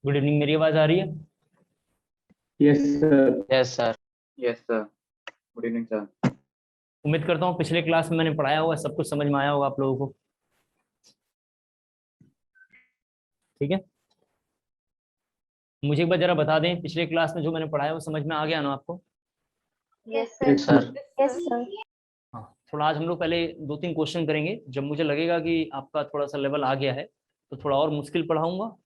Good evening, मेरी आवाज आ रही है? Yes sir. Yes sir. Yes sir. Good evening sir. उम्मीद करता हूँ पिछले क्लास में मैंने पढ़ाया हुआ सब कुछ समझ में आया होगा आप लोगों को। ठीक है, मुझे एक बार जरा बता दें, पिछले क्लास में जो मैंने पढ़ाया वो समझ में आ गया ना आपको? Yes sir. Yes sir. हाँ, थोड़ा आज हम लोग पहले 2-3 क्वेश्चन करेंगे। जब मुझे लगेगा कि आपका थोड़ा सा लेवल आ गया है तो थोड़ा और मुश्किल पढ़ाऊंगा,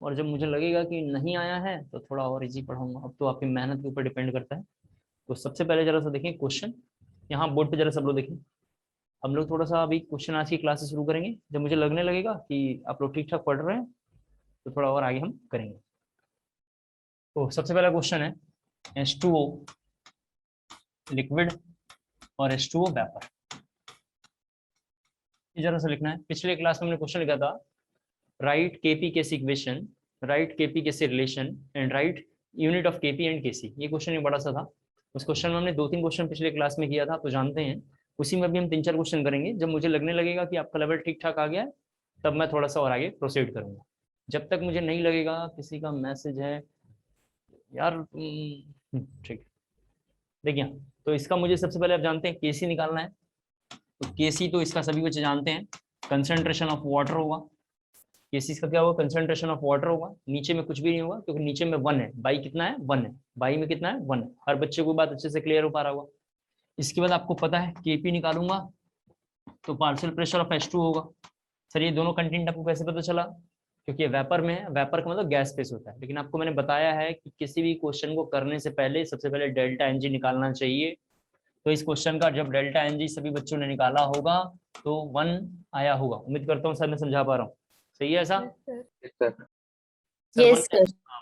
और जब मुझे लगेगा कि नहीं आया है तो थोड़ा और इजी पढ़ाऊंगा। अब तो आपकी मेहनत के ऊपर डिपेंड करता है। तो सबसे पहले जरा सा देखें क्वेश्चन, यहाँ बोर्ड पे जरा सब लोग देखें। हम लोग थोड़ा सा अभी क्वेश्चन आज की क्लासेस शुरू करेंगे। जब मुझे लगने लगेगा कि आप लोग ठीक ठाक पढ़ रहे हैं तो थोड़ा और आगे हम करेंगे। तो सबसे पहला क्वेश्चन है H2O लिक्विड और H2O वेपर। ये जरा सा लिखना है। पिछले क्लास में हमने क्वेश्चन लिखा था write KP KC equation, write KP KC relation and write unit of KP and KC. ये क्वेश्चन बड़ा सा था। उस क्वेश्चन में हमने 2-3 क्वेश्चन पिछले क्लास में किया था, तो जानते हैं। उसी में भी हम 3-4 क्वेश्चन करेंगे। जब मुझे लगने लगेगा कि आपका लेवल ठीक ठाक आ गया है तब मैं थोड़ा सा और आगे प्रोसीड करूंगा। जब तक मुझे नहीं लगेगा, किसी का मैसेज है यार, ठीक, देखिए। तो इसका मुझे सबसे पहले आप जानते हैं केसी निकालना है। तो केसी तो इसका सभी बच्चे जानते हैं, कंसंट्रेशन ऑफ वाटर होगा। केसी इसका क्या होगा? कंसंट्रेशन ऑफ वाटर होगा। नीचे में कुछ भी नहीं होगा क्योंकि नीचे में 1 है। बाई कितना है? 1 है। बाई में कितना है? 1 है। हर बच्चे को बात अच्छे से क्लियर हो पा रहा होगा। इसके बाद आपको पता है केपी निकालूंगा तो पार्शियल प्रेशर ऑफ H2 होगा। सर ये दोनों कंटेंट आपको कैसे पता चला? क्योंकि वेपर में है, वेपर का मतलब गैस फेस होता है। लेकिन आपको मैंने बताया है कि किसी भी क्वेश्चन को करने से पहले सबसे पहले डेल्टा एनजी निकालना चाहिए। तो इस क्वेश्चन का जब डेल्टा एनजी सभी बच्चों ने निकाला होगा तो 1 आया होगा। उम्मीद करता हूँ सर मैं समझा पा रहा हूँ। सही है ऐसा? Yes sir.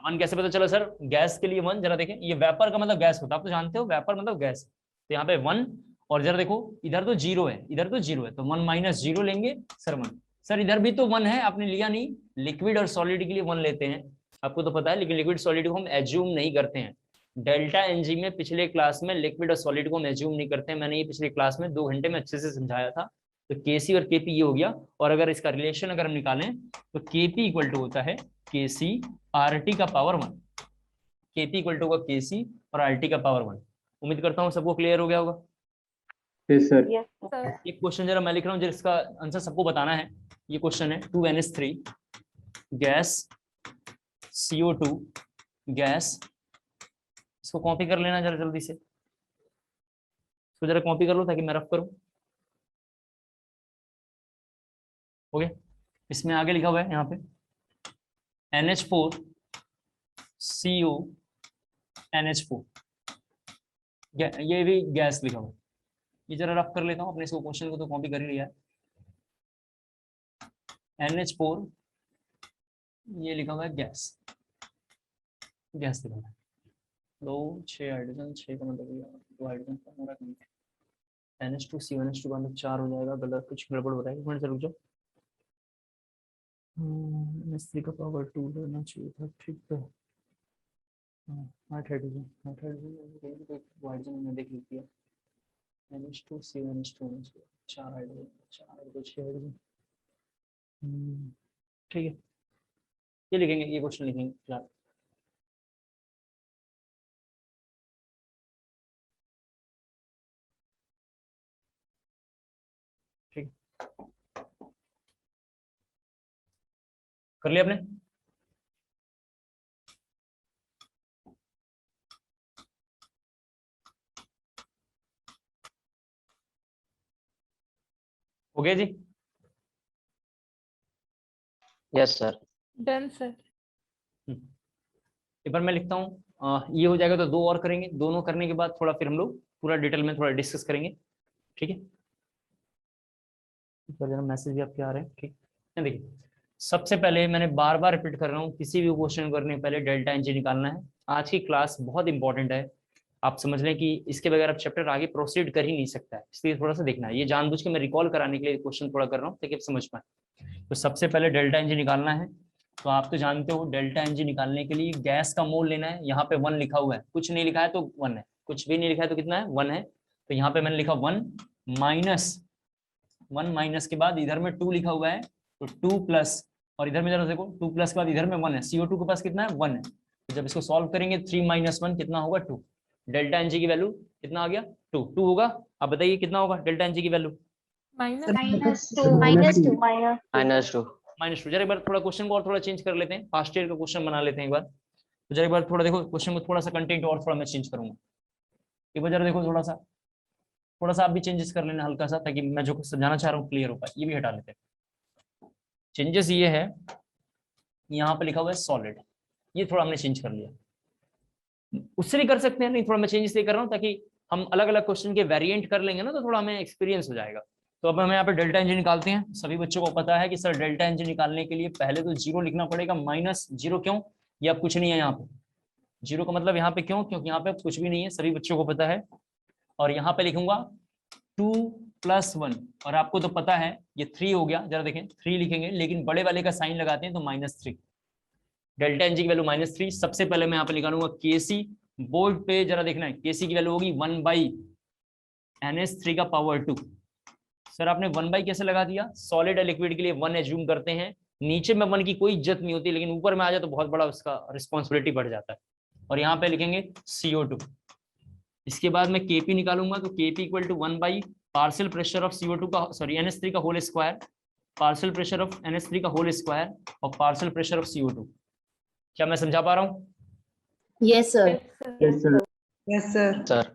1 कैसे पता चला सर? गैस के लिए 1, जरा देखें। ये वेपर का मतलब गैस होता है, आप तो जानते हो वेपर मतलब गैस। तो यहाँ पे 1, और जरा देखो इधर तो 0 है, इधर तो 0 है, तो 1 माइनस 0 लेंगे सर 1। सर इधर भी तो 1 है, आपने लिया नहीं। लिक्विड और सॉलिड के लिए 1 लेते हैं, आपको तो पता है। लेकिन लिक्विड सॉलिड को हम एज्यूम नहीं करते हैं। डेल्टा एनजी में पिछले क्लास में लिक्विड और सॉलिड को हम एज्यूम नहीं करते हैं। मैंने ये पिछले क्लास में 2 घंटे में अच्छे से समझाया था। तो केसी और केपी ये हो गया। और अगर इसका रिलेशन अगर हम निकालें तो केपी इक्वल टू होता है केसी आरटी का पावर 1। केपी इक्वल टू होगा केसी और आरटी का पावर 1। उम्मीद करता हूँ सबको क्लियर हो गया होगा। Yes sir. एक क्वेश्चन जरा मैं लिख रहा हूँ जिसका आंसर सबको बताना है। ये क्वेश्चन है 2NH3 गैस CO2 गैस। इसको कॉपी कर लेना जरा जल्दी से, इसको जरा कॉपी कर लो ताकि मैं रफ करूं। ओके, इसमें आगे लिखा हुआ है यहाँ पे NH4 CO NH4, ये भी गैस लिखा हुआ है। ये जरा रफ कर लेता हूँ अपने इसको, क्वेश्चन को तो कॉपी कर ही लिया है। NH4 ये लिखा हुआ है गैस, गैस लिखा हुआ है। 2 6 हाइड्रोजन, 6 का मतलब 2 हाइड्रोजन का हमारा NH2 CO NH2 का मतलब 4 हो जाएगा। गलत कुछ गड़बड़ हो रहा है, एक मिनट से रुक जाओ। NH3 का पावर 2 लेना चाहिए था, ठीक है। 8 हाइड्रोजन, 8 हाइड्रोजन मैंने देख लिया। NH2 CO NH2 4 hydrogen, 4 2 6 hydrogen, ठीक है। ये लिखेंगे, ये क्वेश्चन लिखेंगे फिलहाल। ठीक, कर लिया आपने? हो गया जी? Yes sir. Done sir. एक बार मैं लिखता हूँ, ये हो जाएगा तो 2 और करेंगे। दोनों करने के बाद थोड़ा फिर हम लोग पूरा डिटेल में थोड़ा डिस्कस करेंगे, ठीक है। जरा मैसेज भी आपके आ रहे हैं, ठीक है। देखिए सबसे पहले मैंने बार बार रिपीट कर रहा हूँ, किसी भी क्वेश्चन करने से पहले डेल्टा एनजी निकालना है। आज की क्लास बहुत इंपॉर्टेंट है। आप समझ लें कि इसके बगैर आप चैप्टर आगे प्रोसीड कर ही नहीं सकता है, इसलिए थोड़ा सा देखना है। ये जानबूझ के मैं रिकॉल कराने के लिए क्वेश्चन थोड़ा कर रहा हूँ ताकि आप समझ पाए। तो सबसे पहले डेल्टा एनजी निकालना है। तो आप तो जानते हो डेल्टा एनजी निकालने के लिए गैस का मोल लेना है। यहाँ पे 1 लिखा हुआ है, कुछ नहीं लिखा है तो 1 है, कुछ भी नहीं लिखा है तो कितना है? 1 है। तो यहाँ पे मैंने लिखा 1 माइनस 1 माइनस के बाद इधर में 2 लिखा हुआ है, तो 2 प्लस और इधर में जरा देखो 2 प्लस के बाद इधर में 1 है, CO2 के पास कितना है 1 है, तो जब इसको सॉल्व करेंगे 3 माइनस 1 कितना होगा 2, डेल्टा एनजी की वैल्यू कितना आ गया 2 होगा। अब बताइए कितना होगा डेल्टा एनजी की वैल्यू -2 जरा एक बार थोड़ा क्वेश्चन को और थोड़ा चेंज कर लेते हैं, फास्ट ईयर का क्वेश्चन बना लेते हैं एक बार। तो जरा एक बार थोड़ा देखो क्वेश्चन को, थोड़ा सा कंटेंट और थोड़ा मैं चेंज करूंगा, एक बार जरा देखो थोड़ा सा आप भी चेंजेस कर लेना हल्का सा, ताकि मैं जो समझाना चाह रहा हूँ क्लियर हो पाए। ये भी हटा लेते हैं। चेंजेस ये है, यहाँ पे लिखा हुआ है सॉलिड, ये थोड़ा हमने चेंज कर लिया, उससे भी कर सकते हैं, नहीं थोड़ा मैं चेंज इसलिए कर रहा हूँ ताकि हम अलग अलग क्वेश्चन के वेरिएंट कर लेंगे ना, तो थोड़ा हमें एक्सपीरियंस हो जाएगा। तो अब हम यहाँ पे डेल्टा एनजी निकालते हैं। सभी बच्चों को पता है कि सर डेल्टा एनजी निकालने के लिए पहले तो 0 लिखना पड़ेगा, -0 क्यों, ये अब कुछ नहीं है यहाँ पे, 0 का मतलब यहाँ पे क्यों, क्योंकि यहाँ पे कुछ भी नहीं है, सभी बच्चों को पता है। और यहाँ पे लिखूंगा 2 + 1, और आपको तो पता है ये 3 हो गया, जरा देखें 3 लिखेंगे, लेकिन बड़े वाले का साइन लगाते हैं तो -3, डेल्टा एनजी की वैल्यू -3। सबसे पहले मैं यहाँ पे निकालूंगा केसी, बोर्ड पे जरा देखना है, केसी की वैल्यू होगी 1/NH3 का पावर 2। सर आपने 1 कैसे लगा दिया, सॉलिड है लिक्विड के लिए 1 एज्यूम करते हैं, नीचे में 1 की कोई इज्जत नहीं होती, लेकिन ऊपर में आ जाए तो बहुत बड़ा उसका रिस्पॉन्सिबिलिटी बढ़ जाता है। और यहाँ पे लिखेंगे CO2। इसके बाद मैं KP निकालूंगा, तो KP = 1 partial pressure of CO2 का, सॉरी NH3 का whole square, partial pressure of NH3 का होल स्क्वायर और पार्शियल प्रेशर ऑफ CO2। क्या मैं समझा पा रहा हूँ? Yes sir. Yes sir. Yes sir. Sir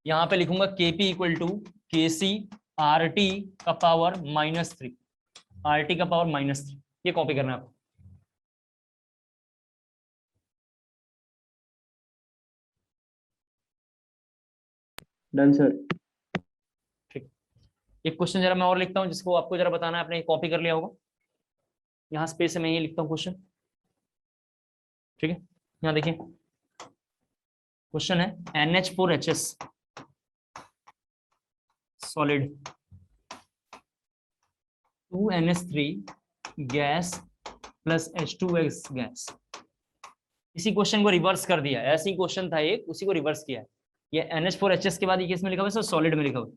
यहाँ पे लिखूंगा KP = KC RT का पावर -3, RT का पावर -3, ये कॉपी करना है आपको। Done sir. ठीक, एक क्वेश्चन जरा मैं और लिखता हूँ जिसको आपको जरा बताना है, आपने कॉपी कर लिया होगा, यहाँ स्पेस है, मैं ये लिखता हूँ क्वेश्चन, ठीक है। यहाँ देखिए क्वेश्चन है NH4HS solid 2NH3 gas plus H2S gas. इसी क्वेश्चन को रिवर्स कर दिया, ऐसे ही क्वेश्चन था एक, उसी को रिवर्स किया। ये NH4HS के बाद ये किस में लिखा हुआ है सर, सॉलिड में लिखा हुआ है,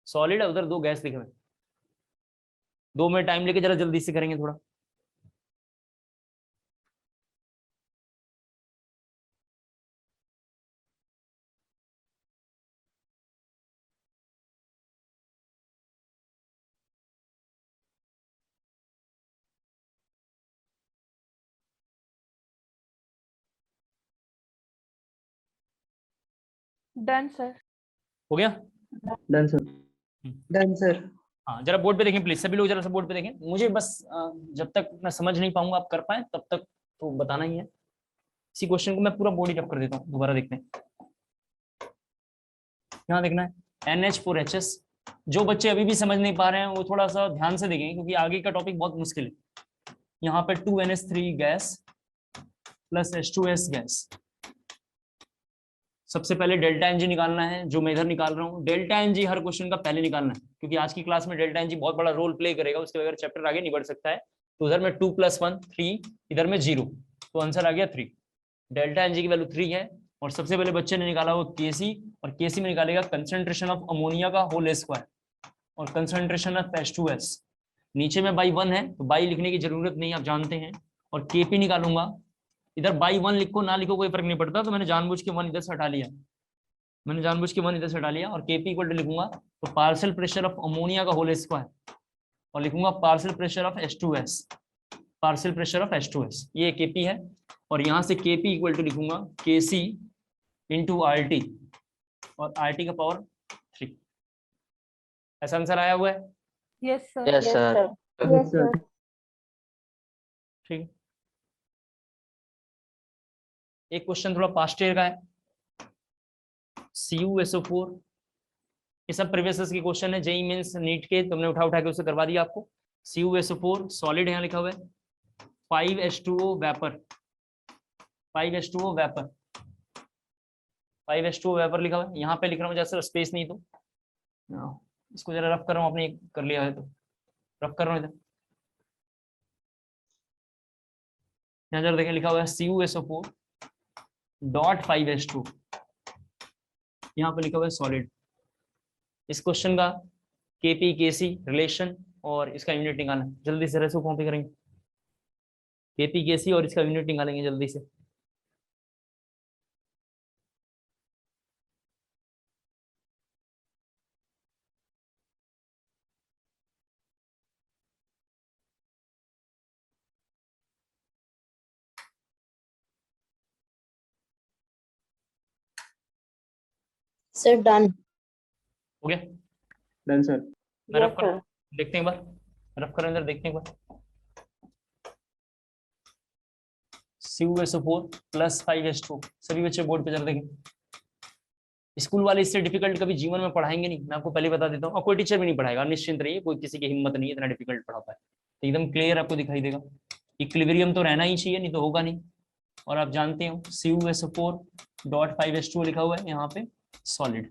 सॉलिड है, उधर 2 गैस लिखे हुए, 2 मिनट टाइम लेके जरा जल्दी से करेंगे थोड़ा। Done sir. हो गया? Done sir. Done sir. हाँ जरा बोर्ड पे देखें प्लीज, सभी लोग जरा सा बोर्ड पे देखें, मुझे बस जब तक मैं समझ नहीं पाऊंगा आप कर पाए तब तक तो बताना ही है। इसी क्वेश्चन को मैं पूरा बॉडी रब कर देता हूँ, दोबारा देखते हैं। यहाँ देखना है NH4HS। जो बच्चे अभी भी समझ नहीं पा रहे हैं वो थोड़ा सा ध्यान से देखें, क्योंकि आगे का टॉपिक बहुत मुश्किल है। यहाँ पे 2NH3 gas plus H2S gas. सबसे पहले डेल्टा एनजी निकालना है, जो मैं इधर निकाल रहा हूँ। डेल्टा एनजी हर क्वेश्चन का पहले निकालना है, क्योंकि आज की क्लास में डेल्टा एनजी बहुत बड़ा रोल प्ले करेगा, उसके बगैर चैप्टर आगे नहीं बढ़ सकता है। तो उधर में 2 + 1 3, इधर में 0, तो आंसर आ गया 3। डेल्टा एनजी की वैल्यू 3 है। और सबसे पहले बच्चे ने निकाला वो केसी, और केसी में निकालेगा कंसंट्रेशन ऑफ अमोनिया का होल स्क्वायर और कंसंट्रेशन ऑफ H2S। नीचे में बाई 1 है तो बाई लिखने की जरूरत नहीं, आप जानते हैं। और केपी निकालूंगा, इधर बाई 1 लिखो ना लिखो कोई फर्क नहीं पड़ता, तो मैंने जानबूझ के 1 इधर से हटा लिया, और केपी इक्वल टू लिखूंगा तो पार्शियल प्रेशर ऑफ अमोनिया का होल स्क्वायर, और लिखूंगा पार्शियल प्रेशर ऑफ H2S, ये केपी है। और यहाँ से केपी इक्वल टू लिखूंगा केसी इंटू RT, और RT का पावर 3। ऐसा आंसर आया हुआ है? Yes sir. Yes sir yes sir. ठीक है। एक क्वेश्चन थोड़ा पास्ट ईयर का है, CuSO4। ये सब प्रीवियस के क्वेश्चन है, जेई मींस नीट के, तुमने उठा के उसे करवा दिया आपको। CuSO4 सॉलिड यहाँ लिखा हुआ है, 5H2O वेपर, 5H2O वेपर लिखा हुआ है। यहाँ पे लिख रहा हूँ जैसे स्पेस नहीं, तो इसको जरा रफ कर रहा हूँ, आपने कर लिया है तो रफ कर रहा हूँ इधर। यहाँ जरा देखें लिखा हुआ है CuSO4.5H2, यहाँ पे लिखा हुआ है सॉलिड। इस क्वेश्चन का KP KC रिलेशन और इसका यूनिट निकालना, जल्दी से रेसो कॉपी करेंगे। केपी केसी और इसका यूनिट निकालेंगे जल्दी से। Sir done. हो गया? Done sir. मैं रफ कर देखते हैं एक बार, रफ कर अंदर देखते हैं एक बार। CuSO4 plus 5H2। सभी बच्चे बोर्ड पे जरा देखें। स्कूल वाले इससे डिफिकल्ट कभी जीवन में पढ़ाएंगे नहीं, मैं आपको पहले बता देता हूँ, और कोई टीचर भी नहीं पढ़ाएगा, निश्चिंत रहिए, कोई किसी की हिम्मत नहीं है इतना डिफिकल्ट पढ़ा पाए। तो एकदम क्लियर आपको दिखाई देगा। इक्विलिब्रियम तो रहना ही चाहिए, नहीं तो होगा नहीं। और आप जानते हो CuSO4.5H2 लिखा हुआ है यहाँ पे सॉलिड।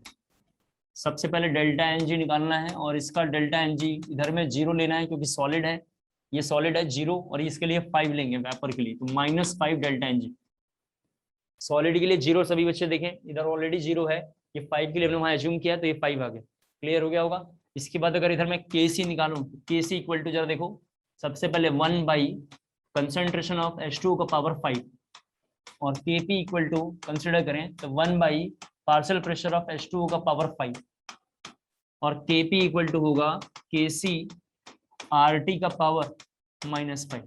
सबसे पहले डेल्टा Ng निकालना है, और इसका डेल्टा Ng इधर में 0 लेना है क्योंकि सॉलिड है, ये सॉलिड है 0, और इसके लिए 5 लेंगे वेपर के लिए, तो -5 डेल्टा Ng। सॉलिड के लिए 0 सभी बच्चे देखें, इधर ऑलरेडी 0 है, ये 5 के लिए हमने वहां एज्यूम किया तो ये 5 आ गया। क्लियर हो गया होगा? इसके बाद अगर इधर मैं Kc निकालूं, Kc इक्वल टू जरा देखो, सबसे पहले 1 बाई कंसंट्रेशन ऑफ H2O का पावर 5, और Kp इक्वल टू कंसिडर करें तो 1 by partial pressure of H2O का पावर 5, और Kp इक्वल टू होगा Kc RT का पावर -5।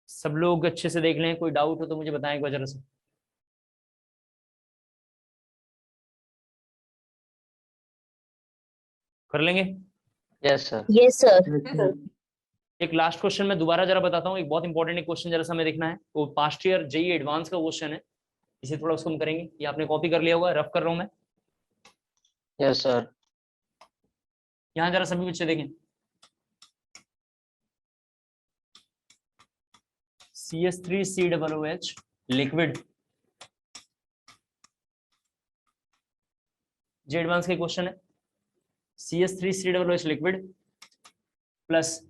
सब लोग अच्छे से देख लें, कोई डाउट हो तो मुझे बताएं एक बार जरा से। कर लेंगे? Yes sir. Yes sir. Yes, sir. एक लास्ट क्वेश्चन मैं दोबारा जरा बताता हूँ, एक बहुत इंपॉर्टेंट क्वेश्चन जरा सा हमें देखना है, वो पास्ट ईयर जेईई एडवांस का क्वेश्चन है, इसे थोड़ा उसको हम करेंगे। ये आपने कॉपी कर लिया होगा, रफ कर रहा हूँ मैं। Yes sir. यहाँ जरा सभी बच्चे देखें, CH3COOH लिक्विड, जे एडवांस का क्वेश्चन है। CH3COOH liquid plus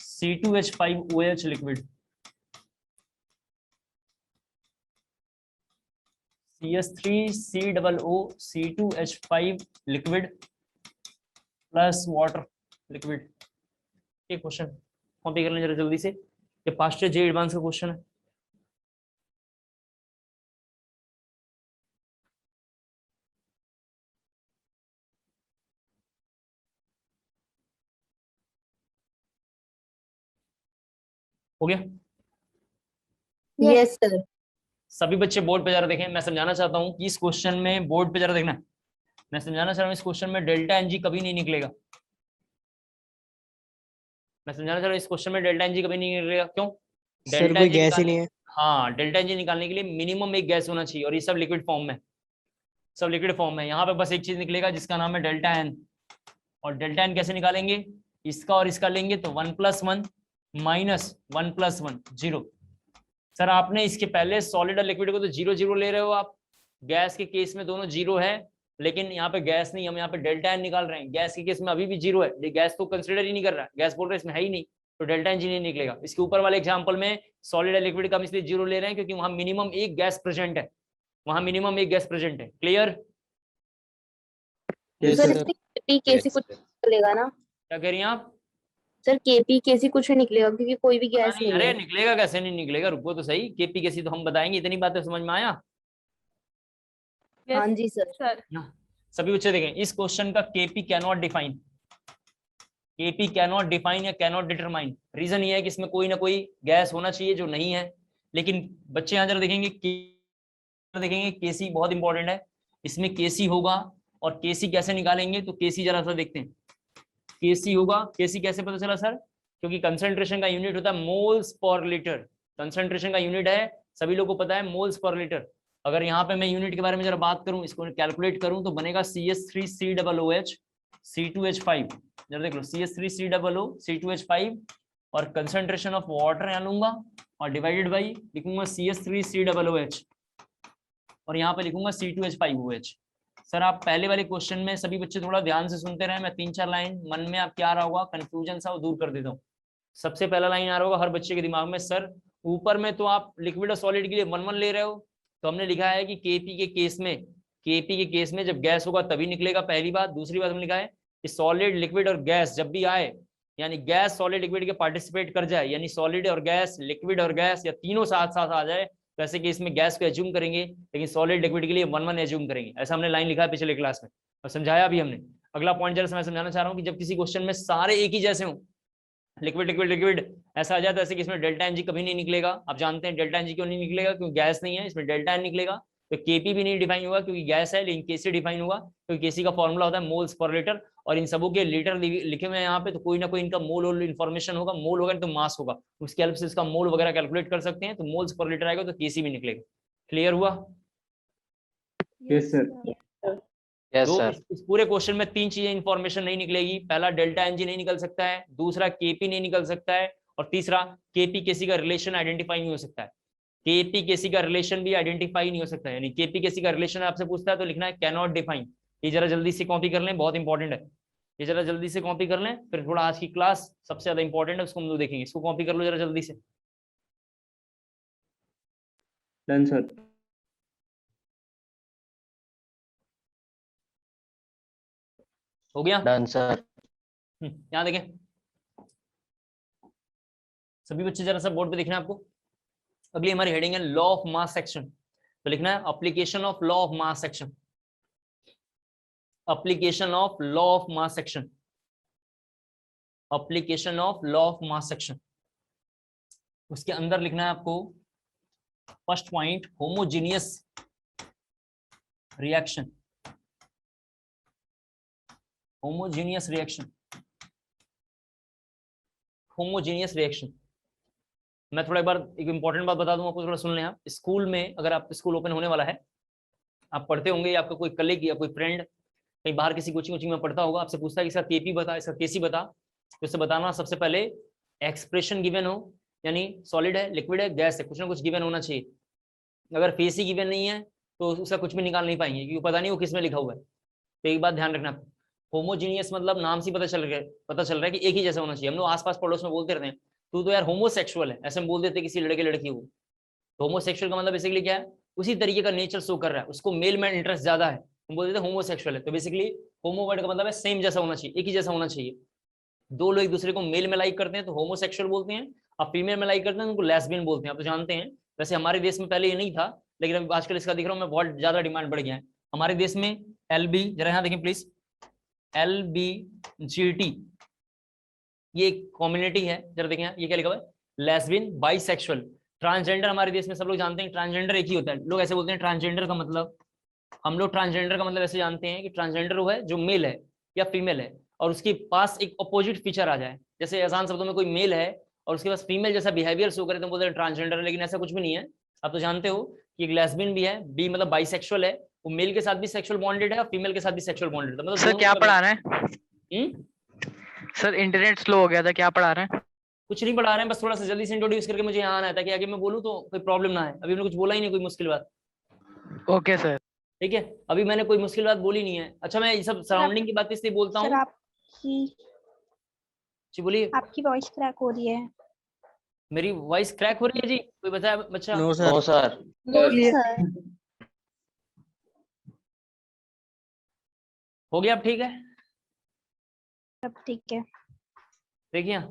C2H5OH liquid, CH3COOC2H5 liquid plus water liquid. ये क्वेश्चन कॉपी कर लें जरा जल्दी से, ये पास्ट ईयर जे एडवांस का क्वेश्चन है। हो गया? Yes sir. सभी बच्चे बोर्ड पे जरा देखें, मैं समझाना चाहता हूँ कि इस क्वेश्चन में, बोर्ड पे जरा देखना, मैं समझाना चाह रहा हूँ इस क्वेश्चन में डेल्टा Ng कभी नहीं निकलेगा। मैं समझाना चाह रहा हूँ इस क्वेश्चन में डेल्टा Ng कभी नहीं निकलेगा। क्यों? सर कोई गैस ही नहीं है। हाँ, डेल्टा Ng निकालने के लिए मिनिमम एक गैस होना चाहिए, और ये सब लिक्विड फॉर्म में, सब लिक्विड फॉर्म में। यहाँ पे बस एक चीज निकलेगा जिसका नाम है डेल्टा N, और डेल्टा N कैसे निकालेंगे? इसका और इसका लेंगे तो 1 + 1 माइनस 1 + 1 0। सर आपने इसके पहले सॉलिड और लिक्विड को तो 0 0 ले रहे हो आप, गैस के केस में दोनों 0 है, लेकिन यहाँ पे गैस नहीं, हम यहाँ पे डेल्टा N निकाल रहे हैं। गैस के केस में अभी भी 0 है, गैस तो कंसिडर ही नहीं कर रहा है, गैस बोल रहे इसमें है ही नहीं, तो डेल्टा Ng नहीं निकलेगा। इसके ऊपर वाले एग्जाम्पल में सॉलिड और लिक्विड का हम इसलिए 0 ले रहे हैं क्योंकि वहां मिनिमम एक गैस प्रेजेंट है, वहां मिनिमम एक गैस प्रेजेंट है। क्लियर? Yes, sir sir. इसमें केपी कैसी कुछ निकलेगा ना? क्या कह रही हैं आप? सर केपी कैसी कुछ नहीं निकलेगा क्योंकि कोई भी गैस नहीं अरे है। निकलेगा, कैसे नहीं निकलेगा, रुको तो सही, केपी कैसी तो हम बताएंगे, इतनी बातें समझ में आया? हाँ जी सर। सर सभी बच्चे देखें, इस क्वेश्चन का KP cannot define, KP cannot define या कैनॉट डिटरमाइन। रीजन ये है कि इसमें कोई ना कोई गैस होना चाहिए जो नहीं है, लेकिन बच्चे यहाँ जरा देखेंगे, देखेंगे केसी बहुत इंपॉर्टेंट है, इसमें केसी होगा, और केसी कैसे निकालेंगे, तो केसी जरा सा देखते हैं। केसी होगा, केसी कैसे पता चला सर? क्योंकि कंसंट्रेशन का यूनिट होता है मोल्स पर लीटर, कंसंट्रेशन का यूनिट है, सभी लोगों को पता है, मोल्स पर लीटर। अगर यहाँ पे मैं यूनिट के बारे में जरा बात करूं, इसको कैलकुलेट करूं, तो बनेगा CH3COOH C2H5, जरा देख लो, CH3COO C2H5, और कंसंट्रेशन ऑफ वाटर यहाँ लूंगा, और डिवाइडेड बाई लिखूंगा CH3COOH, और यहाँ पे लिखूंगा C2H5OH। सर आप पहले वाले क्वेश्चन में सभी बच्चे थोड़ा ध्यान से सुनते रहे, मैं 3-4 लाइन मन में आप क्या आ रहा होगा कंफ्यूजन सा वो दूर कर देता हूँ। सबसे पहला लाइन आ रहा होगा हर बच्चे के दिमाग में, सर ऊपर में तो आप लिक्विड और सॉलिड के लिए 1 1 ले रहे हो, तो हमने लिखा है कि केपी के केस में जब गैस होगा तभी निकलेगा, पहली बात। दूसरी बात हमने लिखा है कि सॉलिड, लिक्विड और गैस जब भी आए यानी गैस सॉलिड लिक्विड के पार्टिसिपेट कर जाए, यानी सॉलिड और गैस, लिक्विड और गैस, या तीनों साथ साथ आ जाए, तो ऐसे केस में गैस को एज्यूम करेंगे, लेकिन सॉलिड लिक्विड के लिए 1-1 एज्यूम करेंगे। ऐसा हमने लाइन लिखा है पिछले क्लास में और समझाया भी हमने। अगला पॉइंट जरा मैं समझाना चाह रहा हूँ कि जब किसी क्वेश्चन में सारे एक ही जैसे हो, लिक्विड लिक्विड लिक्विड ऐसा आ जाता है, ऐसे कि इसमें डेल्टा एनजी कभी नहीं निकलेगा। आप जानते हैं डेल्टा एनजी क्यों नहीं निकलेगा, क्योंकि गैस नहीं है, इसमें डेल्टा एन निकलेगा। तो केपी भी नहीं डिफाइन होगा क्योंकि गैस है, लेकिन केसी डिफाइन होगा क्योंकि केसी का फॉर्मूला होता है मोल्स पर लीटर, और इन सबों के लीटर लिखे हुए हैं यहाँ पे, तो कोई ना कोई इनका मोल इन्फॉर्मेशन होगा, मोल होगा तो मास होगा, उसके हेल्प से इसका मोल वगैरह कैलकुलेट कर सकते हैं, तो मोल्स पर लीटर आएगा तो केसी भी निकलेगा। क्लियर हुआ? Yes sir. यस तो सर। इस पूरे क्वेश्चन में 3 चीजें इंफॉर्मेशन नहीं निकलेगी। पहला, डेल्टा एनजी नहीं निकल सकता है, दूसरा केपी नहीं निकल सकता है, और तीसरा केपी केसी का रिलेशन आइडेंटिफाई नहीं हो सकता है। केपी केसी का रिलेशन भी आइडेंटिफाई नहीं हो सकता है, यानी केपी केसी का रिलेशन आपसे पूछता है तो लिखना है कैन नॉट डिफाइन। ये जरा जल्दी से कॉपी कर लें, बहुत इंपॉर्टेंट है, ये जरा जल्दी से कॉपी कर लें, फिर थोड़ा आज की क्लास सबसे ज्यादा इंपॉर्टेंट है, उसको हम लोग देखेंगे। इसको कॉपी कर लो जरा जल्दी से। Done sir. हो गया? Done sir. यहाँ देखें सभी बच्चे, जरा सा बोर्ड पे देखना है आपको। अगली हमारी हेडिंग है लॉ ऑफ मास सेक्शन, तो लिखना है application of law of mass section, application of law of mass section, application of law of mass section. उसके अंदर लिखना है आपको first point, homogeneous reaction, homogeneous reaction, homogeneous reaction. मैं थोड़ा एक बार एक इंपॉर्टेंट बात बता दूं आपको, थोड़ा सुन लें आप। स्कूल में, अगर आप स्कूल ओपन होने वाला है, आप पढ़ते होंगे, या आपका कोई कलीग या कोई फ्रेंड कहीं बाहर किसी कोचिंग में पढ़ता होगा, आपसे पूछता है कि इसका केपी बता, इसका केसी बता, तो उससे बताना सबसे पहले एक्सप्रेशन गिवन हो, यानी सॉलिड है, लिक्विड है, गैस है, कुछ ना कुछ गिवन होना चाहिए। अगर फेस ही गिवन नहीं है तो उसका कुछ भी निकाल नहीं पाएंगे, क्योंकि पता नहीं वो किस में लिखा हुआ है। तो एक बात ध्यान रखना, होमोजीनियस मतलब नाम से पता चल रहा है कि एक ही जैसा होना चाहिए। हम लोग आसपास पड़ोस में बोलते रहते हैं तू तो यार होमोसेक्सुअल है, ऐसे हम बोल देते किसी लड़के लड़की को। होमोसेक्सुअल का मतलब बेसिकली क्या है, उसी तरीके का नेचर शो कर रहा है, उसको मेल में इंटरेस्ट ज्यादा है, हम बोल देते हैं होमोसेक्सुअल है। तो बेसिकली होमो वर्ड का मतलब है सेम जैसा होना चाहिए, एक ही जैसा होना चाहिए। दो लोग एक दूसरे को मेल में लाइक करते हैं तो होमोसेक्सुअल बोलते हैं, अब फीमेल में लाइक करते हैं उनको लेस्बियन बोलते हैं। आप तो जानते हैं, वैसे हमारे देश में पहले ये नहीं था, लेकिन अभी आजकल इसका दिख रहा हूँ मैं, बहुत ज्यादा डिमांड बढ़ गया है हमारे देश में। LB, जरा यहाँ देखें प्लीज, LBGT ये एक कम्युनिटी है, जरा देखें ये क्या लिखा हुआ है, लेस्बियन, बाइसेक्सुअल, ट्रांसजेंडर। हमारे देश में सब लोग जानते हैं ट्रांसजेंडर एक ही होता है, लोग ऐसे बोलते हैं ट्रांसजेंडर का मतलब, हम लोग ट्रांसजेंडर का मतलब ऐसे जानते हैं कि ट्रांसजेंडर वो है जो मेल है या फीमेल है और उसके पास एक अपोजिट फीचर आ जाए। जैसे आसान शब्दों में कोई मेल है और उसके पास फीमेल जैसा बिहेवियर शो करे तो बोलते हैं ट्रांसजेंडर, लेकिन ऐसा कुछ भी नहीं है। आप तो जानते हो कि एक लेस्बियन भी है, बी मतलब बाइसेक्सुअल है, वो मेल के साथ भी सेक्सुअल बॉन्डेड है और फीमेल के साथ भी सेक्सुअल बॉन्डेड है। मतलब सर क्या पढ़ा रहे हैं? सर इंटरनेट स्लो हो गया था, क्या पढ़ा रहे हैं? कुछ नहीं पढ़ा रहे हैं, बस थोड़ा सा जल्दी से इंट्रोड्यूस करके मुझे यहाँ आना है ताकि आगे मैं बोलूँ तो कोई प्रॉब्लम ना है। अभी मैंने कुछ बोला ही नहीं, कोई मुश्किल बात। Okay sir. ठीक है, अभी मैंने कोई मुश्किल बात बोली नहीं है। अच्छा, मैं ये सब सराउंडिंग की बात इसलिए बोलता हूँ। जी बोलिए। आपकी वॉइस क्रैक हो रही है। मेरी वॉइस क्रैक हो रही है जी? कोई बताया बच्चा? No no sir. सर। हो गया अब? ठीक है, सब ठीक है। देखिए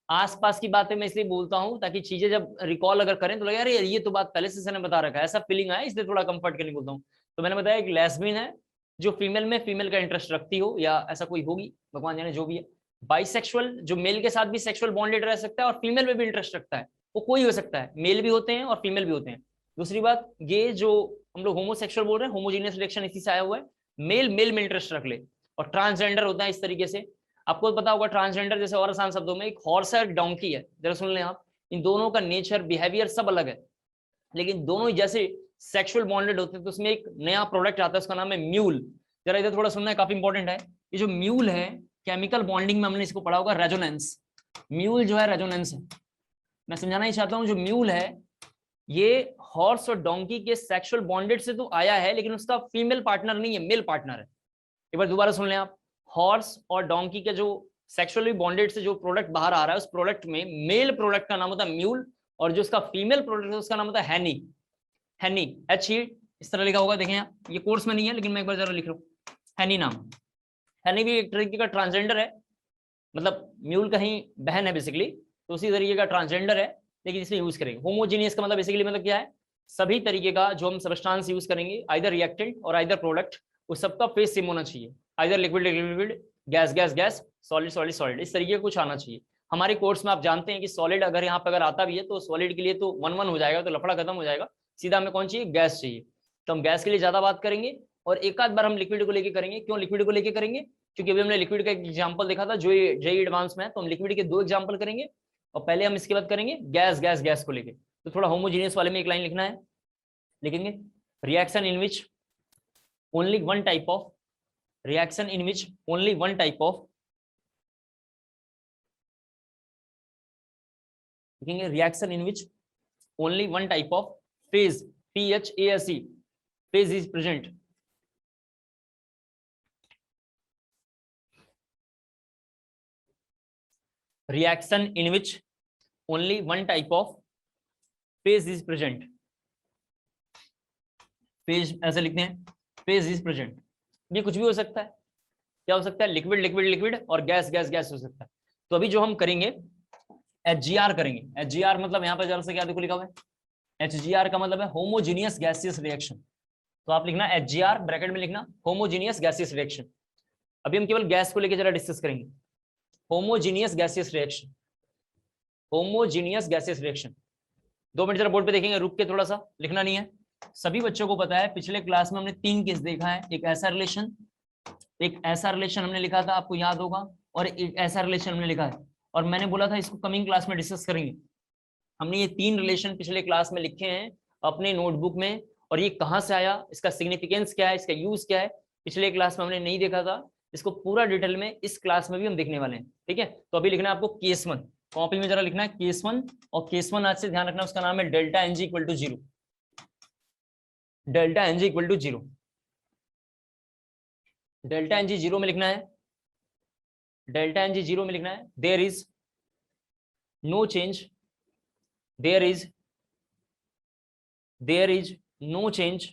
आसपास की बातें मैं इसलिए बोलता हूँ ताकि चीजें जब रिकॉल अगर करें तो लगे यार ये तो बात पहले से ने बता रखा है, ऐसा फीलिंग आया, इसलिए थोड़ा कंफर्ट के लिए बोलता हूँ। तो मैंने बताया कि लेस्बियन है जो फीमेल में फीमेल का इंटरेस्ट रखती हो, या ऐसा कोई होगी, भगवान जाने जो भी है। बाइसेक्सुअल जो मेल के साथ भी सेक्सुअल बॉन्डेड रह सकता है और फीमेल में भी इंटरेस्ट रखता है, वो कोई हो सकता है, मेल भी होते हैं और फीमेल भी होते हैं। दूसरी बात, ये जो हम लोग होमोसेक्सुअल बोल रहे हैं, होमोजीनियस रिएक्शन इसी से आया हुआ है, मेल मेल में इंटरेस्ट रख ले। और ट्रांसजेंडर होता है इस तरीके से, आपको पता होगा ट्रांसजेंडर जैसे और आसान शब्दों में एक हॉर्स है, डोंकी है, जरा सुन लें आप। इन दोनों का नेचर बिहेवियर सब अलग है, लेकिन दोनों ही जैसे सेक्सुअल बॉन्डेड होते हैं तो उसमें एक नया प्रोडक्ट आता है, उसका नाम है म्यूल। जरा इधर थोड़ा सुनना है, काफी इंपॉर्टेंट है। ये जो म्यूल है, केमिकल बॉन्डिंग में हमने इसको पढ़ा होगा, रेजोनेंस। म्यूल जो है रेजोनेंस है। मैं समझाना ही चाहता हूँ, जो म्यूल है ये हॉर्स और डोंकी के सेक्सुअल बॉन्डेड से तो आया है, लेकिन उसका फीमेल पार्टनर नहीं है, मेल पार्टनर है। एक बार दोबारा सुन लें आप, हॉर्स और डोंकी के जो सेक्सुअली बॉन्डेड से जो प्रोडक्ट बाहर आ रहा है, उस प्रोडक्ट में मेल प्रोडक्ट का नाम होता है म्यूल, और जो उसका फीमेल प्रोडक्ट है उसका नाम होता है हैनी। हैनी, H इस तरह लिखा होगा, देखें आप, ये कोर्स में नहीं है लेकिन मैं एक बार जरा लिख रहा हूँ, हैनी नाम। हैनी भी एक तरीके का ट्रांसजेंडर है, मतलब म्यूल कहीं बहन है बेसिकली, तो उसी तरीके का ट्रांसजेंडर है लेकिन इसमें यूज करेंगे। होमोजीनियस का मतलब बेसिकली मतलब क्या है, सभी तरीके का जो हम सब्सटेंस यूज करेंगे, आइदर रिएक्टेंट और आइदर प्रोडक्ट, उस सबका फेस सेम होना चाहिए, either liquid liquid, gas gas gas, solid solid solid, इस तरीके का कुछ आना चाहिए। हमारे कोर्स में आप जानते हैं कि सॉलिड अगर यहाँ पर अगर आता भी है तो सॉलिड के लिए तो 1-1 हो जाएगा, तो लफड़ा खत्म हो जाएगा, सीधा हमें कौन चाहिए, गैस चाहिए। तो हम गैस के लिए ज्यादा बात करेंगे और एक आध बार हम लिक्विड को लेके करेंगे। क्यों लिक्विड को लेके करेंगे, क्योंकि अभी हमने लिक्विड का एक एग्जांपल देखा था जो जेई एडवांस में है, तो हम लिक्विड के 2 एग्जांपल करेंगे और पहले हम इसके बाद करेंगे गैस गैस गैस को लेके। तो थोड़ा होमोजीनियस वाले में एक लाइन लिखना है, लिखेंगे reaction in which only one type of, reaction in which only one type of, लिखेंगे reaction in which only one type of phase, PHASE, phase is present, reaction in which only one type of phase is present, phase ऐसे लिखते हैं, phase is present। ये कुछ भी हो सकता है, क्या हो सकता है, लिक्विड लिक्विड लिक्विड और गैस गैस गैस हो सकता है। तो अभी जो हम करेंगे HGR करेंगे, HGR मतलब यहाँ पर जरा से क्या देखो लिखा हुआ है, HGR का मतलब है होमोजीनियस गैसियस रिएक्शन। तो आप लिखना HGR, ब्रैकेट में लिखना होमोजीनियस गैसियस रिएक्शन। अभी हम केवल गैस को लेकर जरा डिस्कस करेंगे, homogeneous gaseous reaction, homogeneous gaseous reaction. 2 minute जरा बोर्ड पे देखेंगे, रुक के थोड़ा सा, लिखना नहीं है। सभी बच्चों को पता है पिछले क्लास में हमने 3 केस देखा है, एक ऐसा रिलेशन हमने लिखा था, आपको याद होगा, और एक ऐसा रिलेशन हमने लिखा है, और मैंने बोला था इसको कमिंग क्लास में डिस्कस करेंगे। हमने ये 3 रिलेशन पिछले क्लास में लिखे हैं अपने नोटबुक में, और ये कहाँ से आया, इसका सिग्निफिकेंस क्या है, इसका यूज क्या है, पिछले क्लास में हमने नहीं देखा था, इसको पूरा डिटेल में इस क्लास में भी हम देखने वाले हैं। ठीक है, तो अभी लिखना है आपको केस 1, कॉपी में जरा लिखना है केस 1, और केस 1 आज से ध्यान रखना उसका नाम है delta NG equal to 0, delta NG equal to 0, delta n g 0 में लिखना है, डेल्टा एनजी 0 में लिखना है there is no change, there is no change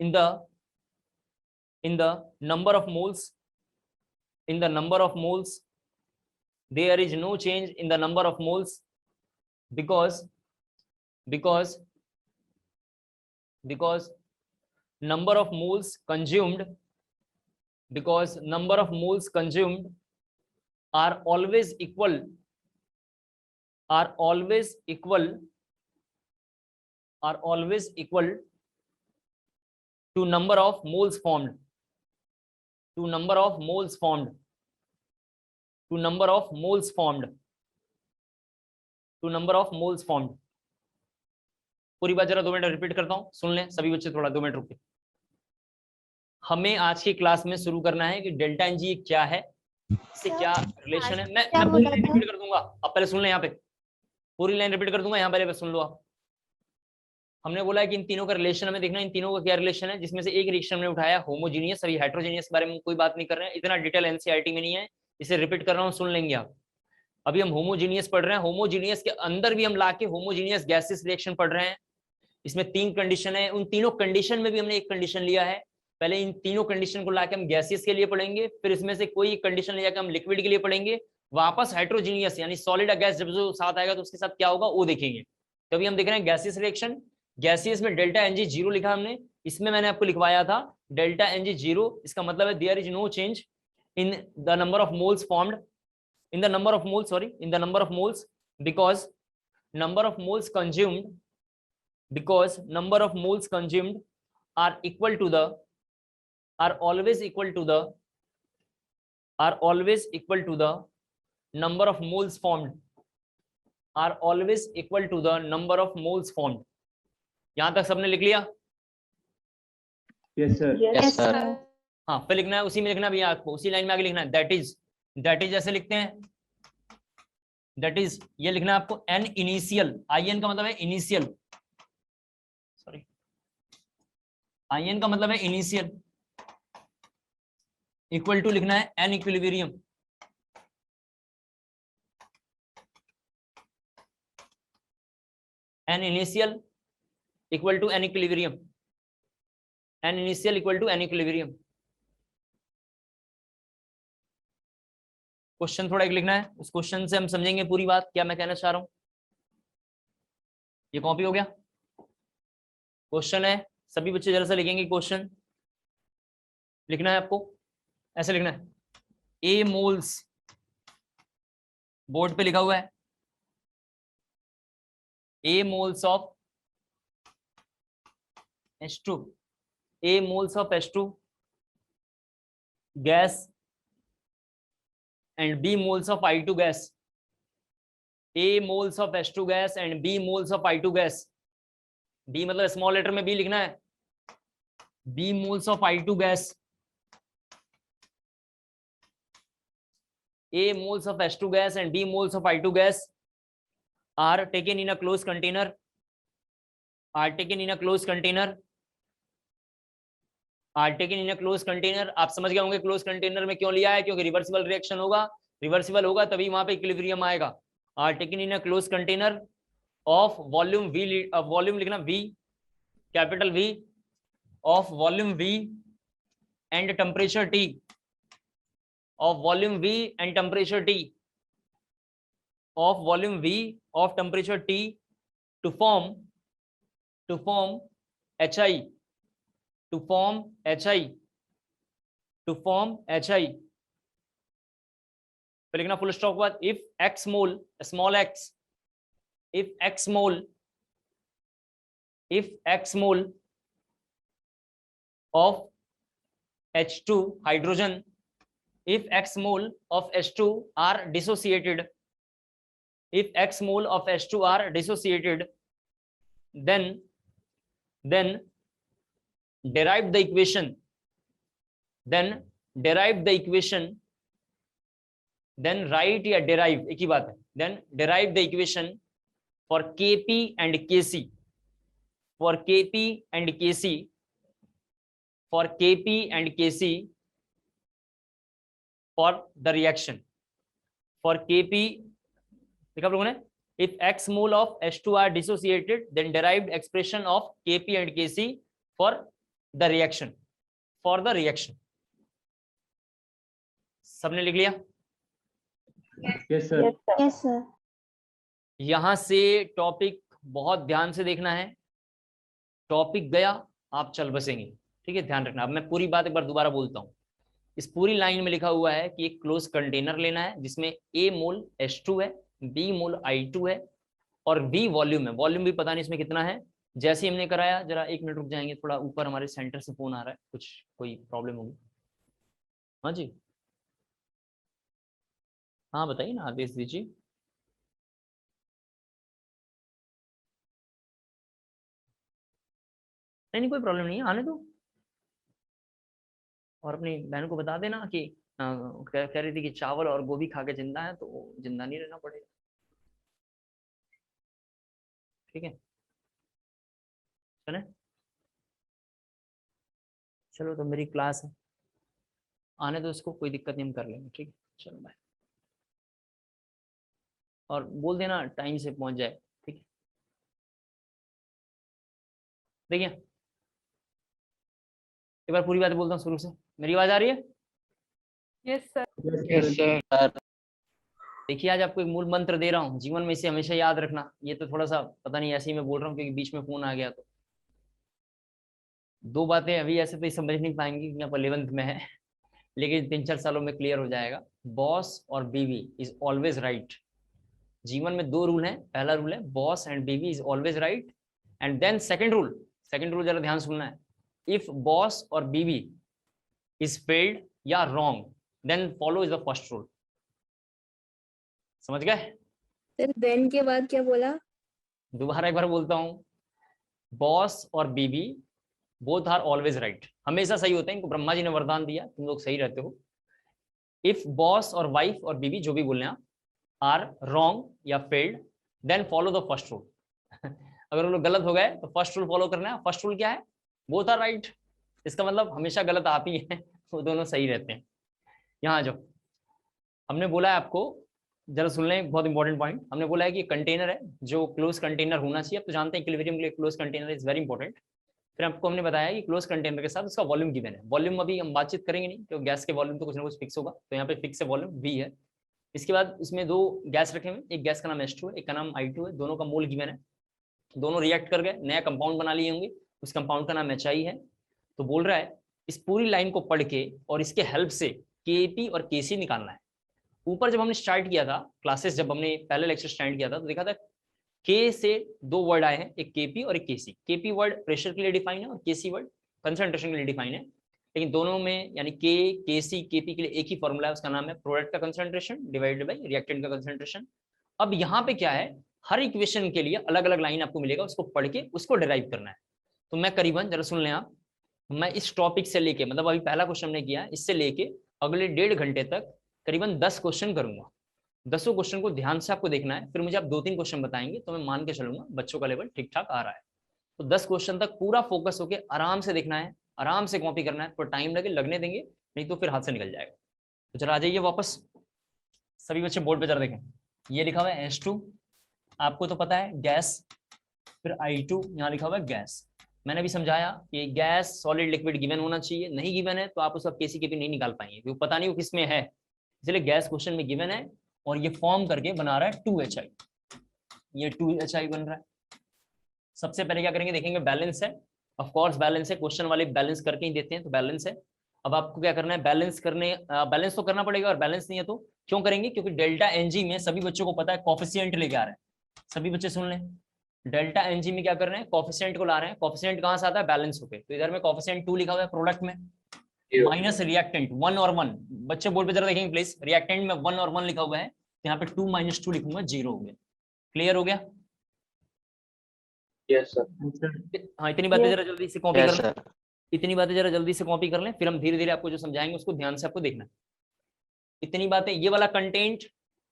in the number of moles, in the number of moles, there is no change in the number of moles because number of moles consumed, because number of moles consumed are always equal to number of moles formed, to number of moles formed, to number of moles formed, to number of moles formed। पूरी बात जरा 2 minute repeat करता हूं, सुन लें सभी बच्चे, थोड़ा 2 minute रुके। हमें आज की क्लास में शुरू करना है कि डेल्टा एनजी क्या है, इससे क्या रिलेशन है। मैं पूरी लाइन रिपीट कर दूंगा, अब पहले सुन लें, यहाँ पे पूरी लाइन रिपीट कर दूंगा, यहाँ पहले सुन लो आप। हमने बोला है कि इन तीनों का रिलेशन हमें देखना है, इन तीनों का क्या रिलेशन है, जिसमें से एक रिलेशन हमने उठाया होमोजीनियस। अभी हेट्रोजीनियस के बारे में कोई बात नहीं कर रहे हैं, इतना डिटेल एनसीईआरटी में नहीं है, इसे रिपीट कर रहा हूँ, सुन लेंगे आप। अभी हम होमोजीनियस पढ़ रहे हैं, होमोजीनियस के अंदर भी हम लाके होमोजीनियस गैसेस रिएक्शन पढ़ रहे हैं। इसमें 3 कंडीशन है, उन तीनों कंडीशन में भी हमने एक कंडीशन लिया है। पहले इन तीनों कंडीशन को लाके हम गैसेस के लिए पढ़ेंगे, फिर इसमें से कोई कंडीशन ले जाकर हम लिक्विड के लिए पढ़ेंगे, वापस हाइड्रोजीनियस यानी सॉलिड गैस जब जो साथ आएगा तो उसके साथ क्या होगा वो देखेंगे। तो अभी हम देख रहे हैं गैसियस रिएक्शन। गैसियस में डेल्टा एनजी 0 लिखा हमने, इसमें मैंने आपको लिखवाया था डेल्टा एनजी 0, इसका मतलब है there is no change in the number of moles formed, in the number of moles, sorry, in the number of moles, because number of moles consumed, because number of moles consumed are equal to the, are always equal to the, are always equal to the number of moles formed, are always equal to the number of moles formed। यहां तक सबने लिख लिया? Yes sir। Yes sir। हाँ, फिर लिखना है, उसी में लिखना भैया आपको, उसी लाइन में आगे लिखना है that is ऐसे लिखते हैं, that is ये लिखना है आपको n इनिशियल, in का मतलब है इनिशियल, सॉरी in का मतलब है इनिशियल, इक्वल टू लिखना है n equilibrium, n initial equal to n equilibrium, n initial equal to n equilibrium. Question थोड़ा एक लिखना है, उस क्वेश्चन से हम समझेंगे पूरी बात क्या मैं कहना चाह रहा हूं। ये कॉपी हो गया, क्वेश्चन है, सभी बच्चे जरा सा लिखेंगे क्वेश्चन। लिखना है आपको, ऐसे लिखना है, ए मोल्स, बोर्ड पे लिखा हुआ है, A moles of H2, A moles of H2 gas and B moles of I2 gas. A moles of H2 gas and B moles of I2 gas. B मतलब स्मॉल लेटर में B लिखना है, B moles of I2 gas. A moles of H2 gas and B moles of I2 gas are taken in a closed container. Are taken in a closed container. Are taken in a closed container. आप समझ गए होंगे close container में क्यों लिया है, क्योंकि reversible reaction होगा, रिवर्सिबल होगा तभी वहां पे इक्विलिब्रियम आएगा। Are taken in a closed container of volume V, volume लिखना V, capital V, of volume V and temperature T, of volume V and temperature T, of volume V of temperature T to form HI, to form HI, to form HI। तो लिखना full stop के बाद, if x mole, small x, if x mole of H2 hydrogen, if x mole of H2 are dissociated, if x mole of H2 are dissociated, then derive the equation, then write या derive एक ही बात है, then derive the equation for Kp and Kc, for Kp and Kc, for Kp and Kc for the reaction, for Kp लिखा आप लोगों ने, if x mole of H2 are dissociated, then derived expression of Kp and Kc for the reaction, for the reaction। सबने लिख लिया? Yes, sir. Yes, sir. यहां से topic बहुत ध्यान से देखना है, टॉपिक गया आप चल बसेंगे, ठीक है, ध्यान रखना। अब मैं पूरी बात एक बार दोबारा बोलता हूं। इस पूरी लाइन में लिखा हुआ है कि एक क्लोज कंटेनर लेना है जिसमें A मोल H2 है, B मोल I2 है और V वॉल्यूम है। वॉल्यूम भी पता नहीं इसमें कितना है, जैसे हमने कराया, जरा एक मिनट रुक जाएंगे, थोड़ा ऊपर हमारे सेंटर से फोन आ रहा है, कुछ कोई प्रॉब्लम होगी। हाँ जी, हाँ बताइए ना, आदेश दीजिए। नहीं कोई प्रॉब्लम नहीं है, आने दो। और अपनी बहन को बता देना कि कह रही थी कि चावल और गोभी खा के जिंदा है, तो जिंदा नहीं रहना पड़ेगा, ठीक है। चले, चलो तो मेरी क्लास है, आने दो इसको, कोई दिक्कत नहीं, हम कर लेंगे, ठीक है। चलो बाय, और बोल देना टाइम से पहुंच जाए, ठीक है। देखिए एक बार पूरी बात बोलता हूँ शुरू से। मेरी आवाज आ रही है? Yes, sir. Yes, sir. देखिए आज आपको एक मूल मंत्र दे रहा हूँ, जीवन में इसे हमेशा याद रखना। ये तो थोड़ा सा पता नहीं ऐसे ही मैं बोल रहा हूँ क्योंकि बीच में फोन आ गया, तो दो बातें अभी ऐसे तो समझ नहीं पाएंगे क्योंकि आप 11th में है, लेकिन 3-4 सालों में क्लियर हो जाएगा। बॉस और बीवी इज ऑलवेज राइट। जीवन में 2 रूल हैं। पहला रूल है बॉस एंड बीवी is always right, and then second rule जरा ध्यान सुनना है, इफ बॉस और बीवी इज फेल्ड या wrong then follow is the first rule. समझ गए? फिर देन के बाद क्या बोला? दोबारा एक बार बोलता हूँ, बॉस और बीवी बोथ आर ऑलवेज राइट, हमेशा सही होते हैं, इनको ब्रह्मा जी ने वरदान दिया, तुम लोग सही रहते हो। इफ बॉस और वाइफ और बीवी जो भी बोलने हैं आर रॉन्ग या failed then follow the first rule. अगर वो लोग गलत हो गए तो फर्स्ट रूल फॉलो करना है। फर्स्ट रूल क्या है? बोथ आर राइट, इसका मतलब हमेशा गलत आप ही हैं, वो दोनों सही रहते हैं। यहाँ जो हमने बोला है आपको, जरा सुन लें, बहुत इंपॉर्टेंट पॉइंट। हमने बोला है कि कंटेनर है जो क्लोज कंटेनर होना चाहिए। आप तो जानते हैं इक्विलिब्रियम के लिए close container is very important. फिर आपको हमने बताया कि क्लोज कंटेनर के साथ उसका वॉल्यूम गिवन है। वॉल्यूम अभी हम बातचीत करेंगे नहीं, क्योंकि गैस के वॉल्यूम तो कुछ ना कुछ फिक्स होगा, तो यहाँ पे फिक्स है वॉल्यूम V है। इसके बाद इसमें दो गैस रखे हुए, एक गैस का नाम H2 है, एक का नाम I2 है, दोनों का मोल गिवन है, दोनों रिएक्ट कर गए, नया कंपाउंड बना लिए होंगे, उस कंपाउंड का नाम HI है। तो बोल रहा है इस पूरी लाइन को पढ़ के और इसके हेल्प से KP और KC निकालना है। ऊपर जब हमने स्टार्ट किया था क्लासेस, जब हमने पहले लेक्चर स्टार्ट किया था तो देखा था K से दो वर्ड आए हैं, एक KP और एक KC। KP वर्ड प्रेशर के लिए डिफाइन है और KC वर्ड कंसंट्रेशन के लिए डिफाइन है, लेकिन दोनों में यानी K, KC, KP के लिए एक ही फॉर्मूला है, उसका नाम है प्रोडक्ट का कंसंट्रेशन डिवाइडेड बाय रिएक्टेंट का कंसंट्रेशन। अब यहाँ पे क्या है, हर इक्वेशन के लिए अलग अलग लाइन आपको मिलेगा, उसको पढ़ के उसको डिराइव करना है। तो मैं करीबन जरा सुन लें आप, मैं इस टॉपिक से लेके मतलब अभी पहला क्वेश्चन हमने किया, इससे लेके अगले 1.5 घंटे तक करीबन 10 क्वेश्चन करूंगा। 10 क्वेश्चन को ध्यान से आपको देखना है, फिर मुझे आप 2-3 क्वेश्चन बताएंगे तो मैं मान के चलूंगा बच्चों का लेवल ठीक ठाक आ रहा है। तो 10 क्वेश्चन तक पूरा फोकस होके आराम से देखना है, आराम से कॉपी करना है, तो टाइम लगे लगने देंगे, नहीं तो फिर हाथ से निकल जाएगा। तो चला आ जाइए वापस, सभी बच्चे बोर्ड पे जरा देखें, ये लिखा हुआ है H2, आपको तो पता है गैस, फिर I2, यहाँ लिखा हुआ है गैस। मैंने भी समझाया कि गैस सॉलिड लिक्विड गिवन होना चाहिए, नहीं गिवन है तो आप उसका KC KP नहीं निकाल पाएंगे क्योंकि पता नहीं वो किसमें है, इसलिए गैस क्वेश्चन में गिवन है और ये फॉर्म करके बना रहा है 2HI, ये 2HI बन रहा है। सबसे पहले क्या करेंगे, देखेंगे बैलेंस है, ऑफ कोर्स बैलेंस है, क्वेश्चन वाले बैलेंस करके ही देते हैं तो बैलेंस है। अब आपको क्या करना है, बैलेंस तो करना पड़ेगा, और बैलेंस नहीं है तो क्यों करेंगे, क्योंकि डेल्टा NG में सभी बच्चों को पता है कोफिशिएंट लेके आ रहे हैं। सभी बच्चे सुन लें, डेल्टा NG में क्या कर रहे हैं, कोफिशिएंट को ला रहे हैं। कोफिशिएंट कहां से आता है, बैलेंस होके, तो इधर में कोफिशिएंट 2 लिखा हुआ है प्रोडक्ट में, माइनस रिएक्टेंट 1 और 1। बच्चे बोर्ड पे जरा देखेंगे प्लीज, रिएक्टेंट में 1 और 1 लिखा हुआ है, तो यहाँ पे 2 - 2 लिखूंगा, 0 हो गया। क्लियर हो गया? Yes sir. हाँ, इतनी बातें जरा जल्दी से कॉपी कर लें, सर। इतनी बातें जरा जल्दी से कॉपी कर लें, फिर हम धीरे धीरे आपको जो समझाएंगे उसको ध्यान से आपको देखना है। इतनी बातें, ये वाला कंटेंट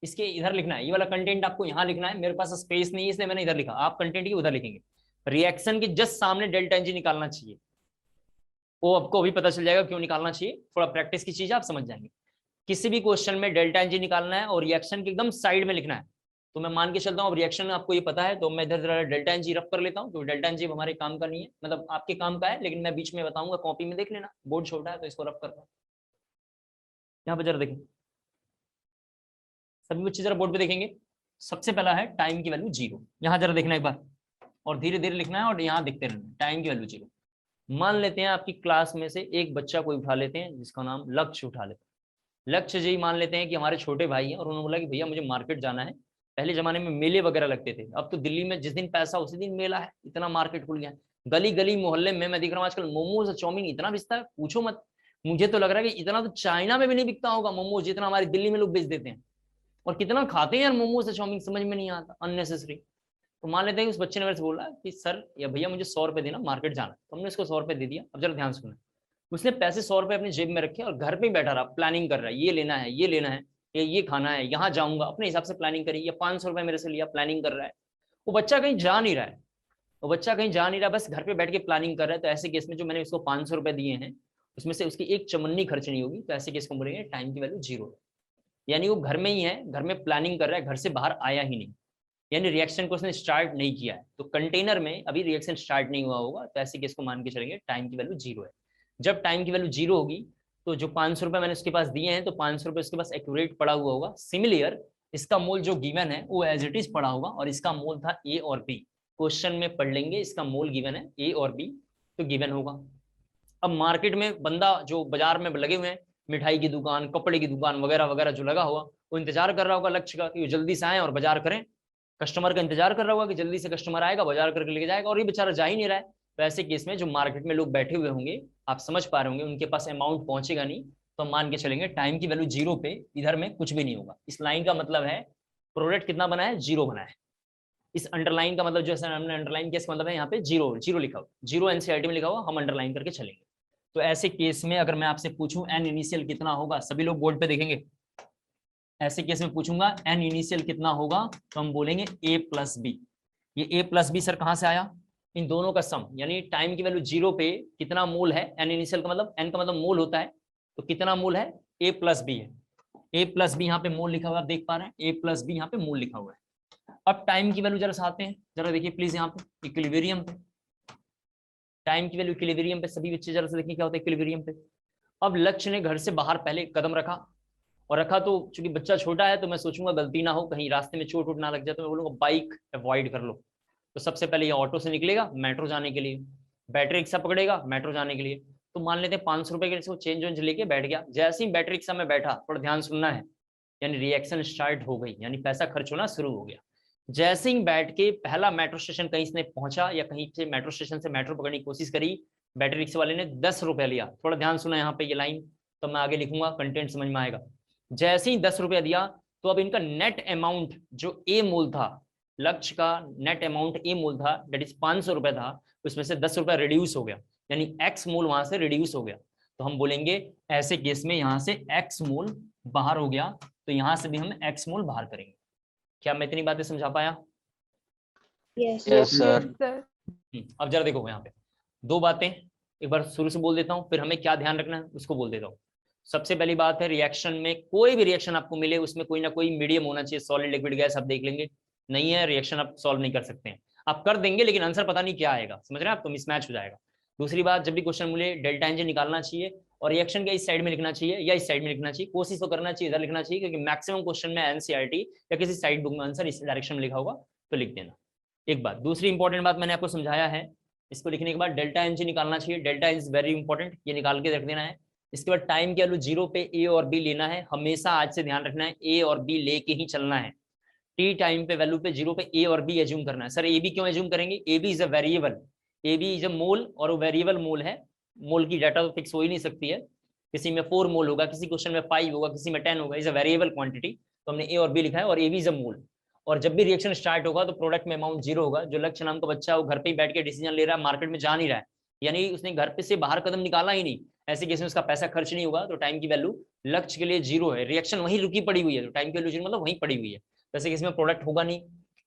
इसके इधर लिखना है, ये वाला कंटेंट आपको यहाँ लिखना है, मेरे पास स्पेस नहीं है इसलिए मैंने इधर लिखा, आप कंटेंट की उधर लिखेंगे। रिएक्शन के जस्ट सामने डेल्टा NG निकालना चाहिए, वो आपको अभी पता चल जाएगा क्यों निकालना चाहिए, थोड़ा प्रैक्टिस की चीज आप समझ जाएंगे। किसी भी क्वेश्चन में डेल्टा NG निकालना है और रिएक्शन के एकदम साइड में लिखना है। तो मैं मान के चलता हूँ अब रिएक्शन आपको ये पता है, तो मैं इधर जरा डेल्टा NG रफ कर लेता हूँ, तो डेल्टा NG हमारे काम का नहीं है, मतलब आपके काम का है, लेकिन मैं बीच में बताऊंगा, कॉपी में देख लेना, बोर्ड छोटा है तो इसको रफ करता हूँ। यहाँ पे जरा देखें, सभी बच्चे जरा बोर्ड पे देखेंगे। सबसे पहला है टाइम की वैल्यू 0, यहाँ जरा देखना एक बार, और धीरे धीरे लिखना है और यहाँ देखते रहना, टाइम की वैल्यू 0। मान लेते हैं आपकी क्लास में से एक बच्चा कोई उठा लेते हैं जिसका नाम लक्ष्य उठा लेते हैं। लक्ष्य जी मान लेते हैं कि हमारे छोटे भाई हैं और उन्होंने बोला कि भैया मुझे मार्केट जाना है। पहले जमाने में मेले वगैरह लगते थे, अब तो दिल्ली में जिस दिन पैसा उसी दिन मेला है, इतना मार्केट खुल गया। गली गली मोहल्ले में मैं देख रहा हूँ आजकल मोमोज और चाउमीन इतना बिकता है, पूछो मत। मुझे तो लग रहा है कि इतना तो चाइना में भी नहीं बिकता होगा मोमोज जितना हमारे दिल्ली में लोग बेच देते हैं। और कितना खाते हैं यार मोमोज और चाउमीन, समझ में नहीं आता, अननेसेसरी। तो मान लेते हैं उस बच्चे ने मेरे से बोला कि सर या भैया मुझे 100 रुपए देना, मार्केट जाना। तो हमने उसको 100 रुपए दे दिया। अब जरा ध्यान सुना, उसने पैसे 100 रुपए अपनी जेब में रखे और घर पे ही बैठा रहा, प्लानिंग कर रहा है, ये लेना है, ये लेना है, ये खाना है, यहाँ जाऊंगा, अपने हिसाब से प्लानिंग करी। या 500 रुपए मेरे से लिया, प्लानिंग कर रहा है। वो बच्चा कहीं जा नहीं रहा है, वो बच्चा कहीं जा नहीं रहा, बस घर पे बैठ के प्लानिंग कर रहा है। तो ऐसे केस में जो मैंने उसको 500 रुपए दिए हैं उसमें से उसकी एक चमन्नी खर्च नहीं होगी, तो ऐसे केस को बोलेंगे टाइम की वैल्यू 0 है। यानी वो घर में ही है, घर में प्लानिंग कर रहा है, घर से बाहर आया ही नहीं, यानी रिएक्शन को उसने स्टार्ट नहीं किया है। तो कंटेनर में अभी रिएक्शन स्टार्ट नहीं हुआ होगा, तो ऐसे केस को मान के चलेंगे टाइम की वैल्यू 0 है। जब टाइम की वैल्यू 0 होगी तो जो 500 रुपए मैंने उसके पास दिए हैं, तो 500 रुपए उसके पास एक्यूरेट पड़ा हुआ होगा। सिमिलर इसका मोल जो गिवन है वो एज इट इज पड़ा होगा, और इसका मोल था A और B। क्वेश्चन में पढ़ लेंगे, इसका मोल गिवन है A और B, तो गिवन होगा। अब मार्केट में बंदा जो बाजार में लगे हुए हैं, मिठाई की दुकान, कपड़े की दुकान वगैरह वगैरह जो लगा हुआ, वो इंतजार कर रहा होगा लक्ष्य का कि वो जल्दी से आए और बाजार करें। कस्टमर का इंतजार कर रहा होगा कि जल्दी से कस्टमर आएगा, बाजार करके लेके जाएगा, और ये बेचारा जा ही नहीं रहा है। तो ऐसे केस में जो मार्केट में लोग बैठे हुए होंगे, आप समझ पा रहे होंगे, उनके पास अमाउंट पहुंचेगा नहीं। तो हम मान के चलेंगे टाइम की वैल्यू 0 पे, इधर में कुछ भी नहीं होगा। इस लाइन का मतलब है प्रोडक्ट कितना बना है, 0 बना है। इस अंडरलाइन का मतलब, जैसे हमने अंडरलाइन किया, इसका मतलब है यहाँ पे 0 लिखा हुआ, 0 NCERT में लिखा हुआ, हम अंडरलाइन करके चलेंगे। तो ऐसे केस में अगर मैं आपसे पूछूं n इनिशियल कितना होगा, सभी लोग बोर्ड पे देखेंगे। ऐसे केस में पूछूंगा n इनिशियल कितना होगा, तो हम बोलेंगे A + B। ये A + B सर कहां से आया, इन दोनों का सम, यानी टाइम की वैल्यू 0 पे कितना मोल है, n इनिशियल का मतलब, n का मतलब मोल होता है, तो कितना मोल है, A + B है। A + B यहाँ पे मोल लिखा हुआ, आप देख पा रहे हैं, A + B यहाँ पे मोल लिखा हुआ है। अब टाइम की वैल्यू जरा साथ हैं, जरा देखिए प्लीज, यहाँ पे इक्विलिब्रियम पे टाइम की वैल्यू, इक्विलिब्रियम पे सभी बच्चे जरा से देखिए क्या होता है इक्विलिब्रियम पे। अब लक्ष्य ने घर से बाहर पहले कदम रखा और रखा तो चूंकि बच्चा छोटा है तो मैं सोचूंगा गलती ना हो, कहीं रास्ते में चोट वोट ना लग जाए, तो मैं बोलूंगा बाइक अवॉइड कर लो। तो सबसे पहले ये ऑटो से निकलेगा मेट्रो जाने के लिए, बैटरी रिक्शा पकड़ेगा मेट्रो जाने के लिए। तो मान लेते हैं 500 रुपए के चेंज वेंज लेके बैठ गया। जैसे ही बैटरी रिक्शा में बैठा, थोड़ा ध्यान सुनना है, यानी रिएक्शन स्टार्ट हो गई, यानी पैसा खर्च होना शुरू हो गया। जैसे ही बैठ के पहला मेट्रो स्टेशन कहीं से पहुंचा या कहीं से मेट्रो स्टेशन से मेट्रो पकड़ने की कोशिश करी, बैटरी रिक्शा वाले ने 10 रुपया लिया। थोड़ा ध्यान सुना यहाँ पे ये लाइन, तो मैं आगे लिखूंगा, कंटेंट समझ में आएगा। जैसे ही 10 रुपया दिया, तो अब इनका नेट अमाउंट जो ए मूल था, लक्ष्य का नेट अमाउंट ए मूल था, दैट इज 500 रुपया था, उसमें से 10 रुपया रिड्यूस हो गया, यानी एक्स मूल वहां से रिड्यूस हो गया। तो हम बोलेंगे ऐसे केस में यहाँ से एक्स मूल बाहर हो गया, तो यहां से भी हम एक्स मूल बाहर करेंगे। क्या मैं इतनी बातें समझा पाया? Yes yes sir. सर। अब जरा देखो यहाँ पे दो बातें, एक बार शुरू से बोल देता हूँ, फिर हमें क्या ध्यान रखना है उसको बोल देता हूँ। सबसे पहली बात है, रिएक्शन में कोई भी रिएक्शन आपको मिले उसमें कोई ना कोई मीडियम होना चाहिए, सॉलिड लिक्विड गैस, आप देख लेंगे। नहीं है रिएक्शन आप सॉल्व नहीं कर सकते हैं, आप कर देंगे लेकिन आंसर पता नहीं क्या आएगा, समझ रहे हैं आप, तो मिसमैच हो जाएगा। दूसरी बात, जब भी क्वेश्चन मिले डेल्टा एनर्जी निकालना चाहिए और रिएक्शन के इस साइड में लिखना चाहिए या इस साइड में लिखना चाहिए, कोशिश तो करना चाहिए इधर लिखना चाहिए, क्योंकि मैक्सिमम क्वेश्चन में एनसीईआरटी या किसी साइड बुक में आंसर इस डायरेक्शन में लिखा होगा, तो लिख देना। एक बात, दूसरी इंपॉर्टेंट बात मैंने आपको समझाया है, इसको लिखने के बाद डेल्टा एनर्जी निकालना चाहिए, डेल्टा इज वेरी इंपॉर्टेंट, ये निकाल के रख देना है। इसके बाद टाइम की वैल्यू 0 पे ए और बी लेना है, हमेशा आज से ध्यान रखना है, ए और बी लेके ही चलना है। टी टाइम पे वैल्यू पे 0 पे ए और बी एज्यूम करना है। सर ए बी क्यों एज्यूम करेंगे? A B is a variable, A B is a mole और वो वेरिएबल मोल है, मोल की डाटा तो फिक्स हो ही नहीं सकती है, किसी में 4 मोल होगा, किसी क्वेश्चन में 5 होगा, किसी में 10 होगा, इज अ वेरिएबल क्वांटिटी। तो हमने ए और बी लिखा है और ए बी इज अ मोल। और जब भी रिएक्शन स्टार्ट होगा तो प्रोडक्ट में अमाउंट 0 होगा। जो लक्ष्य नाम का बच्चा वो घर पे ही बैठ के डिसीजन ले रहा है, मार्केट में जा नहीं रहा है, यानी उसने घर पे से बाहर कदम निकाला ही नहीं, ऐसे केस में उसका पैसा खर्च नहीं होगा, तो टाइम की वैल्यू लक्ष्य के लिए 0 है, रिएक्शन वहीं रुकी पड़ी हुई है, तो टाइम की वैल्यू 0 मतलब वहीं पड़ी हुई है। वैसे केस में प्रोडक्ट होगा नहीं,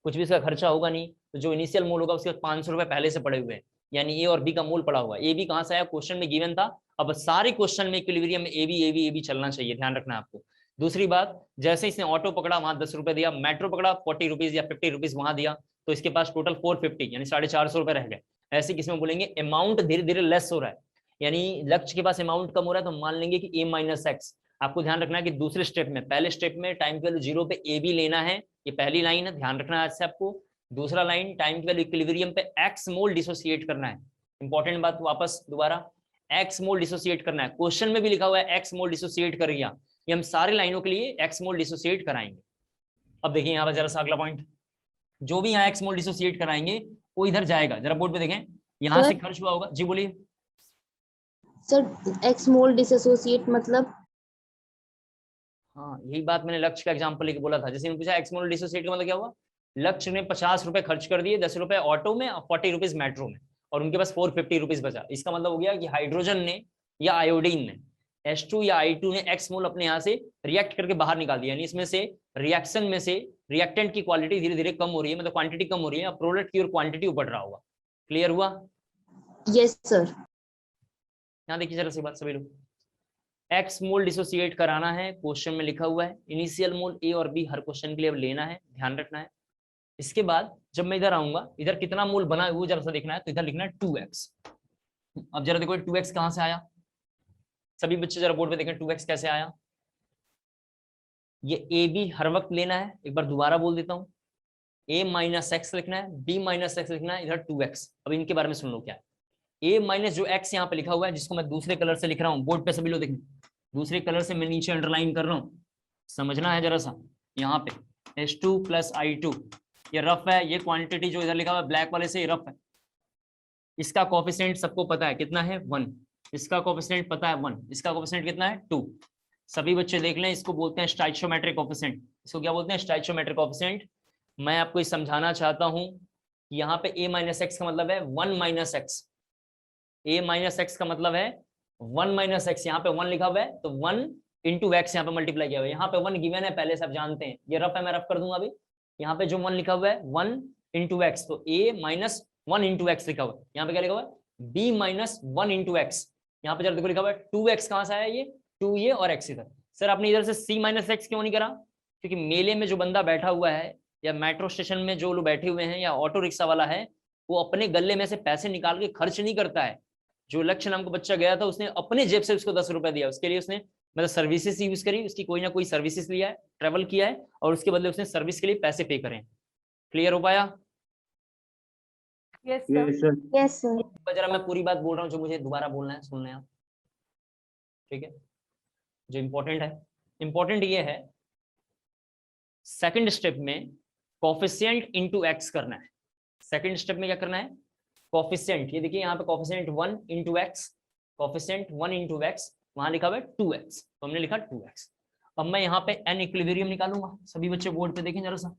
कुछ भी इसका खर्चा होगा नहीं, तो जो इनिशियल मोल होगा उसके 500 रुपए पहले से पड़े हुए हैं, यानी ए और बी का मोल पड़ा हुआ है। ए बी कहाँ से आया? क्वेश्चन में गिवन था। अब सारे क्वेश्चन में इक्विलिब्रियम में ए बी चलना चाहिए, ध्यान रखना आपको। दूसरी बात, जैसे इसने ऑटो पकड़ा वहां 10 रुपए दिया, मेट्रो पकड़ा 40 रुपीज या 50 रुपीज वहां दिया, तो इसके पास टोटल 450 यानी 450 रुपए रह गए। ऐसे किसी में बोलेंगे अमाउंट धीरे धीरे लेस हो रहा है, यानी लक्ष्य के पास अमाउंट कम हो रहा है, तो मान लेंगे कि ए माइनस एक्स। आपको ध्यान रखना है कि दूसरे स्टेप में, पहले स्टेप में टाइम की वैल्यू 0 पे ए बी लेना है, ये पहली लाइन है, ध्यान रखना है आज से आपको। दूसरा लाइन, टाइम की वैल्यू इक्विलिब्रियम पे एक्स मोल डिसोसिएट करना है, इंपॉर्टेंट बात, वापस दोबारा एक्स मोल डिसोसिएट करना है। क्वेश्चन में भी लिखा हुआ है एक्स मोल डिसोसिएट कर गया, ये हम सारे लाइनों के लिए एक्स मोल डिसोसिएट कराएंगे। अब देखिए यहाँ पर जरा सा अगला पॉइंट, जो भी यहाँ एक्स मोल डिसोसिएट कराएंगे वो इधर जाएगा, जरा बोर्ड पे देखें, यहाँ से खर्च हुआ होगा। जी बोलिए सर, एक्स मोल डिसोसिएट मतलब? हाँ, यही बात मैंने लक्ष्य का एग्जांपल लेके बोला था। जैसे पूछा एक्स मोल डिसोसिएट का मतलब क्या हुआ, लक्ष्य ने 50 रुपए खर्च कर दिए, 10 रुपए ऑटो में और 40 रुपीज मेट्रो में, और उनके पास 450 रुपीज बचा। इसका मतलब हो गया कि हाइड्रोजन ने या आयोडीन ने, H2 या I2 ने एक्स मोल अपने यहाँ से रिएक्ट करके बाहर निकाल दिया, यानी इसमें से रिएक्शन में से रिएक्टेंट की क्वालिटी धीरे धीरे कम हो रही है, मतलब क्वांटिटी कम हो रही है, प्रोडक्ट की और क्वांटिटी बढ़ रहा होगा। क्लियर हुआ? Yes sir. यहाँ देखिए जरा सी बात सभी लोग, एक्स मोल डिसोसिएट कराना है, क्वेश्चन में लिखा हुआ है, इनिशियल मोल ए और बी हर क्वेश्चन के लिए अब लेना है, ध्यान रखना है। इसके बाद जब मैं इधर आऊंगा, इधर कितना मोल बना है वो जरा सा देखना है, तो इधर लिखना है 2x। अब जरा देखो 2x कहां से आया, सभी बच्चे जरा बोर्ड पे देखें 2x कैसे आया। ये ए बी हर वक्त लेना है, एक बार दोबारा बोल देता हूँ, a माइनस एक्स लिखना है, b माइनस एक्स लिखना है, इधर 2x। अब इनके बारे में सुन लो क्या है। a माइनस जो x यहाँ पे लिखा हुआ है, जिसको मैं दूसरे कलर से लिख रहा हूँ, बोर्ड पे सभी लोग देखें, दूसरे कलर से मैं नीचे अंडरलाइन कर रहा हूँ, समझना है जरा सा। यहाँ पे H2 प्लस I2 ये रफ है, ये क्वांटिटी जो इधर लिखा हुआ है ब्लैक वाले से रफ है। इसका कोफिशिएंट सबको पता है कितना है, 1। इसका कोफिशिएंट पता है 1, इसका कोफिशिएंट कितना है 2। सभी बच्चे देख लें, इसको बोलते हैं स्टाइचियोमेट्रिक कोफिशिएंट। इसको क्या बोलते हैं? स्टाइचियोमेट्रिक कोफिशिएंट। मैं आपको ये समझाना चाहता हूँ, यहाँ पे a माइनस एक्स का मतलब है 1 minus x, a minus x का मतलब है 1 माइनस एक्स, यहाँ पे 1 लिखा हुआ है तो 1 इंटू एक्स यहाँ पे मल्टीप्लाई किया हुआ है। यहाँ पे 1 गिवन है पहले से आप जानते हैं, ये रफ है, मैं रफ कर दूंगा अभी। यहाँ पे जो 1 लिखा हुआ है 1 इंटू एक्स, तो a माइनस 1 इंटू एक्स लिखा हुआ है। यहाँ पे क्या लिखा हुआ है? b minus 1 into x. यहाँ पे जरा देखो लिखा हुआ है 2x कहाँ से आया, ये 2 ये और x इधर। सर आपने इधर से c माइनस एक्स क्यों नहीं करा? क्योंकि मेले में जो बंदा बैठा हुआ है या मेट्रो स्टेशन में जो लोग बैठे हुए हैं या ऑटो रिक्शा वाला है, वो अपने गले में से पैसे निकाल के खर्च नहीं करता है। जो लक्ष्य नाम का बच्चा गया था, उसने अपने जेब से उसको 10 रुपए दिया, उसके लिए उसने मतलब सर्विसेज यूज करी, उसकी कोई ना कोई सर्विसेज लिया है, ट्रेवल किया है और उसके बदले उसने सर्विस के लिए पैसे पे करें। क्लियर हो पाया? Yes, sir. Yes, sir. Yes, sir. जरा मैं पूरी बात बोल रहा हूँ, जो मुझे दोबारा बोलना है सुन लें आप, ठीक है? जो इम्पोर्टेंट है, इम्पोर्टेंट ये है सेकंड स्टेप में कोफिशिएंट इनटू एक्स करना है। सेकंड स्टेप में क्या करना है? कोफिशिएंट, ये देखिए यहाँ पे coefficient 1 into x, coefficient 1 into x, वहां लिखा हुआ है 2x, तो हमने लिखा 2x। अब मैं यहाँ पे n इक्विलिब्रियम निकालूंगा, सभी बच्चे बोर्ड पे देखें जरा सा,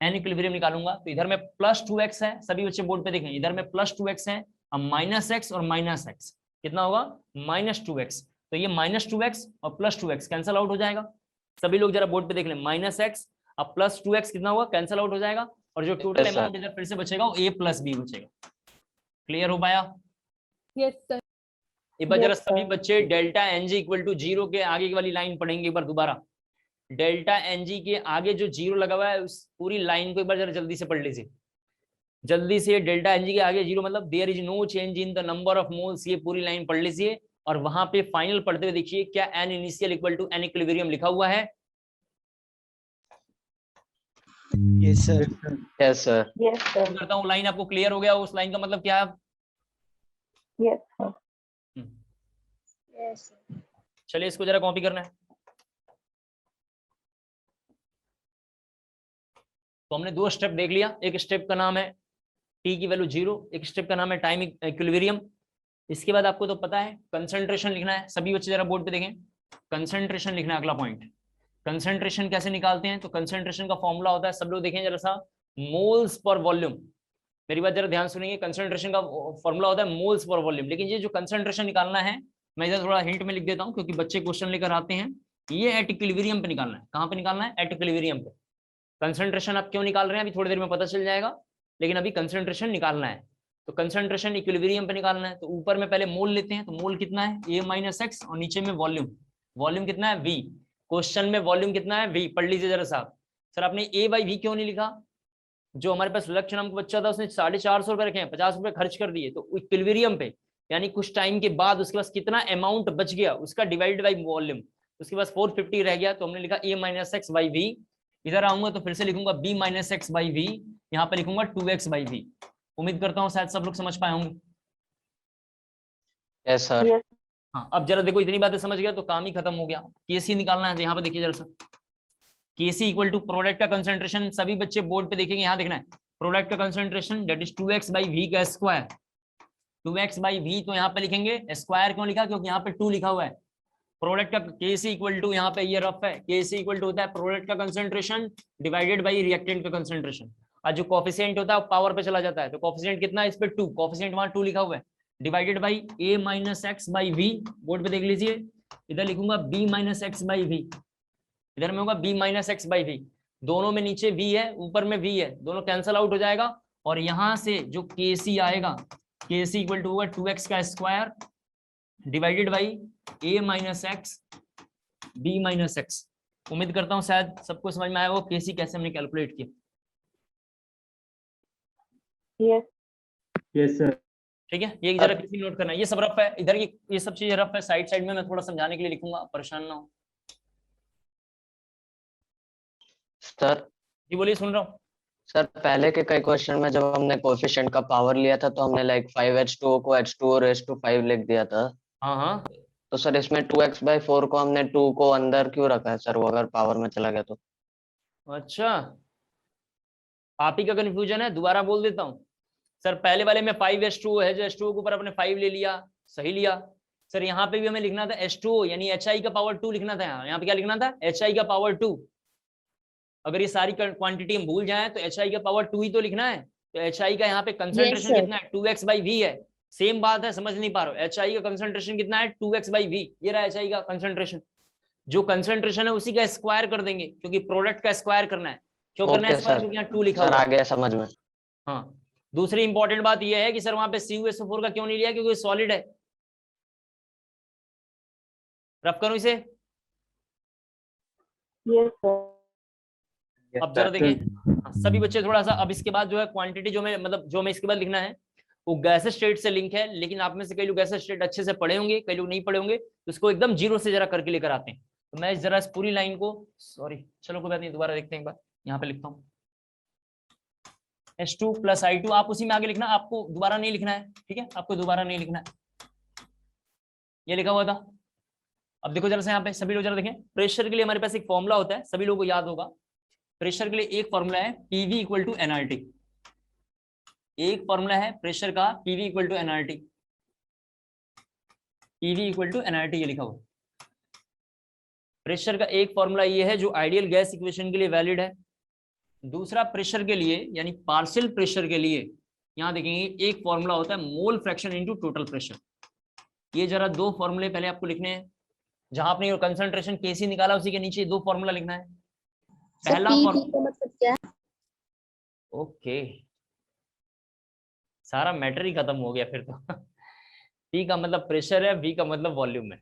n इक्विलिब्रियम निकालूंगा तो इधर में प्लस 2x है, सभी बच्चे बोर्ड पे देखें, इधर में प्लस 2x है, अब माइनस x और माइनस x कितना होगा? Minus 2x। तो ये माइनस 2x और प्लस 2x कैंसिल आउट हो जाएगा, सभी लोग जरा बोर्ड पे देख लें, माइनस x अब प्लस 2x कितना होगा? कैंसिल आउट हो जाएगा, और जो टोटल अमाउंट इधर फिर से बचेगा वो a प्लस b बचेगा। क्लियर हो पाया? Yes, sir. एक बार जरा Yes, सभी sir. बच्चे डेल्टा एनजी इक्वल टू 0 के आगे वाली लाइन पढ़ेंगे एक बार दोबारा। डेल्टा एनजी के आगे जो 0 लगा हुआ है उस पूरी लाइन को एक बार जरा जल्दी से पढ़ लीजिए, जल्दी से। डेल्टा एनजी के आगे 0 मतलब there is no change in the number of moles, ये पूरी लाइन पढ़ लीजिए और वहां पे फाइनल पढ़ते हुए देखिए क्या n initial equal to n equilibrium लिखा हुआ है? Yes, sir. Yes, sir. Yes, sir. करता हूँ, लाइन आपको क्लियर हो गया? उस लाइन का मतलब क्या है? Yes, sir. Yes, sir. चलिए इसको जरा कॉपी करना है। तो हमने दो स्टेप देख लिया, एक स्टेप का नाम है टी की वैल्यू 0, एक स्टेप का नाम है टाइम इक्विलिब्रियम। इसके बाद आपको तो पता है कंसंट्रेशन लिखना है, सभी बच्चे जरा बोर्ड पे देखें, कंसंट्रेशन लिखना है अगला पॉइंट। कंसंट्रेशन कैसे निकालते हैं? तो कंसंट्रेशन का फॉर्मूला होता है, सब लोग देखें जरा सा, मोल्स पर वॉल्यूम। मेरी बात जरा ध्यान सुनिए, कंसंट्रेशन का फॉर्मूला होता है मोल्स पर वॉल्यूम, लेकिन ये जो कंसंट्रेशन निकालना है मैं इधर थोड़ा हिंट में लिख देता हूँ क्योंकि बच्चे क्वेश्चन लेकर आते हैं, ये एट इक्विलिब्रियम पे निकालना है। कहाँ पे निकालना है? एट इक्विलिब्रियम पे। कंसंट्रेशन आप क्यों निकाल रहे हैं अभी थोड़ी देर में पता चल जाएगा, लेकिन अभी कंसंट्रेशन निकालना है। तो कंसंट्रेशन इक्विलिब्रियम पे निकालना है, तो ऊपर में पहले मोल लेते हैं, तो मोल कितना है? a माइनस एक्स, और नीचे में वॉल्यूम, वॉल्यूम कितना है? v। क्वेश्चन में वॉल्यूम कितना है? v। पढ़ लीजिए जरा साहब। सर आपने a बाई वी क्यों नहीं लिखा? जो हमारे पास लक्ष्य नाम का बच्चा था उसने 450 रुपए रखे हैं, 50 रुपए खर्च कर दिए, तो इक्विलिब्रियम पे यानी कुछ टाइम के बाद उसके पास कितना अमाउंट बच गया उसका डिवाइड बाई वॉल्यूम, उसके पास 450 रह गया, तो हमने लिखा a minus x by v. इधर आऊंगा तो फिर से लिखूंगा b minus x by v, यहाँ पे लिखूंगा 2x बाई वी। उम्मीद करता हूँ शायद सब लोग समझ पाए होंगे। Yes, sir. Yes. हाँ, अब जरा देखो, इतनी बातें समझ गया तो काम ही खत्म हो गया। केसी निकालना है, तो यहाँ पे देखिए जरा सा, केसी इक्वल टू प्रोडक्ट का कंसंट्रेशन, सभी बच्चे बोर्ड पे देखेंगे, यहाँ देखना है प्रोडक्ट का concentration that is 2x by v का स्क्वायर, 2x बाई वी, तो यहाँ पे लिखेंगे स्क्वायर क्यों लिखा? क्योंकि यहाँ पे 2 लिखा हुआ है। प्रोडक्ट का केसी इक्वल टू, यहाँ पे ये रफ है, केसी इक्वल टू होता है प्रोडक्ट का कंसंट्रेशन डिवाइडेड बाई रिएक्टेंट का कंसंट्रेशन, और जो कोफिशिएंट होता है वो पावर पे चला जाता है, तो कोफिशिएंट कितना है इस पे? 2, कोफिशिएंट वहां 2 लिखा हुआ है, divided by a minus x by v. Board पे देख लीजिए, इधर लिखूंगा b minus x by v, इधर में होगा b minus x by v, दोनों में नीचे v है ऊपर में v है, दोनों कैंसिल आउट हो जाएगा, और यहां से जो kc आएगा, kc इक्वल टू होगा 2x का square divided by a minus x b minus x. उम्मीद करता हूं शायद सबको समझ में आया वो kc कैसे हमने कैलकुलेट किया। Yes. Yes, sir. ठीक है, ये जरा किसी नोट करना है, ये सब रफ है, इधर की ये सब चीजें रफ है, साइड साइड में मैं थोड़ा समझाने के लिए लिखूंगा, परेशान ना हो। सर जी बोलिए, सुन रहा हूँ। सर पहले के कई क्वेश्चन में जब हमने कोएफिशिएंट का पावर लिया था तो हमने लाइक 5h2o को h2o रेज़ टू 5 लिख दिया था। हाँ हाँ, तो सर इसमें 2x बाई 4 को हमने 2 को अंदर क्यों रखा है सर? वो अगर पावर में चला गया तो? अच्छा आप ही का कंफ्यूजन है, दोबारा बोल देता हूँ। सर पहले वाले में 5h2o है, जो h2o के ऊपर अपने 5 ले लिया, सही लिया। सर यहाँ पे भी हमें लिखना था h2o यानी hi का पावर 2 लिखना था, यहाँ पे क्या लिखना था? hi का पावर 2। अगर ये सारी क्वांटिटी हम भूल जाएं तो hi का पावर 2 ही तो लिखना है, तो hi का यहाँ पे कंसंट्रेशन कितना है? 2x बाई वी है। सेम बात है, समझ नहीं पा रहे हो? hi का कंसंट्रेशन कितना है? 2x बाई वी, ये रहा hi का कंसंट्रेशन। जो कंसंट्रेशन है उसी का स्क्वायर कर देंगे, क्योंकि प्रोडक्ट का स्क्वायर करना है। क्यों करना है स्क्वायर? क्योंकि यहाँ 2 लिखा हुआ है। आ गया समझ में। हाँ, दूसरी इंपॉर्टेंट बात यह है कि सर वहां पे CuSO4 का क्यों नहीं लिया? क्योंकि सॉलिड है। रफ करूं इसे? Yes, sir. अब जरा देखिए, सभी बच्चे थोड़ा सा, अब इसके बाद जो है क्वांटिटी जो मैं मतलब जो मैं इसके बाद लिखना है, वो गैस स्टेट से लिंक है, लेकिन आप में से कई लोग गैस स्टेट अच्छे से पढ़े होंगे, कई लोग नहीं पढ़े होंगे, तो उसको एकदम जीरो से जरा करके लेकर आते हैं। तो मैं जरा इस पूरी लाइन को, सॉरी चलो कोई बात नहीं, दोबारा देखते हैं एक बार। यहाँ पे लिखता हूँ H2 + I2, आप उसी में आगे लिखना, आपको दोबारा नहीं लिखना है, ठीक है, आपको दोबारा नहीं लिखना है, ये लिखा हुआ था। अब देखो जरा से यहाँ पे सभी लोग जरा देखें, प्रेशर के लिए हमारे पास एक फॉर्मूला होता है, सभी लोगों को याद होगा। प्रेशर के लिए एक फॉर्मूला है PV = nRT, एक फॉर्मूला है प्रेशर का PV = nRT, PV = nRT, ये लिखा हुआ। प्रेशर का एक फॉर्मूला ये है जो आइडियल गैस इक्वेशन के लिए वैलिड है। दूसरा प्रेशर के लिए यानी पार्शियल प्रेशर के लिए यहां देखेंगे एक फॉर्मूला होता है mole fraction into total pressure. ये जरा दो फॉर्मूले पहले आपको लिखने हैं, जहां आपने कंसंट्रेशन Kc निकाला उसी के नीचे दो फॉर्मूला लिखना है। पहला का मतलब क्या है? ओके, सारा मैटर ही खत्म हो गया फिर तो। P का मतलब प्रेशर है, V का मतलब वॉल्यूम है,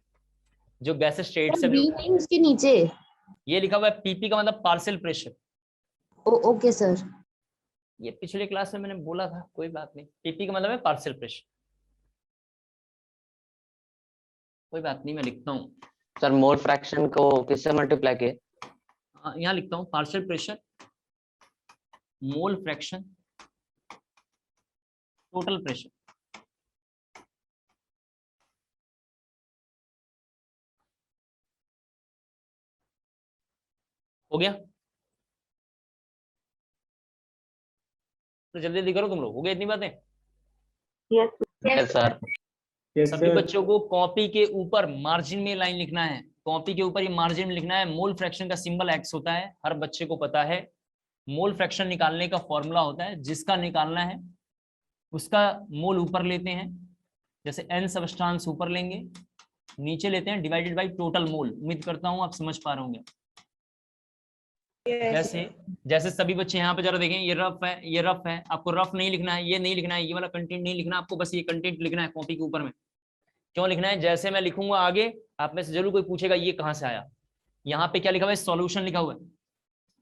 जो गैस स्टेट से बी नहीं उसके नीचे। ये लिखा हुआ है PP का मतलब पार्शियल प्रेशर। Okay sir. ये पिछले क्लास में मैंने बोला था, कोई बात नहीं। PP का मतलब है पार्शियल प्रेशर, कोई बात नहीं, मैं लिखता हूँ। सर मोल फ्रैक्शन को किससे मल्टीप्लाई किए? यहाँ लिखता हूँ partial pressure, mole fraction, total pressure. हो गया? तो जल्दी जल्दी करो तुम लोग, हो गया इतनी बातें? Yes. Yes sir. सभी बच्चों को कॉपी के ऊपर मार्जिन में लाइन लिखना है, कॉपी के ऊपर ये मार्जिन में लिखना है। मोल फ्रैक्शन का सिंबल X होता है, हर बच्चे को पता है। मोल फ्रैक्शन निकालने का फॉर्मूला होता है, जिसका निकालना है उसका मोल ऊपर लेते हैं, जैसे n सबस्टांस ऊपर लेंगे, नीचे लेते हैं डिवाइडेड बाय टोटल मोल। उम्मीद करता हूं आप समझ पा रहे होंगे। जैसे जैसे सभी बच्चे यहाँ पे जरा देखें, ये रफ है, ये रफ है, आपको रफ नहीं लिखना है, ये नहीं लिखना है, ये वाला कंटेंट नहीं लिखना, आपको बस ये कंटेंट लिखना है कॉपी के ऊपर में। क्यों लिखना है? जैसे मैं लिखूंगा आगे आप में से जरूर कोई पूछेगा ये कहाँ से आया। यहाँ पे क्या लिखा हुआ है? सॉल्यूशन लिखा हुआ है।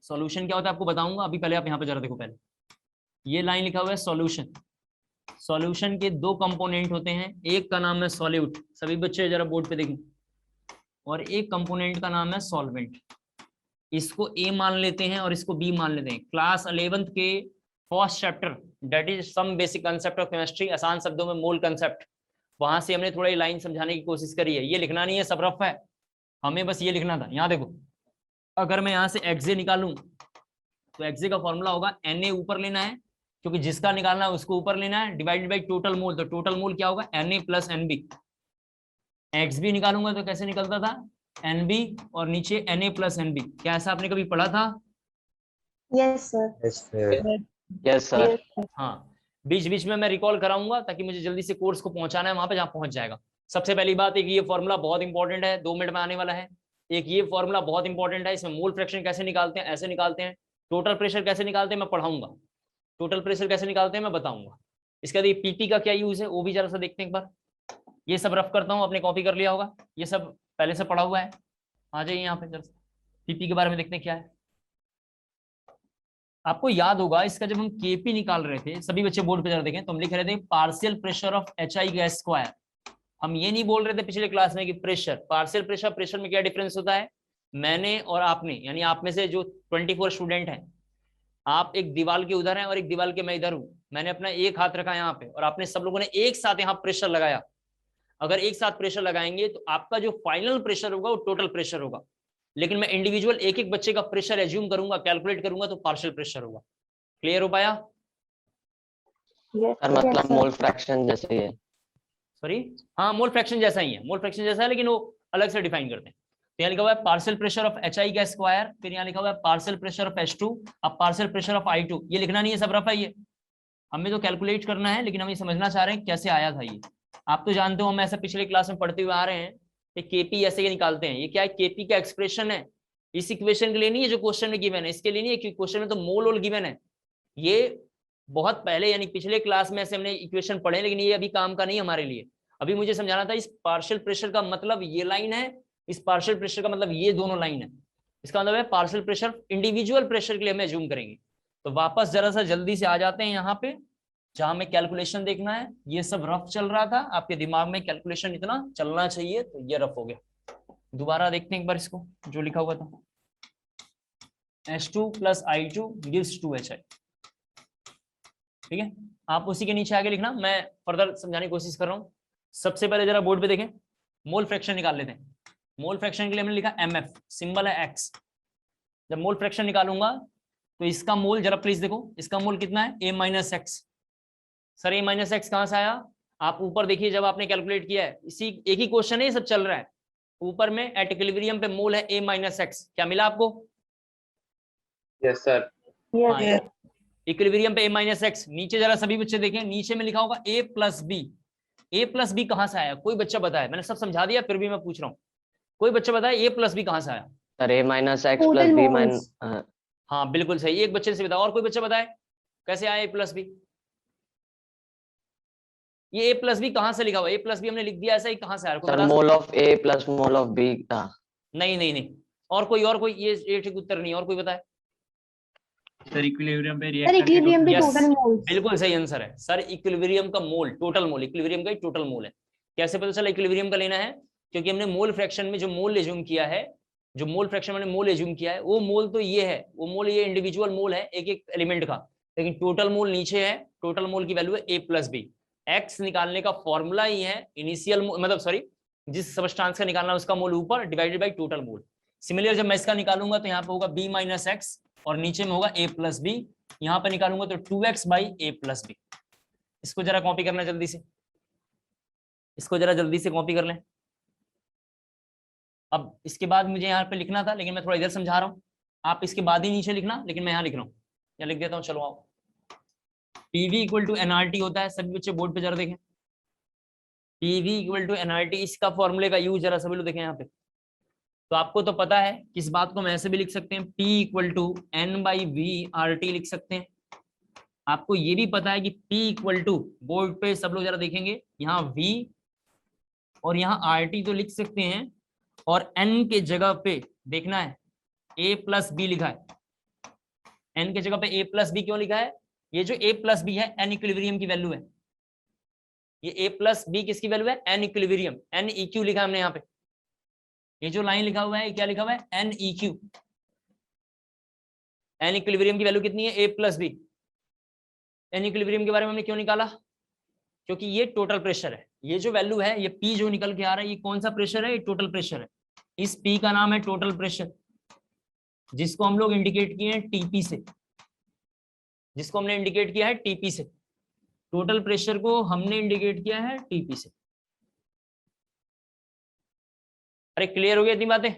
सॉल्यूशन क्या होता है आपको बताऊंगा, अभी पहले आप यहाँ पे जरा देखो। पहले ये लाइन लिखा हुआ है सॉल्यूशन। सॉल्यूशन के दो कंपोनेंट होते हैं, एक का नाम है सॉल्यूट, सभी बच्चे जरा बोर्ड पे देखें, और एक कंपोनेंट का नाम है सॉल्वेंट। इसको A मान लेते हैं और इसको B मान लेते हैं। क्लास 11th के first chapter that is some basic concept of chemistry, आसान शब्दों में मोल कंसेप्ट, वहां से हमने थोड़ा लाइन समझाने की कोशिश करी है। ये लिखना नहीं है, सब रफ है, हमें बस ये लिखना था। यहाँ देखो, अगर मैं यहाँ से XA निकालूं तो XA का फॉर्मूला होगा Na ऊपर लेना है, क्योंकि जिसका निकालना है उसको ऊपर लेना है, डिवाइडेड बाई टोटल मोल। तो टोटल मोल क्या होगा? Na + NB। XB निकालूंगा तो कैसे निकलता था? NB और नीचे Na + NB। क्या ऐसा आपने कभी पढ़ा था? Yes sir. Yes sir. हाँ, बीच बीच में मैं रिकॉल कराऊंगा ताकि मुझे जल्दी से कोर्स को पहुंचाना है वहां पे जहां पहुंच जाएगा। सबसे पहली बात, एक ये फॉर्मूला बहुत इंपॉर्टेंट है, 2 मिनट में आने वाला है। एक ये फॉर्मूला बहुत इंपॉर्टेंट है, इसमें मोल फ्रैक्शन कैसे निकालते हैं, ऐसे निकालते हैं। टोटल प्रेशर कैसे निकालते हैं मैं पढ़ाऊंगा, टोटल प्रेशर कैसे निकालते हैं मैं बताऊंगा। इसके बाद PP का क्या यूज है वो भी जरा सा देखते हैं एक बार। ये सब रफ करता हूँ, आपने कॉपी कर लिया होगा, ये सब पहले से पढ़ा हुआ है। आ जाइए यहाँ पे, जरा PP के बारे में देखते हैं क्या है। आपको याद होगा इसका, जब हम KP निकाल रहे थे, सभी बच्चे बोर्ड पे जरा देखें, तो हम लिख रहे थे partial pressure of HI gas square. हम ये नहीं बोल रहे थे पिछले क्लास में कि प्रेशर, पार्शियल प्रेशर, प्रेशर में क्या डिफरेंस होता है। मैंने और आपने, यानी आप में से जो 24 स्टूडेंट हैं, आप एक दीवार के उधर हैं और एक दीवार के मैं इधर हूं। मैंने अपना एक हाथ रखा यहाँ पे और आपने सब लोगों ने एक साथ यहाँ प्रेशर लगाया। अगर एक साथ प्रेशर लगाएंगे तो आपका जो फाइनल प्रेशर होगा वो टोटल प्रेशर होगा, लेकिन मैं इंडिविजुअल एक एक बच्चे का प्रेशर एज्यूम करूंगा, कैलकुलेट करूंगा, तो पार्शियल प्रेशर होगा। क्लियर हो पाया? सर मतलब मोल फ्रैक्शन जैसे ही है। सॉरी, हाँ मोल फ्रैक्शन जैसा ही है, मोल फ्रैक्शन जैसा है, लेकिन वो अलग से डिफाइन करते हैं। तो यहाँ लिखा हुआ है partial pressure of HI gas square, फिर यहाँ लिखा हुआ है पार्शियल प्रेशर ऑफ H2, अब पार्शियल प्रेशर ऑफ I2। ये लिखना नहीं है, सब रफ है, ये हमें तो कैलकुलेट करना है, लेकिन हम ये समझना चाह रहे हैं कैसे आया था ये। आप तो जानते हो, हम ऐसा पिछले क्लास में पढ़ते हुए आ रहे हैं कि KP ऐसे ही निकालते हैं। ये क्या है? KP का एक्सप्रेशन है, इस इक्वेशन के लिए नहीं है जो क्वेश्चन में गिवन है, इसके लिए नहीं है, क्योंकि क्वेश्चन में तो मोल ओल गिवन है। ये बहुत पहले यानी पिछले क्लास में ऐसे हमने इक्वेशन पढ़े, लेकिन ये अभी काम का नहीं हमारे लिए। अभी मुझे समझाना था इस पार्शियल प्रेशर का मतलब ये लाइन है, इस पार्शियल प्रेशर का मतलब ये दोनों लाइन है। इसका मतलब है पार्शियल प्रेशर इंडिविजुअल प्रेशर के लिए हम एज्यूम करेंगे। तो वापस जरा सा जल्दी से आ जाते हैं यहाँ पे, जहां में कैलकुलेशन देखना है, ये सब रफ चल रहा था, आपके दिमाग में कैलकुलेशन इतना चलना चाहिए, तो ये रफ हो गया। दोबारा देखते हैं एक बार इसको, जो लिखा हुआ था H2 + I2 gives 2HI। ठीक है, आप उसी के नीचे आगे लिखना, मैं फर्दर समझाने की कोशिश कर रहा हूँ। सबसे पहले जरा बोर्ड पे देखें, मोल फ्रैक्शन निकाल लेते हैं। मोल फ्रैक्शन के लिए हमने लिखा MF, सिंबल है X। जब मोल फ्रैक्शन निकालूंगा तो इसका मोल जरा प्लीज देखो, इसका मोल कितना है A - X। Sir A - X कहां से आया? आप ऊपर देखिए, जब आपने कैलकुलेट किया है, इसी एक ही क्वेश्चन है, ये सब चल रहा है। ऊपर में एट इक्विलिब्रियम पे मोल है A - X, क्या मिला आपको? Yes sir. Yes. इक्विलिब्रियम पे A - X। नीचे जरा सभी बच्चे देखें, नीचे में लिखा होगा A + B। A + B कहां से आया? कोई बच्चा बताए? मैंने सब समझा दिया, फिर भी मैं पूछ रहा हूँ, कोई बच्चा बताए A + B कहां से आया? Sir A - X Total + B moles. हाँ बिल्कुल सही, एक बच्चे से बताओ, और कोई बच्चा बताए कैसे आया A + B? ये A + B कहां से लिखा हुआ? A + B हमने लिख दिया ऐसा ही, कहां से आया? Sir mole of A + mole of B था। नहीं नहीं नहीं, और कोई ये ठीक उत्तर नहीं, और कोई बताए? सर इक्विलिब्रियम पे सर इक्विलिब्रियम पे Yes, टोटल मोल्स। बिल्कुल सही आंसर है सर, इक्विलिब्रियम का मोल, टोटल मोल, इक्विलिब्रियम का ही टोटल मोल है। कैसे पता चला इक्विलिब्रियम का लेना है? क्योंकि हमने मोल फ्रैक्शन में जो मोल एज्यूम किया है, जो मोल फ्रैक्शन में मोल एज्यूम किया है, वो मोल तो ये है, वो मोल ये इंडिविजुअल मोल है एक एक एलिमेंट का, लेकिन टोटल मोल नीचे है। टोटल मोल की वैल्यू है A + B। एक्स निकालने का फॉर्मूला ही है इनिशियल, मतलब सॉरी, जिस सबस्टांस का निकालना है उसका मोल ऊपर divided by total mole. Similar जब मैं इसका निकालूंगा तो यहाँ पे होगा B - X और नीचे में होगा A + B। यहाँ पे निकालूंगा तो 2x/A + B। इसको जरा कॉपी करना जल्दी से, इसको जरा जल्दी से कॉपी कर लें। अब इसके बाद मुझे यहाँ पे लिखना था, लेकिन मैं थोड़ा इधर समझा रहा हूँ, आप इसके बाद ही नीचे लिखना, लेकिन मैं यहाँ लिख रहा हूँ, यहाँ लिख देता हूँ। चलो आओ, PV = nRT होता है, सभी बच्चे बोर्ड पे जरा देखें। PV = nRT, इसका फॉर्मूले का यूज जरा सभी लोग देखें यहाँ पे। तो आपको तो पता है, किस बात को हम ऐसे भी लिख सकते हैं, P = N/V/RT लिख सकते हैं। आपको ये भी पता है कि P बोर्ड पे सब लोग जरा देखेंगे, यहाँ V और यहाँ RT तो लिख सकते हैं, और N के जगह पे देखना है A + B लिखा है। N के जगह पे A + B क्यों लिखा है? ये जो A + B है N इक्विलिब्रियम की वैल्यू है। ये A + B किसकी वैल्यू है? N इक्विलिब्रियम, NEQ लिखा है हमने यहाँ पे। ये जो लाइन लिखा हुआ है, क्या लिखा हुआ है? NEQ। N इक्विलिब्रियम की वैल्यू कितनी है? A + B। N इक्विलिब्रियम के बारे में हमने क्यों निकाला? क्योंकि ये टोटल प्रेशर है। ये जो वैल्यू है, ये P जो निकल के आ रहा है, ये कौन सा प्रेशर है? ये टोटल प्रेशर है। इस P का नाम है टोटल प्रेशर, जिसको हम लोग इंडिकेट किए हैं TP से, जिसको हमने इंडिकेट किया है TP से। टोटल प्रेशर को हमने इंडिकेट किया है TP से। अरे क्लियर हो गया इतनी बातें?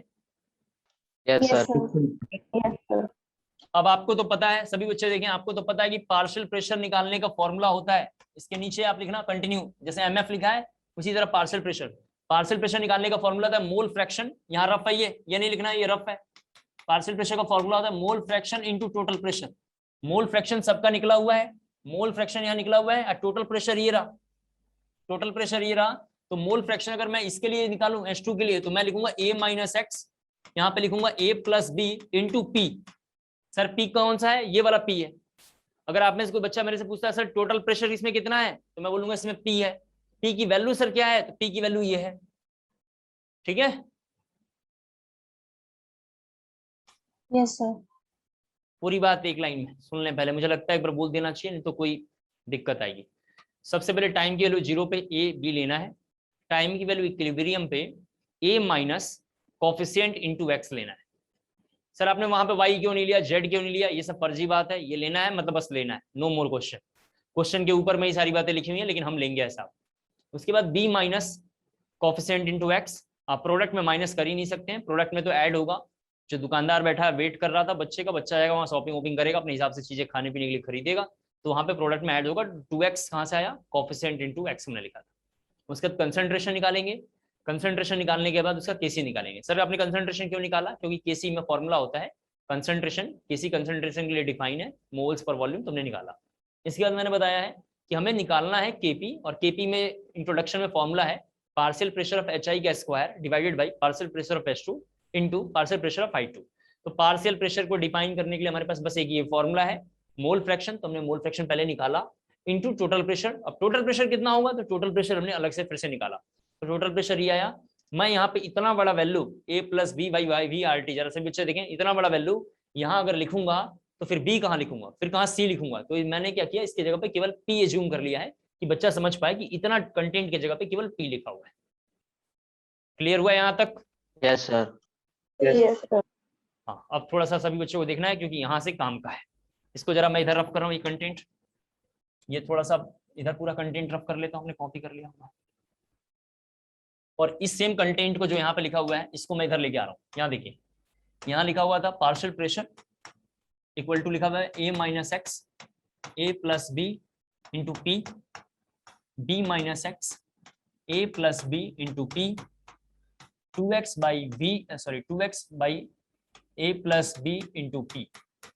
Yes Yes, sir. sir. Yes, sir. अब आपको तो पता है, सभी बच्चे देखें, आपको तो पता है कि पार्शियल प्रेशर निकालने का फॉर्मूला होता है, इसके नीचे आप लिखना कंटिन्यू, जैसे MF लिखा है उसी तरह पार्शियल प्रेशर निकालने का फॉर्मूला था मोल फ्रैक्शन। यहाँ रफ है, ये नहीं लिखना है, ये रफ है। पार्शियल प्रेशर का फॉर्मूला होता है mole fraction into total pressure. Mole fraction सबका निकला हुआ है, मोल फ्रैक्शन यहाँ निकला हुआ है, और टोटल प्रेशर ये रहा, टोटल प्रेशर ये रहा। तो मोल फ्रैक्शन अगर मैं इसके लिए निकालूं H2 के लिए, तो मैं लिखूंगा A - X, यहाँ पे लिखूंगा A + B into P। Sir P कौन सा है? ये वाला P है। अगर आप में से कोई बच्चा मेरे से पूछता है सर टोटल प्रेशर इसमें कितना है, तो मैं बोलूंगा इसमें P है। P की वैल्यू सर क्या है? तो P की वैल्यू ये है। ठीक है? Yes, sir. पूरी बात एक लाइन में सुन लें पहले, मुझे लगता है एक बार बोल देना चाहिए, नहीं तो कोई दिक्कत आएगी। सबसे पहले टाइम की वैल्यू 0 पे A B लेना है। टाइम की वैल्यू इक्विलिब्रियम पे A - कोफिशिएंट इंटू X लेना है। सर आपने वहां पे Y क्यों नहीं लिया, Z क्यों नहीं लिया? ये सब फर्जी बात है, ये लेना है मतलब बस लेना है, नो मोर क्वेश्चन। क्वेश्चन के ऊपर में ही सारी बातें लिखी हुई हैं, लेकिन हम लेंगे ऐसा। उसके बाद B - कोफिशिएंट इंटू X। आप प्रोडक्ट में माइनस कर ही नहीं सकते हैं, प्रोडक्ट में तो ऐड होगा। जो दुकानदार बैठा है वेट कर रहा था बच्चे का, बच्चा आएगा वहाँ शॉपिंग वॉपिंग करेगा, अपने हिसाब से चीजें खाने पीने के लिए खरीदेगा, तो वहां पे प्रोडक्ट में ऐड होगा। 2x कहाँ से आया? कोफिशिएंट इंटू X हमने लिखा था। उसके बाद कंसंट्रेशन निकालेंगे, कंसंट्रेशन निकालने के बाद उसका केसी निकालेंगे। सर आपने कंसंट्रेशन क्यों निकाला? क्योंकि केसी में फॉर्मूला होता है कंसंट्रेशन, केसी कंसंट्रेशन के लिए डिफाइन है, मोल्स पर वॉल्यूम, तुमने निकाला। इसके बाद मैंने बताया है कि हमें निकालना है केपी, और केपी में इंट्रोडक्शन में फॉर्मूला है पार्शियल प्रेशर ऑफ HI का square divided by partial pressure of H2 into partial pressure of I2। तो पार्शियल प्रेशर को डिफाइन करने के लिए हमारे पास बस एक ये फॉर्मूला है, मोल फ्रैक्शन। तो हमने मोल फ्रैक्शन पहले निकाला, इनटू टोटल प्रेशर। अब टोटल प्रेशर कितना होगा, तो टोटल प्रेशर हमने अलग से फिर से निकाला, तो टोटल प्रेशर ये आया। मैं यहाँ पे इतना बड़ा value A plus b by y v r t, जरा से बच्चे देखें, इतना बड़ा वैल्यू यहाँ अगर लिखूंगा तो फिर B कहाँ लिखूंगा, फिर कहाँ C लिखूंगा। तो मैंने क्या किया, इसकी जगह पे केवल P एज्यूम कर लिया है कि बच्चा समझ पाए कि इतना कंटेंट की जगह पे केवल P लिखा हुआ है। क्लियर हुआ यहाँ तक? Yes sir. Yes, sir. हाँ, अब थोड़ा सा सभी बच्चों को देखना है क्योंकि यहाँ से काम का है। इसको जरा मैं इधर रफ कर रहा हूँ, ये कंटेंट, ये थोड़ा सा इधर पूरा कंटेंट रफ कर लेता हूँ, हमने कॉपी कर लिया होगा। और इस सेम कंटेंट को जो यहाँ पे लिखा हुआ है इसको मैं इधर लेके आ रहा हूँ। यहाँ देखिए, यहाँ लिखा हुआ था पार्शियल प्रेशर इक्वल टू लिखा हुआ है A minus x A plus B into p, B minus x A plus B into p, 2x by b, sorry 2x by A plus B into p. तो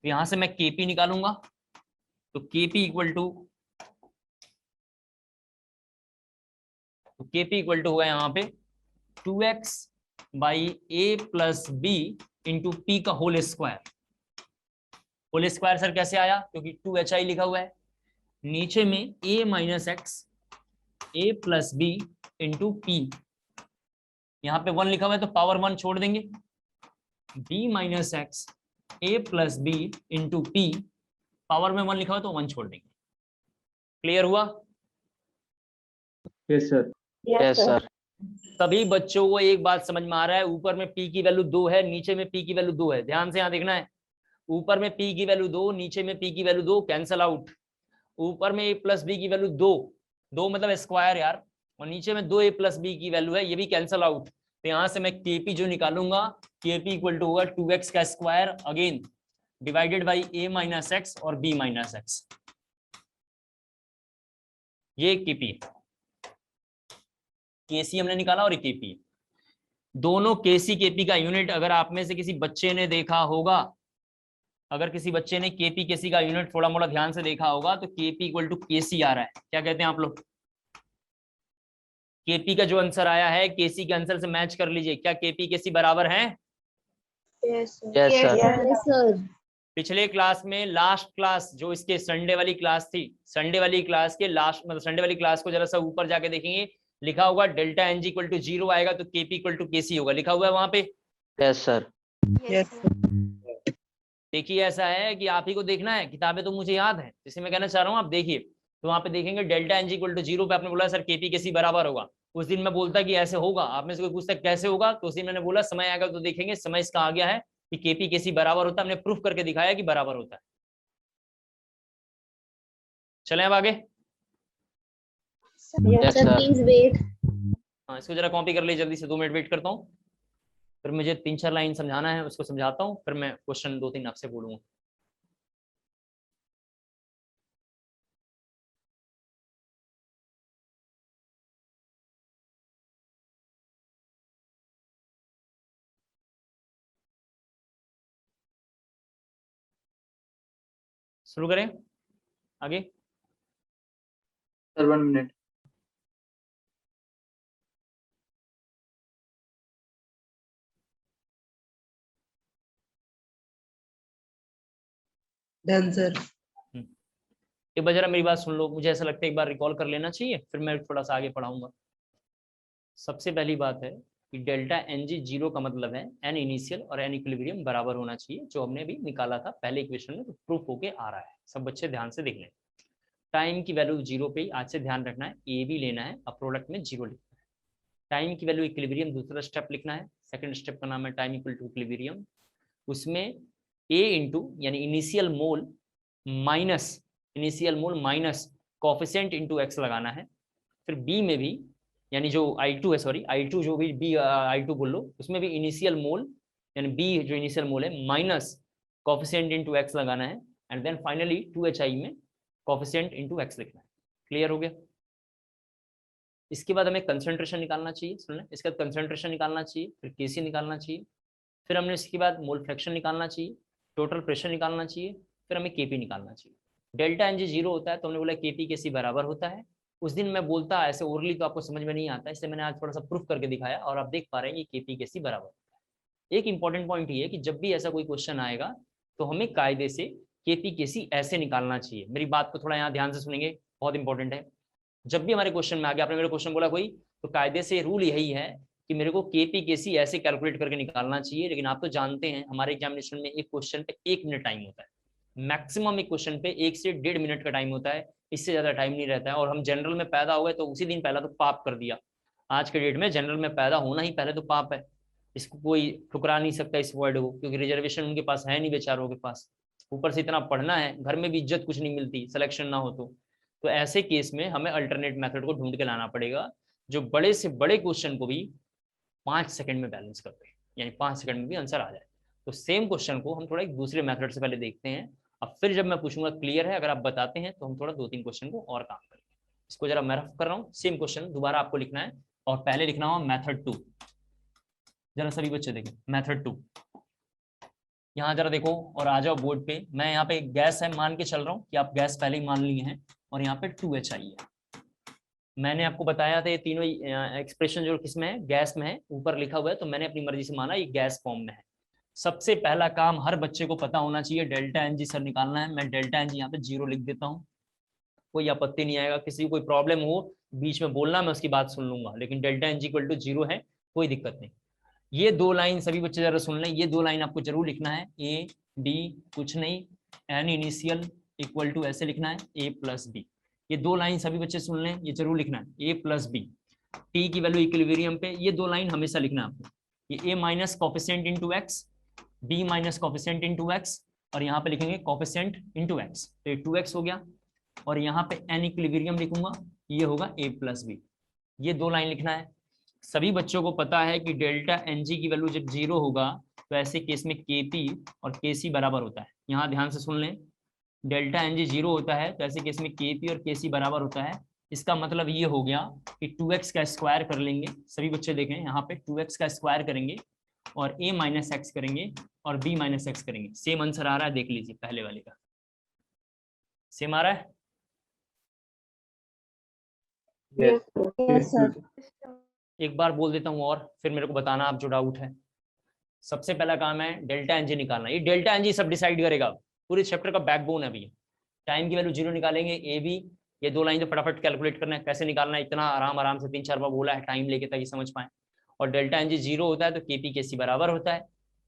यहां से मैं KP निकालूंगा, तो KP equal to होगा यहाँ पे 2x by A plus B into P का whole square. Whole square sir कैसे आया, क्योंकि 2HI लिखा हुआ है, नीचे में A minus x A plus B into p, यहाँ पे 1 लिखा हुआ है तो पावर 1 छोड़ देंगे, B minus x A plus B into p, power में 1 लिखा हुआ है तो 1 छोड़ देंगे। क्लियर हुआ? Yes sir. Yes sir. सभी बच्चों को एक बात समझ में आ रहा है, ऊपर में P की वैल्यू 2 है, नीचे में P की वैल्यू 2 है। ध्यान से यहाँ देखना है, ऊपर में P की वैल्यू 2, नीचे में P की वैल्यू 2, कैंसल आउट। ऊपर में A प्लस बी की वैल्यू 2 मतलब स्क्वायर यार, और नीचे में 2A प्लस बी की वैल्यू है, ये भी कैंसल आउट। तो यहाँ से मैं KP जो निकालूंगा, KP इक्वल टू होगा 2x का square again divided by A minus x और B माइनस एक्स, ये KP। KC हमने निकाला और KP, दोनों KC KP का यूनिट अगर आप में से किसी बच्चे ने देखा होगा, अगर किसी बच्चे ने KP KC का यूनिट थोड़ा मोड़ा ध्यान से देखा होगा तो KP इक्वल टू KC आ रहा है। क्या कहते हैं आप लोग? KP का जो आंसर आया है KC के आंसर से मैच कर लीजिए, क्या KP KC बराबर हैं? Yes sir. Yes sir. पिछले क्लास में लास्ट क्लास जो इसके संडे वाली क्लास थी, संडे वाली क्लास के लास्ट मतलब संडे वाली क्लास को जरा सा ऊपर जाके देखेंगे, लिखा होगा डेल्टा एनजी इक्वल टू 0 आएगा तो KP इक्वल टू KC होगा, लिखा हुआ है वहां पे। Yes sir. Yes, sir. देखिए ऐसा है कि आप ही को देखना है, किताबें तो मुझे याद है, इसे मैं कहना चाह रहा हूँ आप देखिए, तो वहां पे देखेंगे डेल्टा एनजी इक्वल टू 0 पे आपने बोला सर KP KC बराबर होगा। उस दिन मैं बोलता कि ऐसे होगा, आप में से कोई पूछता कैसे होगा, तो उस दिन मैंने बोला समय आएगा तो देखेंगे, समय इसका आ गया है कि KP KC बराबर होता है, हमने प्रूफ करके दिखाया कि बराबर होता है। चलें अब आगे। Yes sir sir. Please wait. हाँ, इसको जरा कॉपी कर लीजिए जल्दी से, 2 मिनट वेट करता हूँ, फिर मुझे 3-4 लाइन समझाना है, उसको समझाता हूँ, फिर मैं क्वेश्चन 2-3 आपसे बोलूंगा। शुरू करें आगे। Sir 1 minute. Done, sir. एक बार जरा मेरी बात सुन लो, मुझे ऐसा लगता है एक बार रिकॉल कर लेना चाहिए, फिर मैं थोड़ा सा आगे पढ़ाऊंगा। सबसे पहली बात है कि डेल्टा एनजी 0 का मतलब है एन इनिशियल और एन इक्विलिब्रियम बराबर होना चाहिए, जो हमने अभी निकाला था पहले इक्वेशन में, तो प्रूफ होके आ रहा है। सब बच्चे ध्यान से देख लें, टाइम की वैल्यू 0 पे आज से ध्यान रखना है, ए भी लेना है और प्रोडक्ट में 0 लिखना है। टाइम की वैल्यू इक्विलिब्रियम दूसरा स्टेप लिखना है, सेकंड स्टेप का नाम है टाइम इक्वल टू इक्विलिब्रियम, उसमें ए इंटू यानी initial mole minus coefficient into x लगाना है। फिर बी में भी यानी जो I2 है, सॉरी I2 जो भी बी I2 बोल लो, उसमें भी इनिशियल मोल यानी बी जो इनिशियल मोल है माइनस कोफिशिएंट इंटू एक्स लगाना है, एंड देन फाइनली 2HI में कोफिशिएंट इंटू एक्स लिखना है। क्लियर हो गया? इसके बाद हमें कंसंट्रेशन निकालना चाहिए, सुन लें, इसके बाद कंसंट्रेशन निकालना चाहिए, फिर KC निकालना चाहिए, फिर हमने इसके बाद मोल फ्रैक्शन निकालना चाहिए, टोटल प्रेशर निकालना चाहिए, फिर हमें KP निकालना चाहिए। डेल्टा एनजी 0 होता है तो हमने बोला KP KC बराबर होता है। उस दिन मैं बोलता ऐसे ओरली तो आपको समझ में नहीं आता, इसलिए मैंने आज थोड़ा सा प्रूफ करके दिखाया और आप देख पा रहे हैं कि KP KC बराबर होता है। एक इंपॉर्टेंट पॉइंट ये है कि जब भी ऐसा कोई क्वेश्चन आएगा तो हमें कायदे से केपी केसी ऐसे निकालना चाहिए। मेरी बात को थोड़ा यहाँ ध्यान से सुनेंगे, बहुत इंपॉर्टेंट है। जब भी हमारे क्वेश्चन में आ गया, आपने मेरे क्वेश्चन बोला कोई, तो कायदे से रूल यही है कि मेरे को केपी केसी ऐसे कैलकुलेट करके निकालना चाहिए। लेकिन आप तो जानते हैं हमारे एग्जामिनेशन में एक क्वेश्चन पे 1 मिनट टाइम होता है, मैक्सिमम एक क्वेश्चन पे 1 से 1.5 मिनट का टाइम होता है, इससे ज्यादा टाइम नहीं रहता है। और हम जनरल में पैदा हो गए तो उसी दिन पहला तो पाप कर दिया। आज के डेट में जनरल में पैदा होना ही पहले तो पाप है, इसको कोई ठुकरा नहीं सकता इस वर्ड को, क्योंकि रिजर्वेशन उनके पास है नहीं बेचारों के पास, ऊपर से इतना पढ़ना है, घर में भी इज्जत कुछ नहीं मिलती सिलेक्शन ना हो तो ऐसे केस में हमें अल्टरनेट मेथड को ढूंढ के लाना पड़ेगा, जो बड़े से बड़े क्वेश्चन को भी 5 सेकंड में बैलेंस कर दे, यानी 5 सेकंड में भी आंसर आ जाए। तो सेम क्वेश्चन को हम थोड़ा एक दूसरे मेथड से पहले देखते हैं, अब फिर जब मैं पूछूंगा क्लियर है, अगर आप बताते हैं तो हम थोड़ा 2-3 क्वेश्चन को और काम करेंगे। इसको जरा मैं रफ कर रहा हूँ, सेम क्वेश्चन दोबारा आपको लिखना है, और पहले लिखना हो मेथड 2। जरा सभी बच्चे देखें मेथड 2, यहाँ जरा देखो और आ जाओ बोर्ड पे। मैं यहाँ पे गैस है मान के चल रहा हूँ कि आप गैस पहले ही मान लिए हैं, और यहाँ पे 2H आई है। मैंने आपको बताया था ये तीनों एक्सप्रेशन जो किसमें है, गैस में है, ऊपर लिखा हुआ है, तो मैंने अपनी मर्जी से माना ये गैस फॉर्म में है। सबसे पहला काम हर बच्चे को पता होना चाहिए, डेल्टा एन जी सर निकालना है। मैं डेल्टा एन जी यहाँ पे 0 लिख देता हूँ, कोई आपत्ति नहीं आएगा। किसी को कोई प्रॉब्लम हो बीच में बोलना, मैं उसकी बात सुन लूंगा, लेकिन delta n g equal to 0 है, कोई दिक्कत नहीं। ये 2 लाइन सभी बच्चे जरा सुन लें, ये 2 लाइन आपको जरूर लिखना है, ए बी कुछ नहीं, एन इनिशियल इक्वल टू ऐसे लिखना है ए प्लस बी। ये 2 लाइन सभी बच्चे सुन लें, ये जरूर लिखना है ए प्लस बी, टी की वैल्यू इक्विलिब्रियम पे। ये 2 लाइन हमेशा लिखना है आपको, ये A minus coefficient into x, B minus coefficient into x, और यहाँ पे लिखेंगे कॉफिशिएंट इंटू एक्स, तो ये 2x हो गया, और यहाँ पे एन इक्विलिब्रियम लिखूंगा, ये होगा ए प्लस बी। ये 2 लाइन लिखना है। सभी बच्चों को पता है कि डेल्टा एन जी की वैल्यू जब 0 होगा तो ऐसे केस में के पी और के सी बराबर होता है। यहाँ ध्यान से सुन लें, डेल्टा एन जी 0 होता है तो ऐसे केस में के पी और के सी बराबर होता है। इसका मतलब ये हो गया कि 2x का स्क्वायर कर लेंगे, सभी बच्चे देखें यहाँ पे 2x का स्क्वायर करेंगे और a माइनस एक्स करेंगे और b माइनस एक्स करेंगे। सेम आंसर आ रहा है, देख लीजिए पहले वाले का सेम आ रहा है। Yes, sir. एक बार बोल देता हूँ और फिर मेरे को बताना आप जो डाउट है। सबसे पहला काम है डेल्टा एन जी निकालना। ये डेल्टा एन जी सब डिसाइड करेगा, पूरे चैप्टर का बैकबोन है भैया। टाइम की वैल्यू 0 निकालेंगे, ए बी, ये 2 लाइन तो फटाफट कैलकुलेट करना है, कैसे निकालना है इतना आराम से 3-4 बार बोला है टाइम लेके ताकि समझ पाए। और डेल्टा एन जी 0 होता है तो केपी के सी बराबर होता है,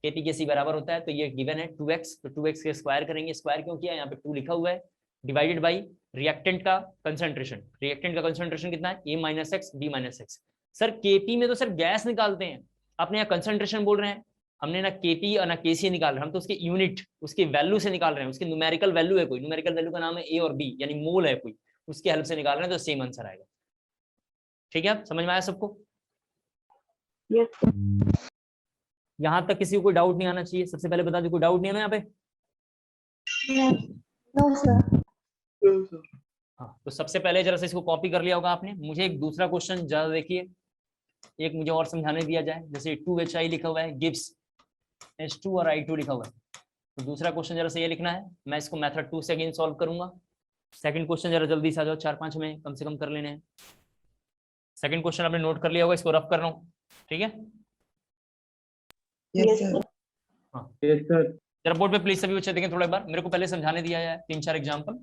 केपी के सी बराबर होता है तो ये गिवन है 2x, तो 2x के स्क्वायर करेंगे। स्क्वायर क्यों किया, यहाँ पे 2 लिखा हुआ है, डिवाइडेड बाई रिएक्टेंट का कंसंट्रेशन। रिएक्टेंट का कंसंट्रेशन कितना है, a minus x B minus x. Sir KP में तो सर गैस निकालते हैं, आपने यहाँ कंसंट्रेशन बोल रहे हैं, हमने ना केपी और ना केसी निकाल रहे हैं, हम तो उसके यूनिट उसके वैल्यू से निकाल रहे हैं, उसकी न्यूमेरिकल वैल्यू है कोई, न्यूमेरिकल वैल्यू का नाम है ए और बी यानी मोल है कोई, उसकी हेल्प से निकाल रहे हैं तो सेम आंसर आएगा। ठीक है, समझ में आया सबको? Yes. यहाँ तक किसी को कोई डाउट नहीं आना चाहिए। सबसे पहले बता दो कोई डाउट नहीं है ना यहाँ पे? No, sir. हाँ, तो सबसे पहले जरा से इसको कॉपी कर लिया होगा आपने। मुझे एक दूसरा क्वेश्चन ज्यादा देखिए, एक मुझे और समझाने दिया जाए। जैसे 2HI लिखा हुआ है, गिब्स H2 और I2 लिखा हुआ है, तो दूसरा क्वेश्चन जरा से ये लिखना है। मैं इसको मेथड 2 से अगेन सॉल्व करूंगा। सेकंड क्वेश्चन जरा जल्दी से आ जाओ, 4-5 में कम से कम कर लेने हैं। सेकंड क्वेश्चन आपने नोट कर लिया होगा, इसको रफ कर रहा हूँ, ठीक है? Yes, sir. हाँ जरा बोर्ड पे प्लीज सभी बच्चे देखें थोड़ा एक बार, मेरे को पहले समझाने दिया जाए 3-4 एग्जाम्पल,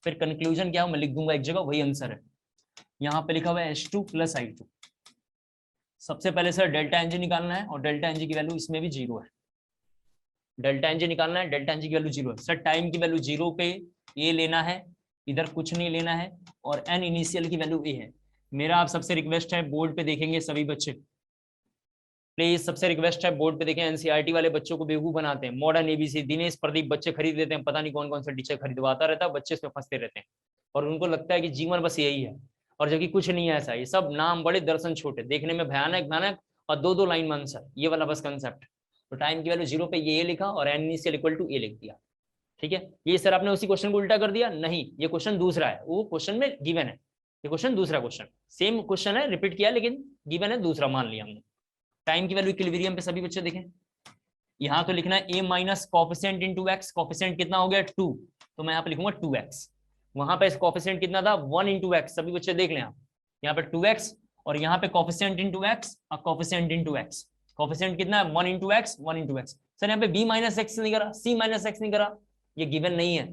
फिर कंक्लूजन क्या हो मैं लिख दूंगा एक जगह, वही आंसर है। यहाँ पे लिखा हुआ है H2 प्लस I2। सबसे पहले सर डेल्टा एनजी निकालना है और डेल्टा एनजी की वैल्यू इसमें भी 0 है। डेल्टा एनजी निकालना है, डेल्टा एनजी की वैल्यू 0 है। सर टाइम की वैल्यू 0 पे ए लेना है, इधर कुछ नहीं लेना है, और एन इनिशियल की वैल्यू ए है। मेरा आप सबसे रिक्वेस्ट है, बोर्ड पे देखेंगे सभी बच्चे प्लीज, सबसे रिक्वेस्ट है बोर्ड पे देखें। एनसीईआरटी वाले बच्चों को बेवकूफ बनाते हैं, मॉडर्न एबीसी दिनेश प्रदीप बच्चे खरीद देते हैं, पता नहीं कौन कौन सा टीचर खरीदवाता रहता है, बच्चे इसमें फंसते रहते हैं और उनको लगता है कि जीवन बस यही है, और जबकि कुछ नहीं है ऐसा। ये सब नाम बड़े दर्शन छोटे, देखने में भयानक भयानक, और 2-2 लाइन में आंसर, ये वाला बस कंसेप्ट। तो टाइम की वैल्यू 0 पे ये लिखा और एन इनिशियल इक्वल टू ए लिख दिया, ठीक है? ये सर आपने उसी क्वेश्चन को उल्टा कर दिया? नहीं, ये क्वेश्चन दूसरा है, वो क्वेश्चन में गिवन है, ये क्वेश्चन दूसरा क्वेश्चन, सेम क्वेश्चन है रिपीट किया लेकिन गिवन है दूसरा, मान लिया हमने। टाइम की वैल्यू इक्विलिब्रियम पे सभी बच्चे देखें, यहाँ तो लिखना है a minus coefficient into x. Coefficient कितना हो गया 2, तो मैं यहाँ पे लिखूंगा 2x। वहां पे कॉफिशिएंट कितना था 1 इंटू एक्स, सभी बच्चे देख लें आप, यहाँ पे 2x और यहाँ पे कॉफिशिएंट इंटू एक्स और कॉफिशिएंट इंटू एक्स। कॉफिशिएंट कितना है 1 into x 1 into x. Sir यहाँ पे b माइनस एक्स नहीं करा, c माइनस एक्स नहीं करा, ये गिवन नहीं है।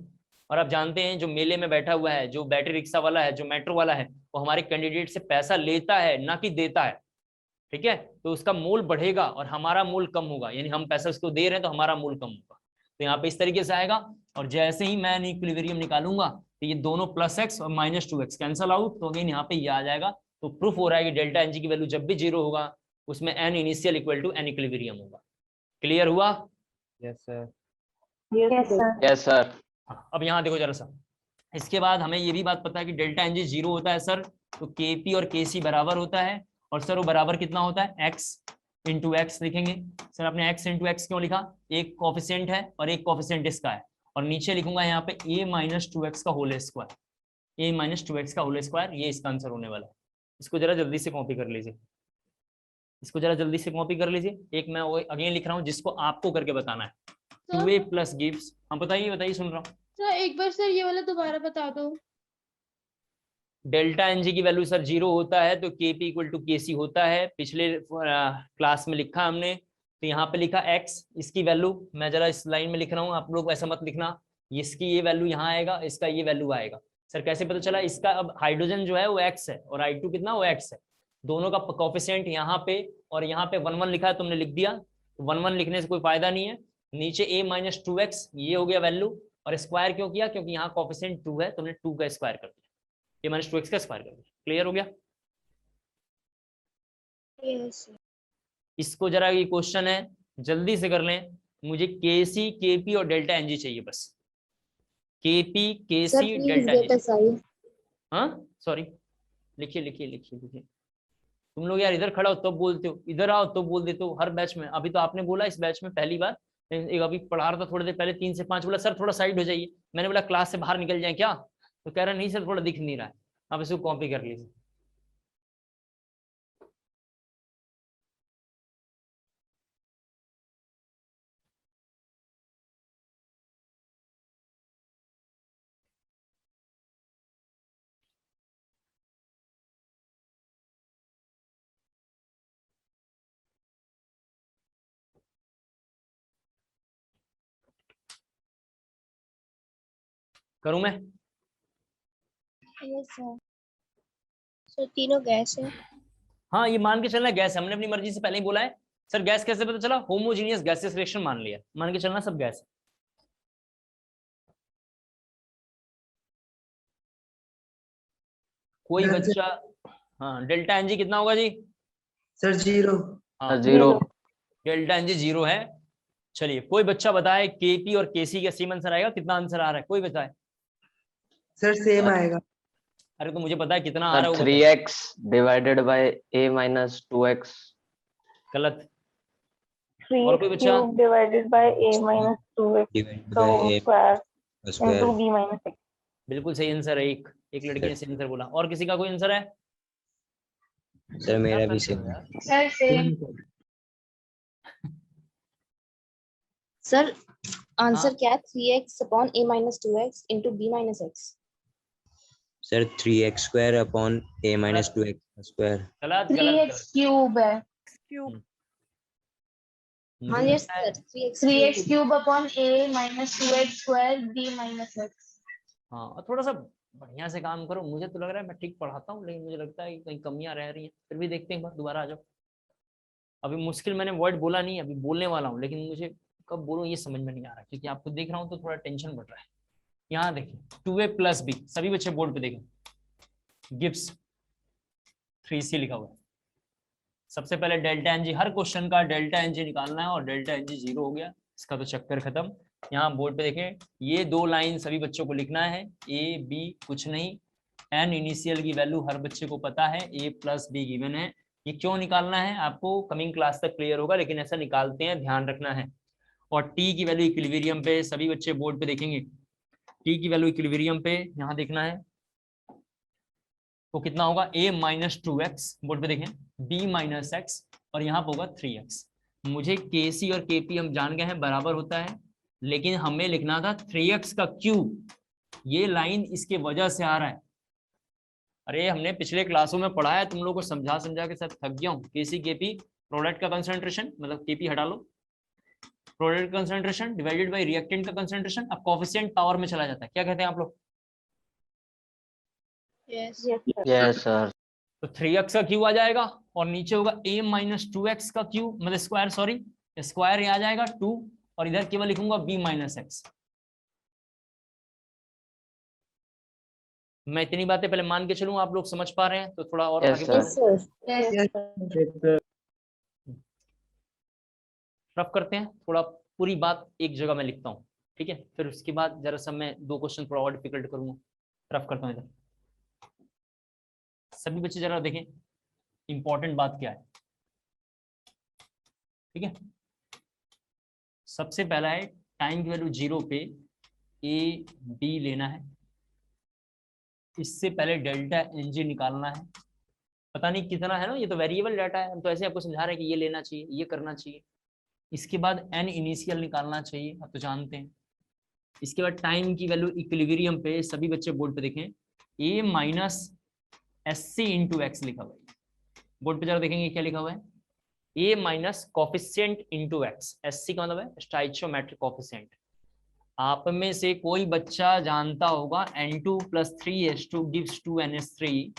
और आप जानते हैं जो मेले में बैठा हुआ है, जो बैटरी रिक्शा वाला है, जो मेट्रो वाला है, वो हमारे कैंडिडेट से पैसा लेता है ना कि देता है। ठीक है, तो उसका मोल बढ़ेगा और हमारा मोल कम होगा, यानी हम पैसा उसको दे रहे हैं तो हमारा मोल कम होगा। तो यहाँ पे इस तरीके से आएगा। और जैसे ही मैं इक्विलिब्रियम निकालूंगा तो ये दोनों +x और -2x कैंसल आउट, तो अगेन यहाँ पे ये आ जाएगा। तो प्रूफ हो रहा है कि डेल्टा एनजी की वैल्यू जब भी 0 होगा उसमें n initial equal to n equilibrium होगा। क्लियर हुआ? Yes sir. Yes, sir. Yes sir. हाँ, अब यहाँ देखो जरा सा। इसके बाद हमें ये भी बात पता है कि डेल्टा एनजी 0 होता है सर, तो केपी और केसी बराबर होता है। और सर वो बराबर कितना होता है? x इंटू एक्स लिखेंगे। सर आपने x इंटू एक्स क्यों लिखा? एक कोफिशिएंट है और एक कोफिशिएंट इसका है। और नीचे लिखूंगा यहाँ पे a-2x का होल स्क्वायर, a-2x का होल स्क्वायर, ये इसका आंसर होने वाला है। इसको जरा जल्दी से कॉपी कर लीजिए, इसको जरा जल्दी से कॉपी कर लीजिए। एक मैं वो अगेन लिख रहा हूँ जिसको आपको करके बताना है। 2a प्लस गिव्स, हाँ बताइए बताइए, सुन रहा हूँ। सर एक बार सर ये वाला दोबारा बता दो। डेल्टा एनजी की वैल्यू सर 0 होता है तो केपी इक्वल टू केसी होता है। पिछले क्लास में लिखा हमने, तो यहाँ पे लिखा x, इसकी वैल्यू मैं जरा इस लाइन में लिख रहा हूँ, आप लोग ऐसा मत लिखना। इसकी ये वैल्यू यहाँ आएगा, इसका ये वैल्यू आएगा। सर कैसे पता चला? इसका अब हाइड्रोजन जो है वो x है और I2 कितना, वो x है। दोनों का कोफिशिएंट यहाँ पे और यहाँ पे 1 1 लिखा है, तुमने लिख दिया। 1 1 लिखने से कोई फायदा नहीं है। नीचे a-2x ये हो गया वैल्यू, और स्क्वायर क्यों किया? क्योंकि यहाँ कोफिशिएंट 2 है, तुमने 2 का स्क्वायर कर दिया, a-2x का स्क्वायर कर दिया। क्लियर हो गया? यस इसको जरा, ये क्वेश्चन है जल्दी से कर लें। मुझे केसी, केपी और डेल्टा एनजी चाहिए बस। KP, sir KC, please delta get NG. अस आई। हाँ सॉरी, लिखिए लिखिए लिखिए लिखिए। तुम लोग यार इधर खड़ा हो तो बोलते हो, इधर आओ तो बोल देते हो हर बैच में। अभी तो आपने बोला इस बैच में पहली बार, एक अभी पढ़ा रहा था थोड़ी देर पहले 3 से 5, बोला सर थोड़ा साइड हो जाइए। मैंने बोला क्लास से बाहर निकल जाए क्या? तो कह रहा नहीं सर थोड़ा दिख नहीं रहा है। आप इसको कॉपी कर लीजिए। करूं मैं? Yes sir. सर तीनों गैस है। हाँ ये मान के चलना गैस है, हमने अपनी मर्जी से पहले ही बोला है। सर गैस कैसे पता चला? होमोजीनियस गैसेस रिएक्शन मान लिया, मान के चलना सब गैस है। कोई बच्चा, हाँ डेल्टा एनजी कितना होगा जी? सर 0। हाँ 0। डेल्टा एनजी 0 है। चलिए कोई बच्चा बताए केपी और केसी का सेम आंसर आएगा? कितना आंसर आ रहा है कोई बताए? सर सेम आएगा। अरे तो मुझे पता है कितना आ रहा है। 3x divided by a-2x। गलत। 3 और कोई बच्चा? cube divided by a-2x का whole square into b minus x। बिल्कुल सही आंसर है। एक लड़की ने सही आंसर बोला। और किसी का कोई आंसर है? सर मेरा भी same. Sir same. Sir answer क्या है? 3x upon a-2x into b minus x। Sir 3x square upon a-2x square। गलत 3x cube है। हाँ मुझे यस पता है। Sir 3x cube upon a-2x square b minus x। हाँ और थोड़ा सा बढ़िया से काम करो। मुझे तो लग रहा है मैं ठीक पढ़ाता हूँ, लेकिन मुझे लगता है कि कहीं कमियां रह रही हैं। फिर भी देखते हैं, एक बार दोबारा आ जाओ। अभी मुश्किल मैंने वर्ड बोला नहीं, अभी बोलने वाला हूँ, लेकिन मुझे कब बोलूँ ये समझ में नहीं आ रहा, क्योंकि आपको देख रहा हूँ तो थोड़ा टेंशन बढ़ रहा है। यहाँ देखिए 2a प्लस b, सभी बच्चे बोर्ड पे देखें। गिब्स 3c लिखा हुआ है। सबसे पहले डेल्टा एनजी, हर क्वेश्चन का डेल्टा एनजी निकालना है, और डेल्टा एनजी 0 हो गया, इसका तो चक्कर खत्म। यहाँ बोर्ड पे देखें, ये 2 लाइन सभी बच्चों को लिखना है, ए बी कुछ नहीं। एन इनिशियल की वैल्यू हर बच्चे को पता है, ए प्लस बी गिवन है। ये क्यों निकालना है आपको कमिंग क्लास तक क्लियर होगा, लेकिन ऐसा निकालते हैं, ध्यान रखना है। और टी की वैल्यू इक्विलिब्रियम पे, सभी बच्चे बोर्ड पे देखेंगे, टी की वैल्यू इक्विलिब्रियम पे यहाँ देखना है तो कितना होगा, a-2x, बोर्ड पे देखें, b-x, और यहाँ पे होगा 3x। मुझे kc और kp हम जान गए हैं बराबर होता है, लेकिन हमें लिखना था 3x का क्यूब। ये लाइन इसके वजह से आ रहा है। अरे हमने पिछले क्लासों में पढ़ा है, तुम लोगों को समझा समझा के सब थक गया हूँ। kc kp प्रोडक्ट का कंसंट्रेशन, मतलब kp हटा लो, product concentration divided by reactant का कंसंट्रेशन, अब कोफिशिएंट पावर में चला जाता है, क्या कहते हैं आप लोग? Yes. Yes, sir. Yes sir. तो 3x का क्यू आ जाएगा और नीचे होगा a माइनस 2x का क्यू, मतलब स्क्वायर, सॉरी स्क्वायर, ये आ जाएगा 2 और इधर केवल लिखूंगा b माइनस एक्स। मैं इतनी बातें पहले मान के चलूं, आप लोग समझ पा रहे हैं तो थोड़ा और Yes, आगे sir. बढ़ें। Yes, sir. Yes. रफ करते हैं, थोड़ा पूरी बात एक जगह में लिखता हूँ, ठीक है, फिर उसके बाद जरा सा मैं 2 क्वेश्चन थोड़ा और डिफिकल्ट करूंगा। रफ करता हूँ इधर, सभी बच्चे जरा देखें इंपॉर्टेंट बात क्या है, ठीक है। सबसे पहला है टाइम की वैल्यू 0 पे ए बी लेना है, इससे पहले डेल्टा एनजी निकालना है। पता नहीं कितना है ना, ये तो वेरिएबल डाटा है, हम तो ऐसे आपको समझा रहे हैं कि ये लेना चाहिए, ये करना चाहिए। इसके बाद एन इनिशियल निकालना चाहिए, आप तो जानते हैं। इसके बाद टाइम की वैल्यू इक्विलिब्रियम पे, सभी बच्चे बोर्ड पे देखें, A minus S C into x लिखा हुआ है। बोर्ड पे जरा देखेंगे क्या लिखा हुआ है, A minus coefficient into x. S C का मतलब है स्टाइचियोमेट्रिक कोफिशिएंट। आप में से कोई बच्चा जानता होगा N2 + 3H2 gives 2NH3।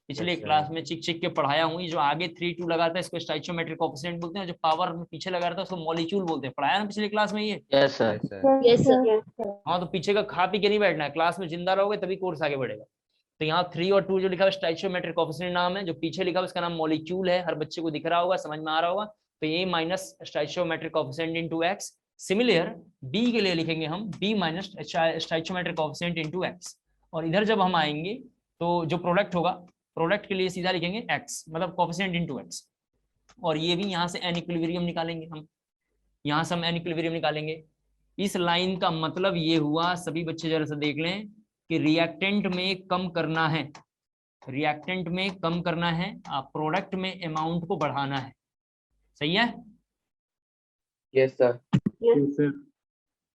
पिछले क्लास में चिक चिक के पढ़ाया हूँ, जो आगे 3 2 लगाता है इसको स्टाइचियोमेट्रिक कोफिशिएंट बोलते हैं, जो पावर में पीछे लगा रहता है उसको मॉलिक्यूल बोलते हैं। पढ़ाया ना पिछले क्लास में ये? Yes sir. Yes, sir. Yes, sir. हाँ, तो पीछे का खा पी के नहीं बैठना है, क्लास में जिंदा रहोगे तभी कोर्स आगे बढ़ेगा। तो यहाँ 3 और 2 जो लिखा है स्टाइचियोमेट्रिक कोफिशिएंट नाम है, जो पीछे लिखा है उसका नाम मॉलिक्यूल है। हर बच्चे को दिख रहा होगा, समझ में आ रहा होगा। तो ये minus stoichiometric coefficient into x. Similar B के लिए लिखेंगे हम B minus stoichiometric coefficient into x. और इधर जब हम आएंगे तो जो प्रोडक्ट होगा, प्रोडक्ट के लिए सीधा लिखेंगे एक्स, मतलब कोफिशिएंट इंटू एक्स। और ये भी यहाँ से एन इक्विलिब्रियम निकालेंगे हम, यहाँ से हम एन इक्विलिब्रियम निकालेंगे। इस लाइन का मतलब ये हुआ, सभी बच्चे जरा सा देख लें, कि रिएक्टेंट में कम करना है, रिएक्टेंट में कम करना है, प्रोडक्ट में अमाउंट को बढ़ाना है। सही है? Yes, sir. Yes, sir.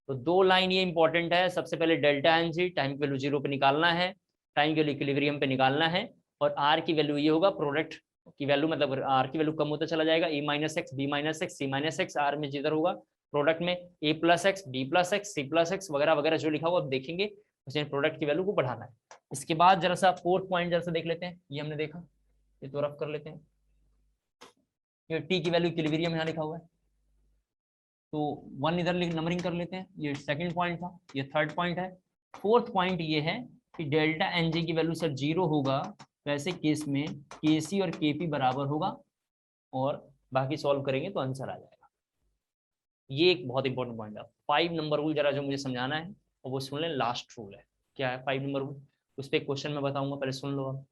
तो 2 लाइन ये इंपॉर्टेंट है। सबसे पहले डेल्टा एन जी, टाइम की वैल्यू 0 पे निकालना है, टाइम की वैल्यू इक्विलिब्रियम पे निकालना है, और आर की वैल्यू ये होगा, प्रोडक्ट की वैल्यू, मतलब आर की वैल्यू कम होता चला जाएगा, A minus x, B minus x, C minus x. आर में जिधर होगा प्रोडक्ट में A plus x, B plus x, C plus x वगैरह वगैरह जो लिखा हुआ आप देखेंगे, उसमें प्रोडक्ट की वैल्यू को बढ़ाना है। इसके बाद जरा सा 4th पॉइंट जरा सा देख लेते हैं, ये हमने देखा, ये तो रफ कर लेते हैं। ये टी की वैल्यू इक्विलिब्रियम यहाँ लिखा हुआ है, तो 1 इधर नंबरिंग कर लेते हैं। ये 2nd पॉइंट था, ये 3rd पॉइंट है। 4th पॉइंट ये है कि डेल्टा एन जी की वैल्यू सर 0 होगा, वैसे केस में के सी और के पी बराबर होगा, और बाकी सॉल्व करेंगे तो आंसर आ जाएगा। ये एक बहुत इंपॉर्टेंट पॉइंट है। 5 नंबर रूल जरा जो मुझे समझाना है, और वो सुन लें, लास्ट रूल है। क्या है 5 नंबर रूल? उस पर क्वेश्चन मैं बताऊंगा, पहले सुन लो आप।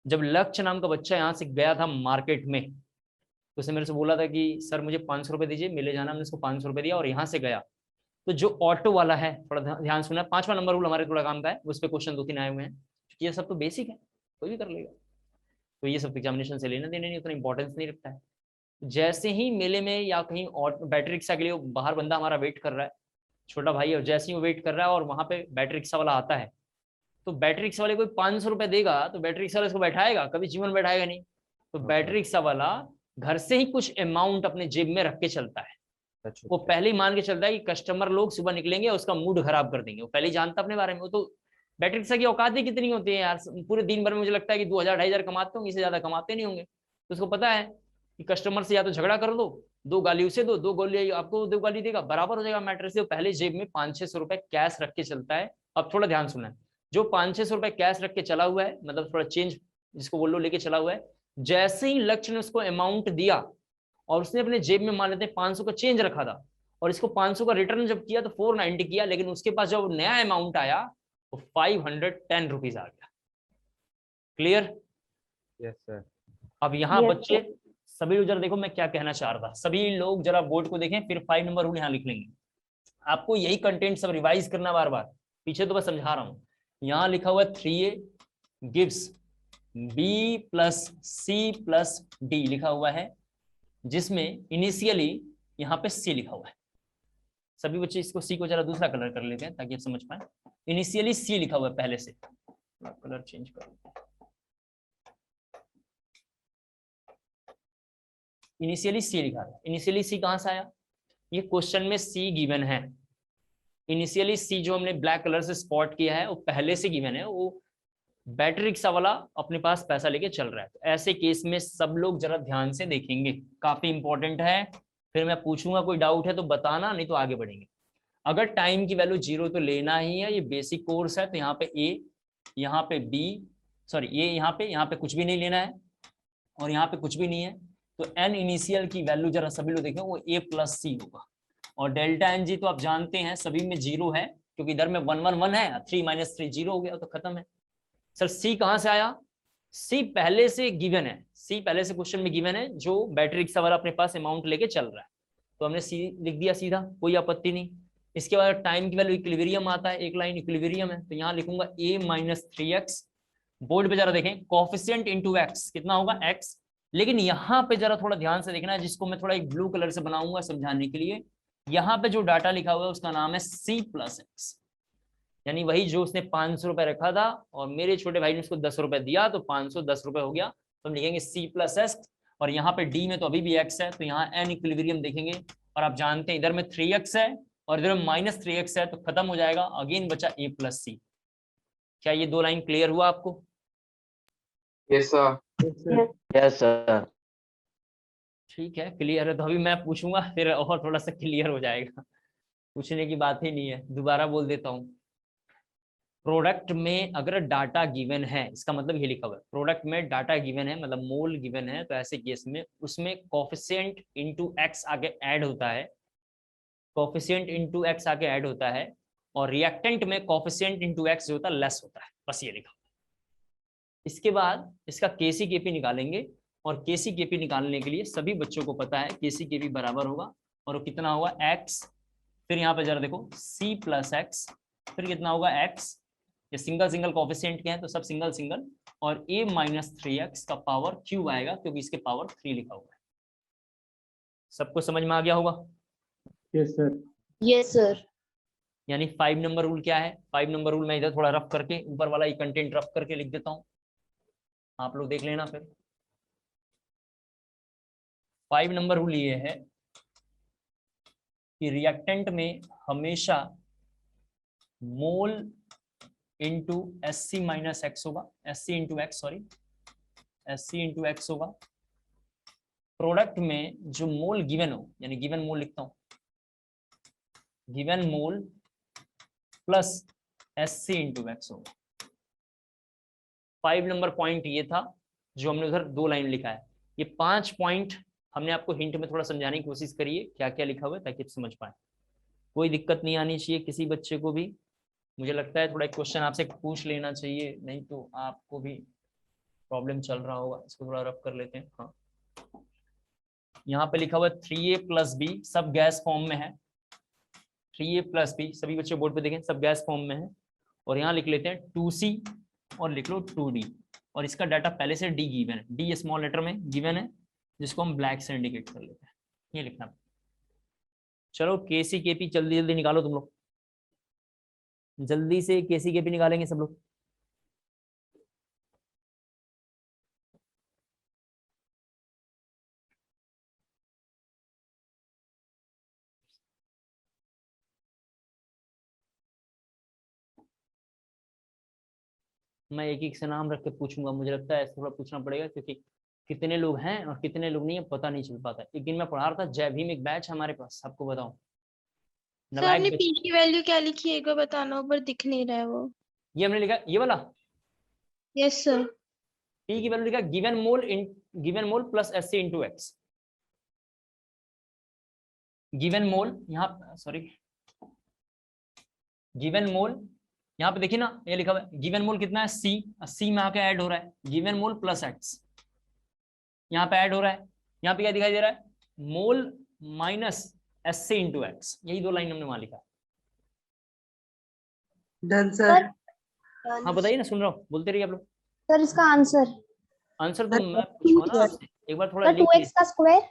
जब लक्ष्य नाम का बच्चा यहाँ से गया था मार्केट में, तो उसने मेरे से बोला था कि सर मुझे 500 रुपये दीजिए, मिले जाना। हमने उसको 500 रुपये दिया और यहाँ से गया। तो जो ऑटो वाला है, थोड़ा ध्यान सुनना, 5वां नंबर रूल हमारे थोड़ा काम का है, उस पर क्वेश्चन 2-3 आए हुए हैं। ये सब तो बेसिक है, कोई भी कर लेगा, तो ये सब एग्जामिनेशन से लेना देना नहीं, उतना इंपॉर्टेंस नहीं रखता है। जैसे ही मेले में या कहीं और बैटरी रिक्शा के लिए बाहर बंदा हमारा वेट कर रहा है, छोटा भाई, और जैसे ही वो वेट कर रहा है और वहां पे बैटरी रिक्शा वाला आता है, तो बैटरी रिक्शा वाले कोई 500 रुपये देगा तो बैटरी रिक्शा वाला इसको बैठाएगा? कभी जीवन में बैठाएगा नहीं। तो बैटरी रिक्शा वाला घर से ही कुछ अमाउंट अपने जेब में रख के चलता है। वो पहले ही मान के चलता है कि कस्टमर लोग सुबह निकलेंगे, उसका मूड खराब कर देंगे। वो पहले ही जानता अपने बारे में। वो तो बैटरी रिक्शा की औकात ही कितनी होती है यार, पूरे दिन भर में मुझे लगता है कि 2000-2500 कमाते होंगे, इससे ज्यादा कमाते नहीं होंगे। तो उसको पता है कि कस्टमर से या तो झगड़ा कर दो, 2 गाली उसे दो, 2 गाली आपको, 2 गाली देगा, बराबर हो जाएगा मैटर से। वो पहले जेब में 500-600 रुपए कैश रख के चलता है। अब थोड़ा ध्यान सुना, जो 500-600 रुपए कैश रख के चला हुआ है, मतलब थोड़ा चेंज जिसको बोल लो लेके चला हुआ है, जैसे ही लक्ष्य ने उसको अमाउंट दिया और उसने अपने जेब में मान लेते हैं 500 का चेंज रखा था, और इसको 500 का रिटर्न जब किया तो 490 किया, लेकिन उसके पास जब नया अमाउंट आया तो 510 रुपीज आ गया। क्लियर? Yes sir. अब यहाँ Yes, बच्चे सभी लोग जरा देखो मैं क्या कहना चाह रहा था, सभी लोग जरा बोर्ड को देखें, फिर 5 नंबर रूल यहाँ लिख लेंगे। आपको यही कंटेंट सब रिवाइज करना बार बार, पीछे तो बस समझा रहा हूँ। यहाँ लिखा हुआ है 3a gives b + c + d लिखा हुआ है, जिसमें इनिशियली यहाँ पे c लिखा हुआ है। सभी बच्चे इसको c को जरा दूसरा कलर कर लेते हैं ताकि आप समझ पाए। इनिशियली c लिखा हुआ है, पहले से कलर चेंज कर, इनिशियली c लिखा है। इनिशियली c कहां से आया? ये क्वेश्चन में सी गिवन है। इनिशियली सी जो हमने ब्लैक कलर से स्पॉट किया है वो पहले से गिवन है, वो बैटरी रिक्शा वाला अपने पास पैसा लेके चल रहा है। तो ऐसे केस में सब लोग जरा ध्यान से देखेंगे, काफी इंपॉर्टेंट है। फिर मैं पूछूंगा कोई डाउट है तो बताना, नहीं तो आगे बढ़ेंगे। अगर टाइम की वैल्यू 0 तो लेना ही है, ये बेसिक कोर्स है। तो यहाँ पे ए, यहाँ पे बी, सॉरी ये यहाँ पे कुछ भी नहीं लेना है और यहाँ पे कुछ भी नहीं है। तो एन इनिशियल की वैल्यू जरा सभी लोग देखें, वो ए प्लस सी होगा। और डेल्टा एन जी तो आप जानते हैं सभी में 0 है, क्योंकि इधर में 1 1 1 है, 3 माइनस 3 0 हो गया तो खत्म है। सर सी कहाँ से आया? सी पहले से गिवन है, सी पहले से क्वेश्चन में गिवन है, जो बैटरी रिक्शा वाला अपने पास अमाउंट लेके चल रहा है। तो हमने सी लिख दिया सीधा, कोई आपत्ति नहीं। इसके बाद टाइम की वैल्यू इक्विलिब्रियम आता है, एक लाइन इक्विलिब्रियम है, तो यहाँ लिखूंगा ए माइनस 3x। बोर्ड पे जरा देखें, कोफिशिएंट इनटू x कितना होगा x। लेकिन यहाँ पे जरा थोड़ा ध्यान से देखना है, जिसको मैं थोड़ा एक ब्लू कलर से बनाऊंगा समझाने के लिए। यहाँ पे जो डाटा लिखा हुआ है उसका नाम है c प्लस एक्स, यानी वही जो उसने 500 रुपए रखा था और मेरे छोटे भाई ने उसको 10 रुपए दिया, तो 510 रुपए हो गया। तो हम लिखेंगे c प्लस एक्स, और यहाँ पे d में तो अभी भी x है, तो यहाँ n इक्विलिब्रियम देखेंगे। और आप जानते हैं इधर में 3x है और इधर में माइनस 3x है, तो खत्म हो जाएगा, अगेन बचा a प्लस सी। क्या ये दो लाइन क्लियर हुआ आपको? Yes, sir. Yes sir. ठीक है, क्लियर है। तो अभी मैं पूछूंगा फिर और थोड़ा सा क्लियर हो जाएगा, पूछने की बात ही नहीं है। दोबारा बोल देता हूँ, प्रोडक्ट में अगर डाटा गिवन है, इसका मतलब ये लिखा हुआ है प्रोडक्ट में डाटा गिवन है, मतलब मोल गिवन है, तो ऐसे केस में उसमें कोफिशिएंट इनटू एक्स आगे ऐड होता है, कोफिशिएंट इनटू एक्स आगे ऐड होता है, और रिएक्टेंट में कोफिशिएंट इनटू एक्स जो होता है लेस होता है, बस ये लिखा। इसके बाद इसका केसी केपी निकालेंगे, और केसी केपी निकालने के लिए सभी बच्चों को पता है केसी केपी बराबर होगा, और वो कितना होगा x, फिर यहाँ पे जरा देखो c प्लस एक्स, फिर कितना होगा x, ये सिंगल सिंगल कोफिशिएंट के हैं तो सब सिंगल सिंगल, और a माइनस 3x का पावर क्यूब आएगा, क्योंकि इसके पावर 3 लिखा हुआ है। सबको समझ में आ गया होगा? Yes sir. Yes sir. यानी 5 नंबर रूल क्या है? 5 नंबर रूल मैं इधर थोड़ा रफ करके ऊपर वाला ये कंटेंट रफ करके लिख देता हूँ, आप लोग देख लेना। फिर 5 नंबर रूल ये है कि रिएक्टेंट में हमेशा mole into S C minus x होगा, एस सी इंटू एक्स, सॉरी एस सी इंटू एक्स होगा। प्रोडक्ट में जो मोल गिवन हो, यानी गिवन मोल लिखता हूं, गिवन मोल प्लस एस सी इंटू एक्स होगा। 5 नंबर पॉइंट ये था जो हमने उधर 2 लाइन लिखा है। ये 5 पॉइंट हमने आपको हिंट में थोड़ा समझाने की कोशिश करी है क्या क्या लिखा हुआ है, ताकि आप समझ पाए। कोई दिक्कत नहीं आनी चाहिए किसी बच्चे को भी। मुझे लगता है थोड़ा एक क्वेश्चन आपसे पूछ लेना चाहिए, नहीं तो आपको भी प्रॉब्लम चल रहा होगा। इसको थोड़ा रफ कर लेते हैं। हाँ, यहाँ पे लिखा हुआ है 3a प्लस बी, सब गैस फॉर्म में है। 3a प्लस बी, सभी बच्चे बोर्ड पे देखें, सब गैस फॉर्म में है। और यहाँ लिख लेते हैं 2c और लिख लो 2d, और इसका डाटा पहले से d गिवन है, d स्मॉल लेटर में गिवन है, जिसको हम ब्लैक से इंडिकेट कर लेते हैं। ये लिखना। चलो केसी केपी जल्दी जल्दी निकालो तुम लोग, जल्दी से केसी केपी निकालेंगे सब लोग। मैं एक एक से नाम रख के पूछूंगा, मुझे लगता है ऐसा थोड़ा पूछना पड़ेगा, क्योंकि कितने लोग हैं और कितने लोग नहीं है पता नहीं चल पाता। एक दिन मैं पढ़ा रहा था, जय भीम एक बैच हमारे पास, आपको बताऊं। सर आपने पी की वैल्यू क्या लिखी है एक बार बताना, ऊपर दिख नहीं रहा है वो। ये हमने लिखा ये वाला, यस सर। पी की वैल्यू लिखा गिवन मोल प्लस एस सी इंटू एक्स। गिवन मोल यहाँ, सॉरी गिवन मोल यहाँ पे देखिए ना, ये लिखा हुआ है गिवन मोल कितना है सी में आके ऐड हो रहा है, गिवन मोल प्लस एक्स यहाँ पे ऐड हो रहा है। यहाँ पे क्या दिखाई दे रहा है? Mole minus S C into x. यही 2 लाइन हमने वहां लिखा। Done sir. हाँ बताइए ना, सुन रहा हूँ, बोलते रहिए आप लोग। सर इसका आंसर तो मैं पूछूंगा ना आपसे, एक बार थोड़ा लिख 2x का स्क्वायर।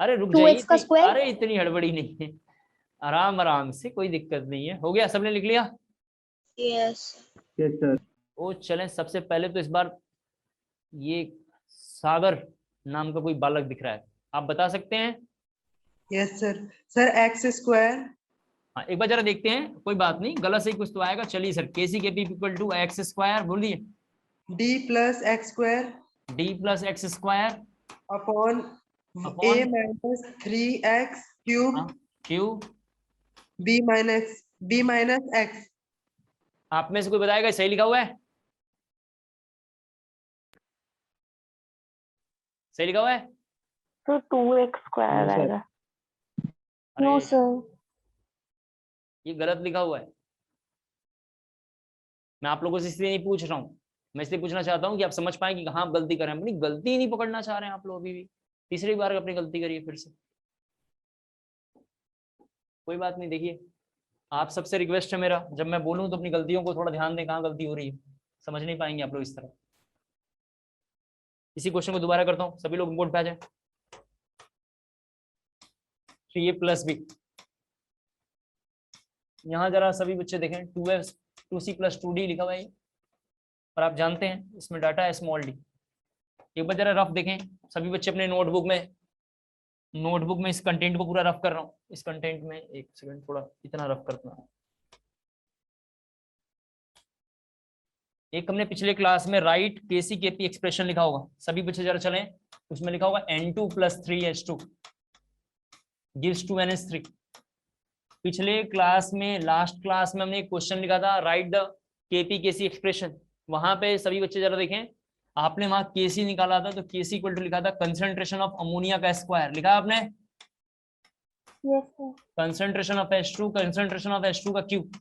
अरे रुक 2x का जाइए, स्क्वायर। अरे इतनी हड़बड़ी नहीं है, आराम आराम से, कोई दिक्कत नहीं है। हो गया, सबने लिख लिया? Yes yes sir. ओ चलें, सबसे पहले तो इस बार ये सागर नाम का कोई बालक दिख रहा है, आप बता सकते हैं yes sir. Sir x square. हाँ एक बार जरा देखते हैं, कोई बात नहीं, गलत सही कुछ तो आएगा। चलिए sir, KC K P equal to x square, बोलिए। D plus x square D plus x square upon A upon minus 3x cube cube B minus x. आप में से कोई बताएगा सही लिखा हुआ है? सही लिखा हुआ है? तो 2x स्क्वायर आएगा। नो अरे सर। ये गलत लिखा हुआ है। मैं आप लोगों से इसलिए नहीं पूछ रहा हूँ, मैं इसलिए पूछना चाहता हूँ कि आप समझ पाए कि कहाँ आप गलती कर रहे हैं। अपनी गलती ही नहीं पकड़ना चाह रहे हैं आप लोग अभी भी। तीसरी बार अपनी गलती करिए फिर से। कोई बात नहीं, देखिए आप सबसे रिक्वेस्ट है मेरा, जब मैं बोलूँ तो अपनी गलतियों को थोड़ा ध्यान दें, कहाँ गलती हो रही है। समझ नहीं पाएंगे आप लोग इस तरह। इसी क्वेश्चन को दोबारा करता हूँ, सभी लोग बोर्ड पे आ जाए। 3a प्लस बी, यहाँ जरा सभी बच्चे देखें, 2c प्लस 2d लिखा हुआ है, और आप जानते हैं इसमें डाटा है स्मॉल डी। एक बार जरा रफ देखें सभी बच्चे अपने नोटबुक में इस कंटेंट को पूरा रफ कर रहा हूँ। इस कंटेंट में एक सेकंड, थोड़ा इतना रफ करना। एक हमने पिछले क्लास में राइट केसी केपी एक्सप्रेशन लिखा होगा, सभी बच्चे जरा चलें। उसमें लिखा होगा N2 + 3H2 gives 2NH3। पिछले क्लास में, लास्ट क्लास में हमने एक क्वेश्चन लिखा था, write the KP KC expression. वहां पे सभी बच्चे जरा देखें, आपने वहां केसी निकाला था, तो केसी इक्वल टू लिखा था कंसंट्रेशन ऑफ अमोनिया का स्क्वायर। लिखा आपने? Yes sir. Concentration of H2, concentration of H2 का क्यूब।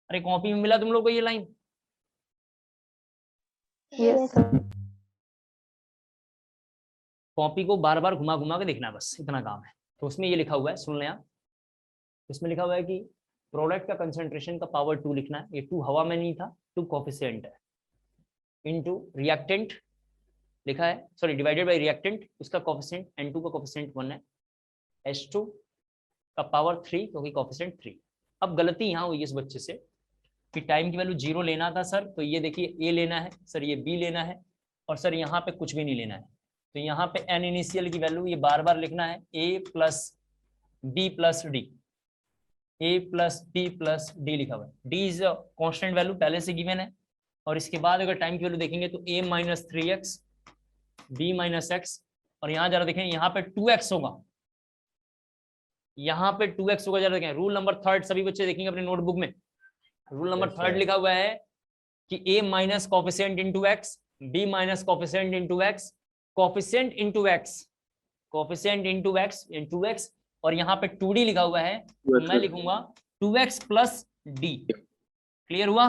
अरे कॉपी में मिला तुम लोग को ये लाइन? Yes sir. कॉपी को बार बार घुमा घुमा के देखना, बस इतना काम है। तो उसमें ये लिखा हुआ है, सुन लें आप। इसमें लिखा हुआ है कि प्रोडक्ट का कंसंट्रेशन का पावर 2 लिखना है। ये 2 हवा में नहीं था, 2 कोफिशिएंट है, इनटू रिएक्टेंट लिखा है, सॉरी डिवाइडेड बाय रिएक्टेंट, उसका कोफिशिएंट N2 का कोफिशिएंट 1 है, H2 का पावर 3 क्योंकि कोफिशिएंट 3। अब गलती यहाँ हुई इस बच्चे से कि टाइम की वैल्यू 0 लेना था सर, तो ये देखिए A लेना है सर, ये B लेना है, और सर यहाँ पे कुछ भी नहीं लेना है। तो यहाँ पे n इनिशियल की वैल्यू ये बार बार लिखना है, A + B + D, A + B + D लिखा हुआ है। D is a constant value, पहले से गिवन है। और इसके बाद अगर टाइम की वैल्यू देखेंगे तो A - 3x B - x, और यहाँ जरा देखें, यहाँ पे 2x होगा, यहाँ पे 2x होगा। जरा देखें रूल नंबर 3, सभी बच्चे देखेंगे अपने नोटबुक में। रूल नंबर 3 लिखा हुआ है कि A minus coefficient into x, B minus coefficient into x, coefficient into x, coefficient into x, और यहाँ पे 2d लिखा हुआ है, तो मैं लिखूंगा 2x + d। क्लियर हुआ?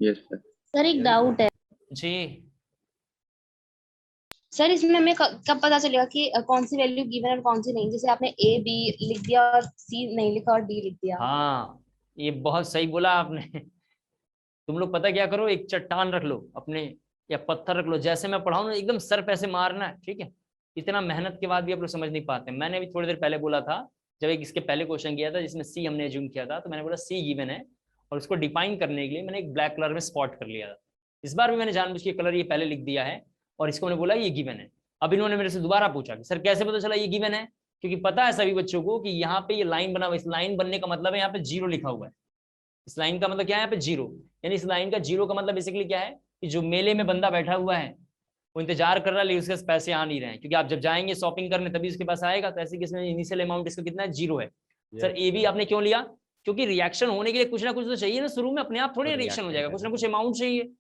Yes sir. सर एक डाउट है जी। सर, इसमें हमें कब पता चलेगा कि कौन सी वैल्यू गिवन है और कौन सी नहीं? जैसे आपने A B लिख दिया और C नहीं लिखा और D लिख दिया। हाँ ये बहुत सही बोला आपने। तुम लोग पता क्या करो, एक चट्टान रख लो अपने, या पत्थर रख लो, जैसे मैं पढ़ाऊं ना एकदम सर पे ऐसे मारना है, ठीक है? इतना मेहनत के बाद भी आप लोग समझ नहीं पाते। मैंने अभी थोड़ी देर पहले बोला था, जब एक इसके पहले क्वेश्चन किया था जिसमें C हमने एज्यूम किया था, तो मैंने बोला C गिवन है, और उसको डिफाइन करने के लिए मैंने एक ब्लैक कलर में स्पॉट कर लिया था। इस बार भी मैंने जानबूझ के कलर ये पहले लिख दिया है, और इसको मैंने बोला ये गिवन है। अब इन्होंने मेरे से दोबारा पूछा कि सर कैसे पता चला ये गिवन है? क्योंकि पता है सभी बच्चों को कि यहाँ पे ये लाइन बना हुआ, इस लाइन बनने का मतलब है यहाँ पे 0 लिखा हुआ है। इस लाइन का मतलब क्या है? यहाँ पे 0, यानी इस लाइन का 0 का मतलब बेसिकली क्या है कि जो मेले में बंदा बैठा हुआ है वो इंतजार कर रहा है, लेकिन उसके पास पैसे आ नहीं रहे हैं, क्योंकि आप जब जाएंगे शॉपिंग करने तभी उसके पास आएगा। तो ऐसे केस में इनिशियल अमाउंट इसका कितना है? 0 है। सर ए भी आपने क्यों लिया? क्योंकि रिएक्शन होने के लिए कुछ ना कुछ तो चाहिए ना शुरू में, अपने आप थोड़ी रिएक्शन हो जाएगा, कुछ ना कुछ अमाउंट चाहिए।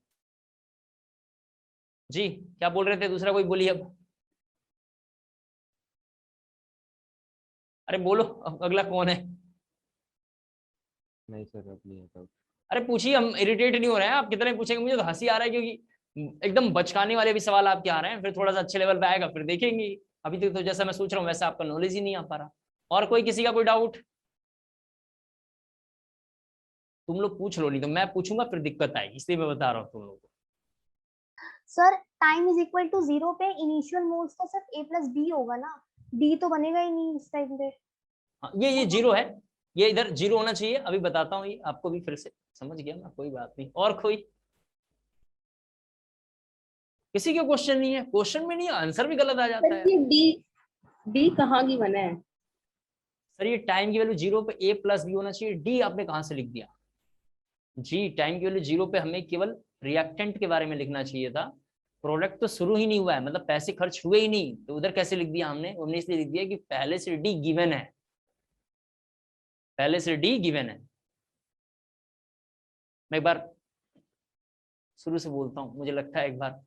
जी क्या बोल रहे थे? दूसरा कोई बोलिए अब। अरे बोलो, अब अगला कौन है? नहीं सर अब नहीं आता। अरे पूछिए, हम इरिटेट नहीं हो रहे हैं। आप कितने पूछेंगे, मुझे तो हंसी आ रहा है, क्योंकि एकदम बचकाने वाले भी सवाल आपके आ रहे हैं। फिर थोड़ा सा अच्छे लेवल पे आएगा फिर देखेंगे। अभी तक तो जैसा मैं सोच रहा हूँ वैसा आपका नॉलेज ही नहीं आ पा रहा। और कोई किसी का कोई डाउट? तुम लोग पूछ लो, नहीं तो मैं पूछूंगा फिर दिक्कत आएगी, इसलिए मैं बता रहा हूँ तुम लोगों को। Sir time is equal to 0 पे इनिशियल मोल्स का सिर्फ A + B होगा ना, D तो बनेगा ही नहीं इस टाइम पे। हाँ, ये 0 है, ये इधर 0 होना चाहिए। अभी बताता हूँ ये आपको भी, फिर से समझ गया ना, कोई बात नहीं। और कोई किसी का क्वेश्चन नहीं है? क्वेश्चन में नहीं, आंसर भी गलत आ जाता है। D डी कहाँ गिवन है? सर ये टाइम की वैल्यू 0 पे a प्लस बी होना चाहिए, डी आपने कहाँ से लिख दिया? जी टाइम की वैल्यू 0 पे हमें केवल रिएक्टेंट के बारे में लिखना चाहिए था, प्रोडक्ट तो शुरू ही नहीं हुआ है, मतलब पैसे खर्च हुए ही नहीं, तो उधर कैसे लिख दिया हमने इसलिए लिख दिया कि पहले से डी गिवन है, पहले से डी गिवन है। मैं एक बार शुरू से बोलता हूँ, मुझे लगता है एक बार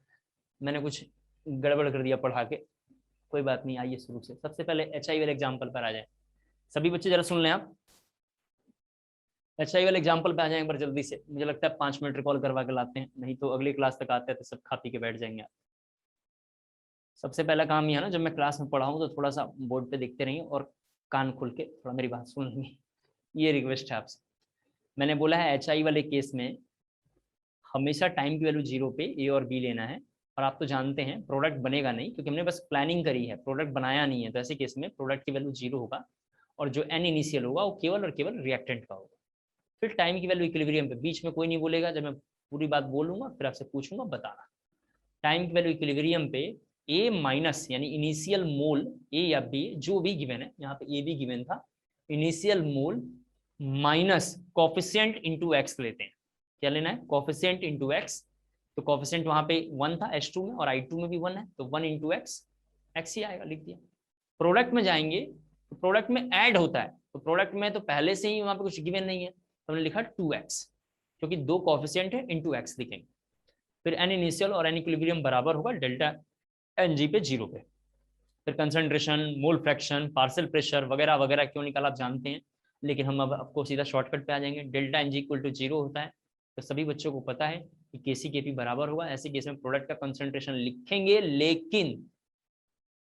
मैंने कुछ गड़बड़ कर दिया पढ़ा के, कोई बात नहीं, आइए शुरू से। सबसे पहले HI वाले एग्जाम्पल पर आ जाए, सभी बच्चे जरा सुन लें आप, HI वाले एग्जाम्पल पे आ जाए एक बार जल्दी से, मुझे लगता है 5 मिनट रिकॉल करवा के लाते हैं, नहीं तो अगली क्लास तक आते हैं तो सब खा पी के बैठ जाएंगे आप। सबसे पहला काम यह है ना, जब मैं क्लास में पढ़ाऊँ तो थोड़ा सा बोर्ड पे देखते रहिए और कान खोल के थोड़ा मेरी बात सुन लेंगे, ये रिक्वेस्ट है आपसे। मैंने बोला है HI वाले केस में हमेशा टाइम की वैल्यू 0 पे A और B लेना है, और आप तो जानते हैं प्रोडक्ट बनेगा नहीं, क्योंकि हमने बस प्लानिंग करी है, प्रोडक्ट बनाया नहीं है, तो ऐसे केस में प्रोडक्ट की वैल्यू 0 होगा और जो n इनिशियल होगा वो केवल और केवल रिएक्टेंट का होगा। फिर टाइम की वैल्यू इक्विलिब्रियम पे, बीच में कोई नहीं बोलेगा, जब मैं पूरी बात बोलूंगा फिर आपसे पूछूंगा बताना। टाइम की वैल्यू इक्विलिब्रियम पे A माइनस यानी इनिशियल मोल A या B जो भी गिवन है, यहाँ पे A भी गिवन था, initial mole minus coefficient into x लेते हैं। क्या लेना है? Coefficient into x. तो कोफिशिएंट वहां पे 1 था H2 में और I2 में भी 1 है, तो 1 इंटू एक्स ही आएगा, लिख दिया। प्रोडक्ट में जाएंगे तो प्रोडक्ट में ऐड होता है, तो प्रोडक्ट में तो पहले से ही वहां पे कुछ गिवन नहीं है, तो हमने लिखा 2x, क्योंकि 2 कोफिशिएंट है, इंटू एक्स लिखेंगे। फिर n इनिशियल और n इक्विलिब्रियम बराबर होगा डेल्टा NG पे 0 पे। फिर concentration, mole fraction, partial pressure वगैरह वगैरह क्यों निकाला आप जानते हैं, लेकिन हम अब आपको सीधा शॉर्टकट पे आ जाएंगे। डेल्टा NG इक्वल टू 0 होता है, तो सभी बच्चों को पता है कि KC KP बराबर होगा। ऐसे केस में प्रोडक्ट का कंसंट्रेशन लिखेंगे लेकिन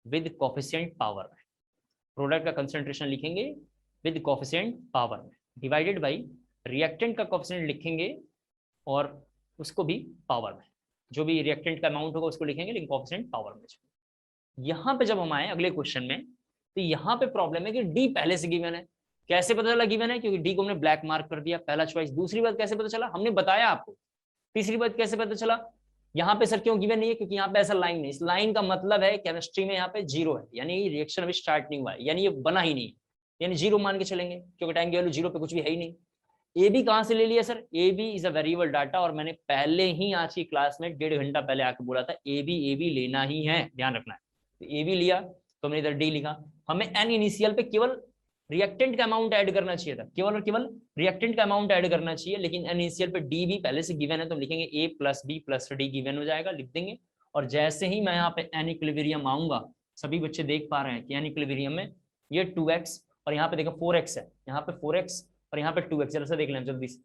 विद कोफिशिएंट पावर में, प्रोडक्ट का कंसंट्रेशन लिखेंगे विद कोफिशिएंट पावर में, डिवाइडेड बाय रिएक्टेंट का कोफिशिएंट लिखेंगे और उसको भी पावर में, जो भी रिएक्टेंट का अमाउंट होगा उसको लिखेंगे लेकिन कोफिशिएंट पावर में। यहाँ पे जब हम आए अगले क्वेश्चन में, तो यहाँ पे प्रॉब्लम है कि डी पहले से गिवन है। कैसे पता चला गिवन है? क्योंकि डी को हमने ब्लैक मार्क कर दिया, पहला चॉइस। दूसरी बात कैसे पता चला? हमने बताया आपको। तीसरी बात कैसे पता चला? यहाँ पे सर क्यों गिवन नहीं है? क्योंकि यहाँ पे ऐसा लाइन नहीं, इस लाइन का मतलब है केमिस्ट्री में यहाँ पे 0 है, यानी रिएक्शन अभी स्टार्ट नहीं हुआ है, यानी ये बना ही नहीं, यानी 0 मान के चलेंगे, क्योंकि टाइम की वैल्यू 0 पे कुछ भी है ही नहीं। ए बी कहाँ से ले लिया sir? A B is a variable data, और मैंने पहले ही आज की क्लास में 1.5 घंटा पहले आके बोला था ए बी लेना ही है, ध्यान रखना है। तो ए बी लिया तो हमने इधर डी लिखा। हमें एन इनिशियल पे केवल रिएक्टेंट का अमाउंट ऐड करना चाहिए था, केवल और केवल रिएक्टेंट का अमाउंट ऐड करना चाहिए, लेकिन एन इनिशियल पे डी भी पहले से गिवन है, तो हम लिखेंगे A plus B plus D given हो जाएगा, लिख देंगे। और जैसे ही मैं यहाँ पे एन इक्विलिब्रियम आऊंगा, सभी बच्चे देख पा रहे हैं कि एन इक्विलिब्रियम में ये 2x और यहाँ पे देखो 4x है, यहाँ पे 4x और यहाँ पे 2x, जरा सा देख लें जल्दी से।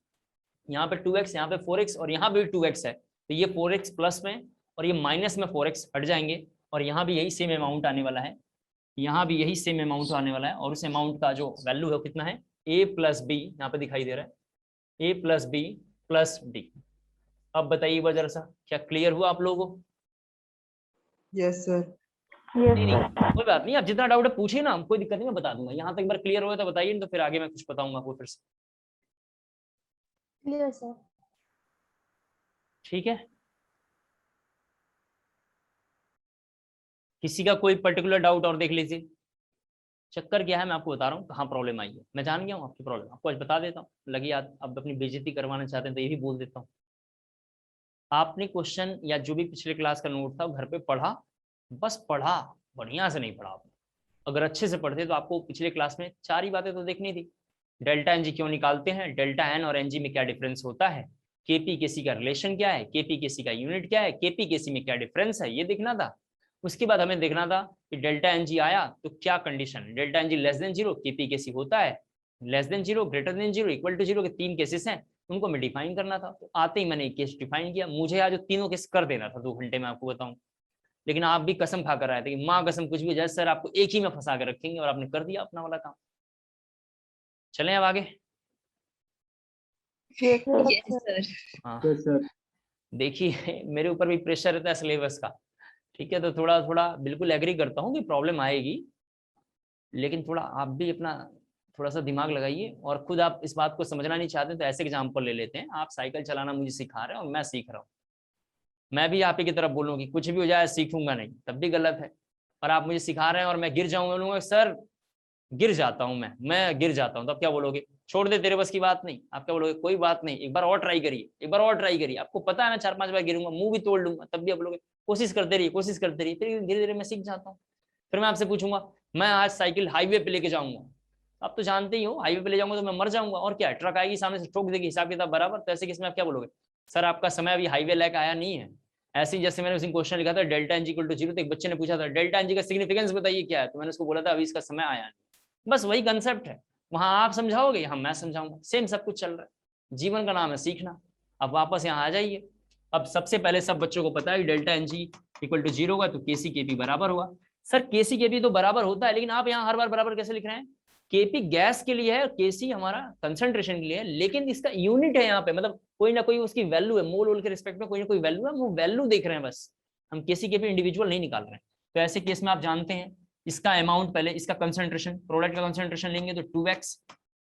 यहाँ पे 2x, यहाँ पे 4x और यहाँ पे भी 2x है, तो ये 4x प्लस में और ये माइनस में 4x हट जाएंगे, और यहाँ भी यही सेम अमाउंट आने वाला है, यहाँ भी यही सेम अमाउंट आने वाला है, और उस अमाउंट का जो वैल्यू है कितना है? a प्लस बी, यहाँ पे दिखाई दे रहा है a plus B plus d. अब बताइए बार जरा सा, क्या क्लियर हुआ आप लोगों को? Yes sir. नहीं कोई बात नहीं, आप जितना डाउट है पूछिए ना, कोई दिक्कत नहीं, मैं बता दूंगा। यहाँ तक एक बार क्लियर हुआ तो बताइए, तो फिर आगे मैं कुछ बताऊंगा आपको फिर से। Clear sir. ठीक है, किसी का कोई पर्टिकुलर डाउट और देख लीजिए। चक्कर क्या है मैं आपको बता रहा हूँ कहाँ प्रॉब्लम आई है, मैं जान गया हूँ आपकी प्रॉब्लम, आपको आज बता देता हूँ। लगी याद, अब अपनी बेइज्जती करवाना चाहते हैं तो ये भी बोल देता हूँ। आपने क्वेश्चन या जो भी पिछले क्लास का नोट था घर पे पढ़ा, बस पढ़ा, बढ़िया से नहीं पढ़ा आपने। अगर अच्छे से पढ़ते तो आपको पिछले क्लास में 4 ही बातें तो देखनी थी। डेल्टा एनजी क्यों निकालते हैं, डेल्टा एन और एनजी में क्या डिफरेंस होता है, केपी केसी का रिलेशन क्या है, केपी केसी का यूनिट क्या है, केपी केसी में क्या डिफरेंस है, ये देखना था। उसके बाद हमें देखना था कि डेल्टा एनजी आया तो क्या condition, delta NG less than 0 KP KC होता है, less than 0 greater than 0 equal to 0 के 3 केसेस हैं, उनको मैं डिफाइन करना था। तो आते ही मैंने एक केस डिफाइन किया, मुझे आज तीनों केस कर देना था 2 घंटे में, आपको बताऊं। लेकिन आप भी कसम खा कर आए थे कि माँ कसम कुछ भी हो जाए सर आपको एक ही में फंसा कर रखेंगे, और आपने कर दिया अपना वाला काम। चलें अब आगे। हाँ देखिए मेरे ऊपर भी प्रेशर रहता है सिलेबस का, ठीक है, तो थोड़ा थोड़ा बिल्कुल एग्री करता हूँ कि प्रॉब्लम आएगी, लेकिन थोड़ा आप भी अपना थोड़ा सा दिमाग लगाइए, और खुद आप इस बात को समझना नहीं चाहते तो ऐसे एग्जाम्पल ले लेते हैं। आप साइकिल चलाना मुझे सिखा रहे हैं और मैं सीख रहा हूँ, मैं भी आप ही की तरफ बोलूँ कि कुछ भी हो जाए सीखूंगा नहीं, तब भी गलत है। और आप मुझे सिखा रहे हैं और मैं गिर जाऊंगा, बोलूंगा सर गिर जाता हूं, मैं गिर जाता हूं, तो आप क्या बोलोगे? छोड़ दे, तेरे बस की बात नहीं। आप क्या बोलोगे? कोई बात नहीं, एक बार और ट्राई करिए, एक बार और ट्राई करिए। आपको पता है मैं 4-5 बार गिरूंगा, मुंह भी तोड़ लूंगा, तब भी आप बोलोगे कोशिश करते रहिए, कोशिश करते रहिए। फिर धीरे धीरे मैं सीख जाता हूँ। फिर मैं आपसे पूछूंगा मैं आज साइकिल हाईवे पे लेके जाऊंगा, आप तो जानते ही हो हाईवे पे ले जाऊंगा तो मैं मर जाऊंगा, और क्या, ट्रक आएगी सामने से ठोक देगी, हिसाब किताब बराबर। तो ऐसे किसमें आप क्या बोलोगे? सर आपका समय अभी हाईवे लायक आया नहीं है। ऐसे ही जैसे मैंने उसी क्वेश्चन लिखा था delta n g equal to 0, तो एक बच्चे ने पूछा था डेल्टा एन जी का सिग्निफिकेंस बताइए क्या है, तो मैंने उसको बोला था अभी इसका समय आया नहीं। बस वही कंसेप्ट है, वहां आप समझाओगे, यहाँ मैं समझाऊंगा, सेम सब कुछ चल रहा है। जीवन का नाम है सीखना। अब वापस यहाँ आ जाइए। अब सबसे पहले सब बच्चों को पता है delta n g equal to 0 होगा तो केसी केपी बराबर होगा। सर केसी केपी तो बराबर होता है, लेकिन आप यहाँ हर बार बराबर कैसे लिख रहे हैं? केपी गैस के लिए है, केसी हमारा कंसंट्रेशन के लिए है, लेकिन इसका यूनिट है यहाँ पे, मतलब कोई ना कोई उसकी वैल्यू है, मोल वोल के रिस्पेक्ट में कोई ना कोई वैल्यू है, वो वैल्यू देख रहे हैं बस, हम केसी केपी इंडिविजुअल नहीं निकाल रहे हैं। तो ऐसे केस में आप जानते हैं इसका अमाउंट पहले, इसका कंसंट्रेशन, प्रोडक्ट का कंसंट्रेशन लेंगे तो 2x,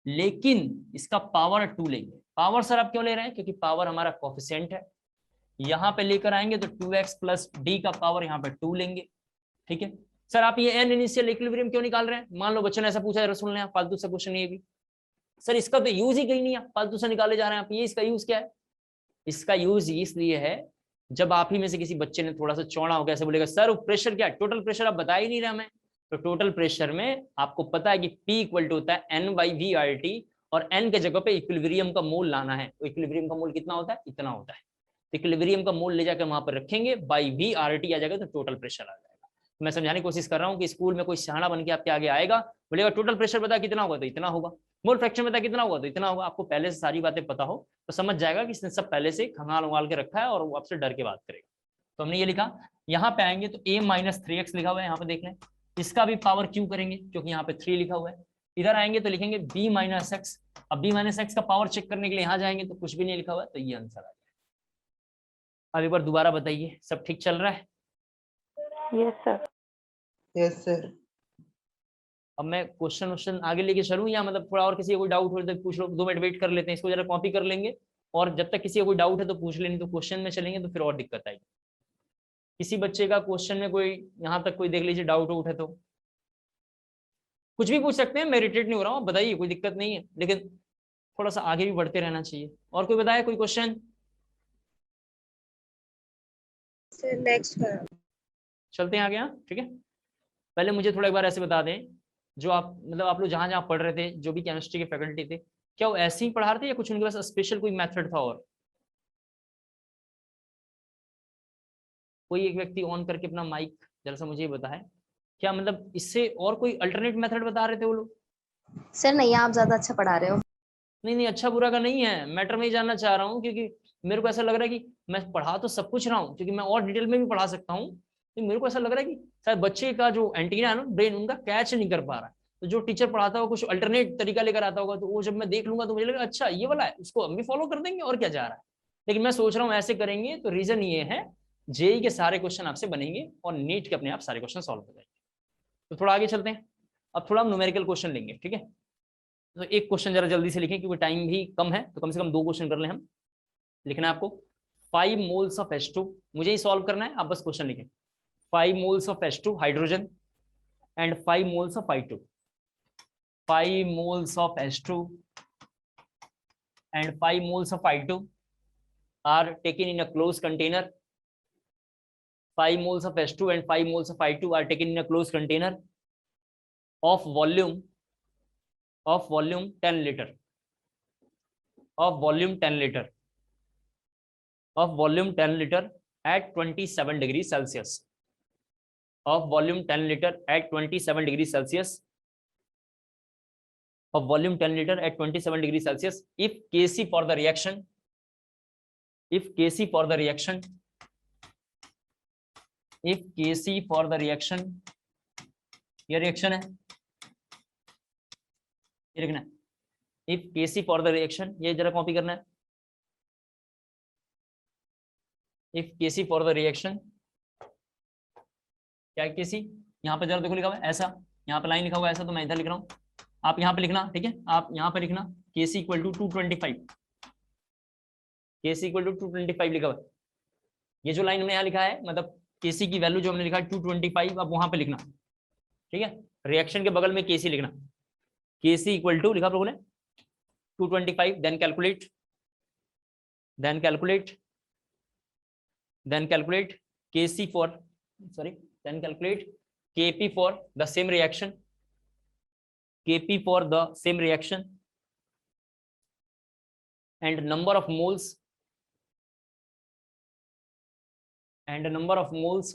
लेकिन इसका पावर 2 लेंगे। पावर सर आप क्यों ले रहे हैं? क्योंकि पावर हमारा कोफिशिएंट है। यहाँ पे लेकर आएंगे तो 2x प्लस डी का पावर यहाँ पे 2 लेंगे। ठीक है सर, आप ये एन इनिशियल इक्विलिब्रियम क्यों निकाल रहे हैं? मान लो बच्चों ने ऐसा पूछा, सुन लें फालतू से क्वेश्चन ये भी, सर इसका तो यूज ही कहीं नहीं है, फालतू से निकाले जा रहे हैं आप, ये इसका यूज क्या है? इसका यूज इसलिए है जब आप ही में से किसी बच्चे ने थोड़ा सा चौड़ा हो गया, ऐसे बोलेगा सर प्रेशर क्या है, टोटल प्रेशर आप बता ही नहीं रहे हमें। तो टोटल प्रेशर में आपको पता है कि P इक्वल टू होता है N/V/RT, और N के जगह पे इक्विलिब्रियम का मोल लाना है। तो इक्विलिब्रियम का मोल कितना होता है? इतना होता है। तो इक्विलिब्रियम का मोल ले जाकर वहां पर रखेंगे, बाई V/RT आ जाएगा तो टोटल प्रेशर आ जाएगा। मैं समझाने की कोशिश कर रहा हूँ कि स्कूल में कोई सियाना बन के आपके आगे आएगा, बोलेगा टोटल प्रेशर बता कितना होगा, तो इतना होगा, मोल फ्रैक्शन बता कितना होगा, तो इतना होगा। आपको पहले से सारी बातें पता हो तो समझ जाएगा कि इसने सब पहले से खंगाल उंगाल के रखा है और वो आपसे डर के बात करेगा। तो हमने ये लिखा, यहाँ पे आएंगे तो a-3x लिखा हुआ है, यहाँ पे देख लें, इसका भी पावर क्यों करेंगे क्योंकि यहाँ पे 3 लिखा हुआ है। इधर आएंगे तो लिखेंगे b-x, अब b-x का पावर चेक करने के लिए यहाँ जाएंगे तो कुछ भी नहीं लिखा हुआ है, तो ये आंसर आ जाएगा। अब एक बार दोबारा बताइए, सब ठीक चल रहा है? Yes sir. Yes sir. अब मैं क्वेश्चन आगे लेके चलूं या मतलब थोड़ा और किसी को कोई डाउट हो तो पूछ लो, 2 मिनट वेट कर लेते हैं, इसको जरा कॉपी कर लेंगे, और जब तक किसी को कोई डाउट है तो पूछ लेंगे, तो क्वेश्चन में चलेंगे तो फिर और दिक्कत आएगी। किसी बच्चे का क्वेश्चन में कोई यहाँ तक कोई देख लीजिए डाउट उठे तो कुछ भी पूछ सकते हैं, मैं इरिटेट नहीं हो रहा हूँ, बताइए, कोई दिक्कत नहीं है, लेकिन थोड़ा सा आगे भी बढ़ते रहना चाहिए। और कोई बताए कोई क्वेश्चन? नेक्स्ट चलते हैं आगे। यहाँ ठीक है, पहले मुझे थोड़ा एक बार ऐसे बता दें, जो आप मतलब आप लोग जहाँ जहाँ पढ़ रहे थे, जो भी केमिस्ट्री के फैकल्टी थे, क्या वो ऐसे ही पढ़ा रहे थे या कुछ उनके पास स्पेशल कोई मेथड था? और कोई एक व्यक्ति ऑन करके अपना माइक जरा सा मुझे ये बताए, क्या मतलब इससे और कोई अल्टरनेट मेथड बता रहे थे वो लोग? सर नहीं, आप ज्यादा अच्छा पढ़ा रहे हो। नहीं नहीं, अच्छा बुरा का नहीं है, मैटर में ही जानना चाह रहा हूँ, क्योंकि मेरे को ऐसा लग रहा है कि मैं पढ़ा तो सब कुछ रहा हूँ, क्योंकि मैं और डिटेल में भी पढ़ा सकता हूँ, लेकिन मेरे को ऐसा लग रहा है कि शायद बच्चे का जो एंटीना है ना, ब्रेन उनका कैच नहीं कर पा रहा है। तो जो टीचर पढ़ाता होगा कुछ अल्टरनेट तरीका लेकर आता होगा, तो वो जब मैं देख लूंगा तो मुझे लगेगा अच्छा ये वाला है, उसको हम भी फॉलो कर देंगे और क्या जा रहा है। लेकिन मैं सोच रहा हूँ ऐसे करेंगे तो रीजन ये है, जेई के सारे क्वेश्चन आपसे बनेंगे और नीट के अपने आप सारे क्वेश्चन सॉल्व हो जाएंगे। तो थोड़ा आगे चलते हैं, अब थोड़ा हम न्यूमेरिकल क्वेश्चन लेंगे। ठीक है, तो एक क्वेश्चन जरा जल्दी से लिखें क्योंकि टाइम भी कम है, तो कम से कम 2 क्वेश्चन कर लें हम। लिखना है आपको 5 मोल्स ऑफ H2, मुझे ही सॉल्व करना है, आप बस क्वेश्चन लिखें। 5 moles of H2 hydrogen and 5 moles of I2, 5 moles of H2 and 5 moles of I2 are taken in a closed container. 5 moles of H2 and 5 moles of I2 are taken in a closed container of volume 10 liter, of volume 10 liter, of volume 10 liter at 27 degrees Celsius, of volume 10 liter at 27 degrees Celsius, of volume 10 liter at 27 degrees Celsius. If Kc for the reaction, if Kc for the reaction, if Kc for the reaction, ये reaction है, ये लिखना है। If Kc for the reaction, ये जरा copy करना है। If Kc for the reaction, क्या Kc यहाँ पे जरा देखो लिखा हुआ है ऐसा, यहाँ पे लाइन लिखा हुआ है ऐसा, तो मैं इधर लिख रहा हूँ, आप यहाँ पे लिखना। ठीक है, आप यहाँ पे लिखना Kc equal to 225, Kc equal to 225 लिखा हुआ है। ये जो लाइन हमने यहाँ लिखा है मतलब केसी की वैल्यू जो हमने लिखा 225 अब वहां पे लिखना, ठीक है। रिएक्शन के बगल में केसी लिखना, केसी इक्वल टू लिखा लोगों ने 225, then calculate Kc for then calculate Kp for the same reaction, and number of moles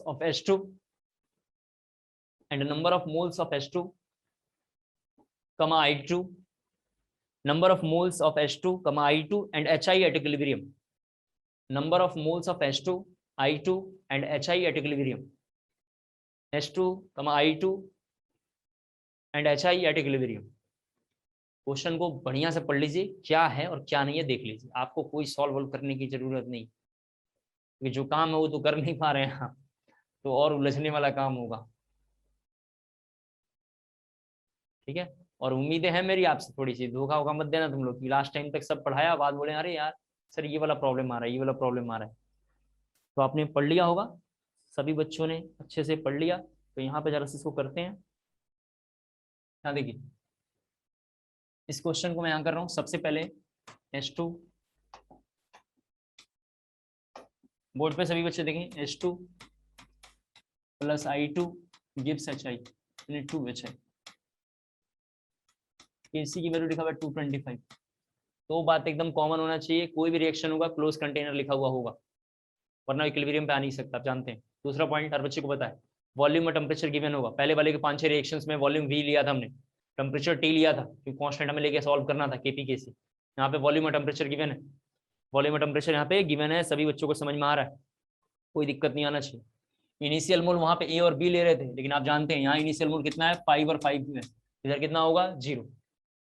of H2 comma I2, number of moles of H2 comma I2 and HI at equilibrium, number of moles of H2 I2 and HI at equilibrium, H2 comma I2 and HI at equilibrium। Question को बढ़िया से पढ़ लीजिए, क्या है और क्या नहीं है देख लीजिए, आपको कोई सॉल्व करने की जरूरत नहीं, क्योंकि जो काम है वो तो कर नहीं पा रहे हैं आप, तो और उलझने वाला काम होगा, ठीक है। और उम्मीदें हैं मेरी आपसे, थोड़ी सी धोखा होगा मत देना तुम लोग कि लास्ट टाइम तक सब पढ़ाया, बाद बोले अरे यार सर ये वाला प्रॉब्लम आ रहा है, ये वाला प्रॉब्लम आ रहा है। तो आपने पढ़ लिया होगा, सभी बच्चों ने अच्छे से पढ़ लिया। तो यहाँ पे जरा से इसको करते हैं। यहाँ देखिए इस क्वेश्चन को मैं यहाँ कर रहा हूँ। सबसे पहले H2, बोर्ड पे सभी बच्चे देखें, H2 plus I2 gives HI, 2HI। Kc की वैल्यू लिखा हुआ है 225। तो बात एकदम कॉमन होना चाहिए, कोई भी रिएक्शन होगा क्लोज कंटेनर लिखा हुआ होगा, वरना इक्विलिब्रियम पे आ नहीं सकता, आप जानते हैं। दूसरा पॉइंट हर बच्चे को पता है, वॉल्यूम और टेम्परेचर गिवन होगा। पहले वाले के 5-6 रिएक्शंस में वॉल्यूम V लिया था हमने, टेम्परेचर T लिया था, क्योंकि कांस्टेंट हमें लेके सॉल्व करना था Kp Kc। यहाँ पे वॉल्यूम और टेम्परेचर गिवन है, वॉल्यूम और टेम्परेचर यहाँ पे गिवन है, सभी बच्चों को समझ में आ रहा है, कोई दिक्कत नहीं आना चाहिए। इनिशियल मोल वहाँ पे A और B ले रहे थे, लेकिन आप जानते हैं यहाँ इनिशियल मोल कितना है 5 और 5 में, इधर कितना होगा 0।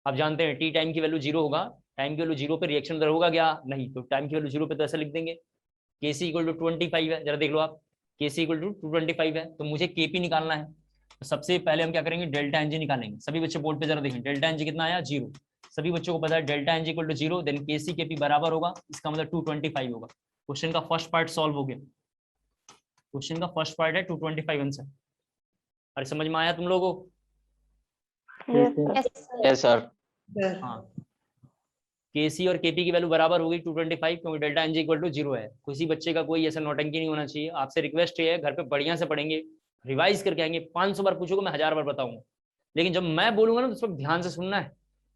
आप जानते हैं T टाइम की वैल्यू 0 होगा, टाइम की वैल्यू 0 पे रिएक्शन उधर होगा क्या नहीं, तो टाइम की वैल्यू 0 पे तो ऐसा लिख देंगे। Kc इक्वल टू 25 है, जरा देख लो आप, Kc इक्वल टू 225 है, तो मुझे Kp निकालना है। तो सबसे पहले हम क्या करेंगे, डेल्टा एनजी निकालेंगे। सभी बच्चे बोर्ड पे जरा देखें, डेल्टा एनजी कितना आया 0, सभी बच्चों को पता है delta NG equal to 0, then Kc Kp बराबर होगा, इसका मतलब 225 होगा। क्वेश्चन का फर्स्ट पार्ट सॉल्व हो गया, क्वेश्चन का फर्स्ट पार्ट है 225 आंसर। अरे समझ में आया तुम लोगों को? Yes sir. हाँ, Kc और Kp की वैल्यू बराबर होगी 225, क्योंकि डेल्टा एनजी इक्वल टू 0 है। किसी बच्चे का कोई ऐसा नौटंकी नहीं होना चाहिए। आपसे रिक्वेस्ट है, घर पे बढ़िया से पढ़ेंगे, रिवाइज करके आएंगे। 500 बार पूछोगे, मैं 1000 बार बताऊंगा, लेकिन जब मैं बोलूंगा ना तो उस वक्त ध्यान से सुनना है,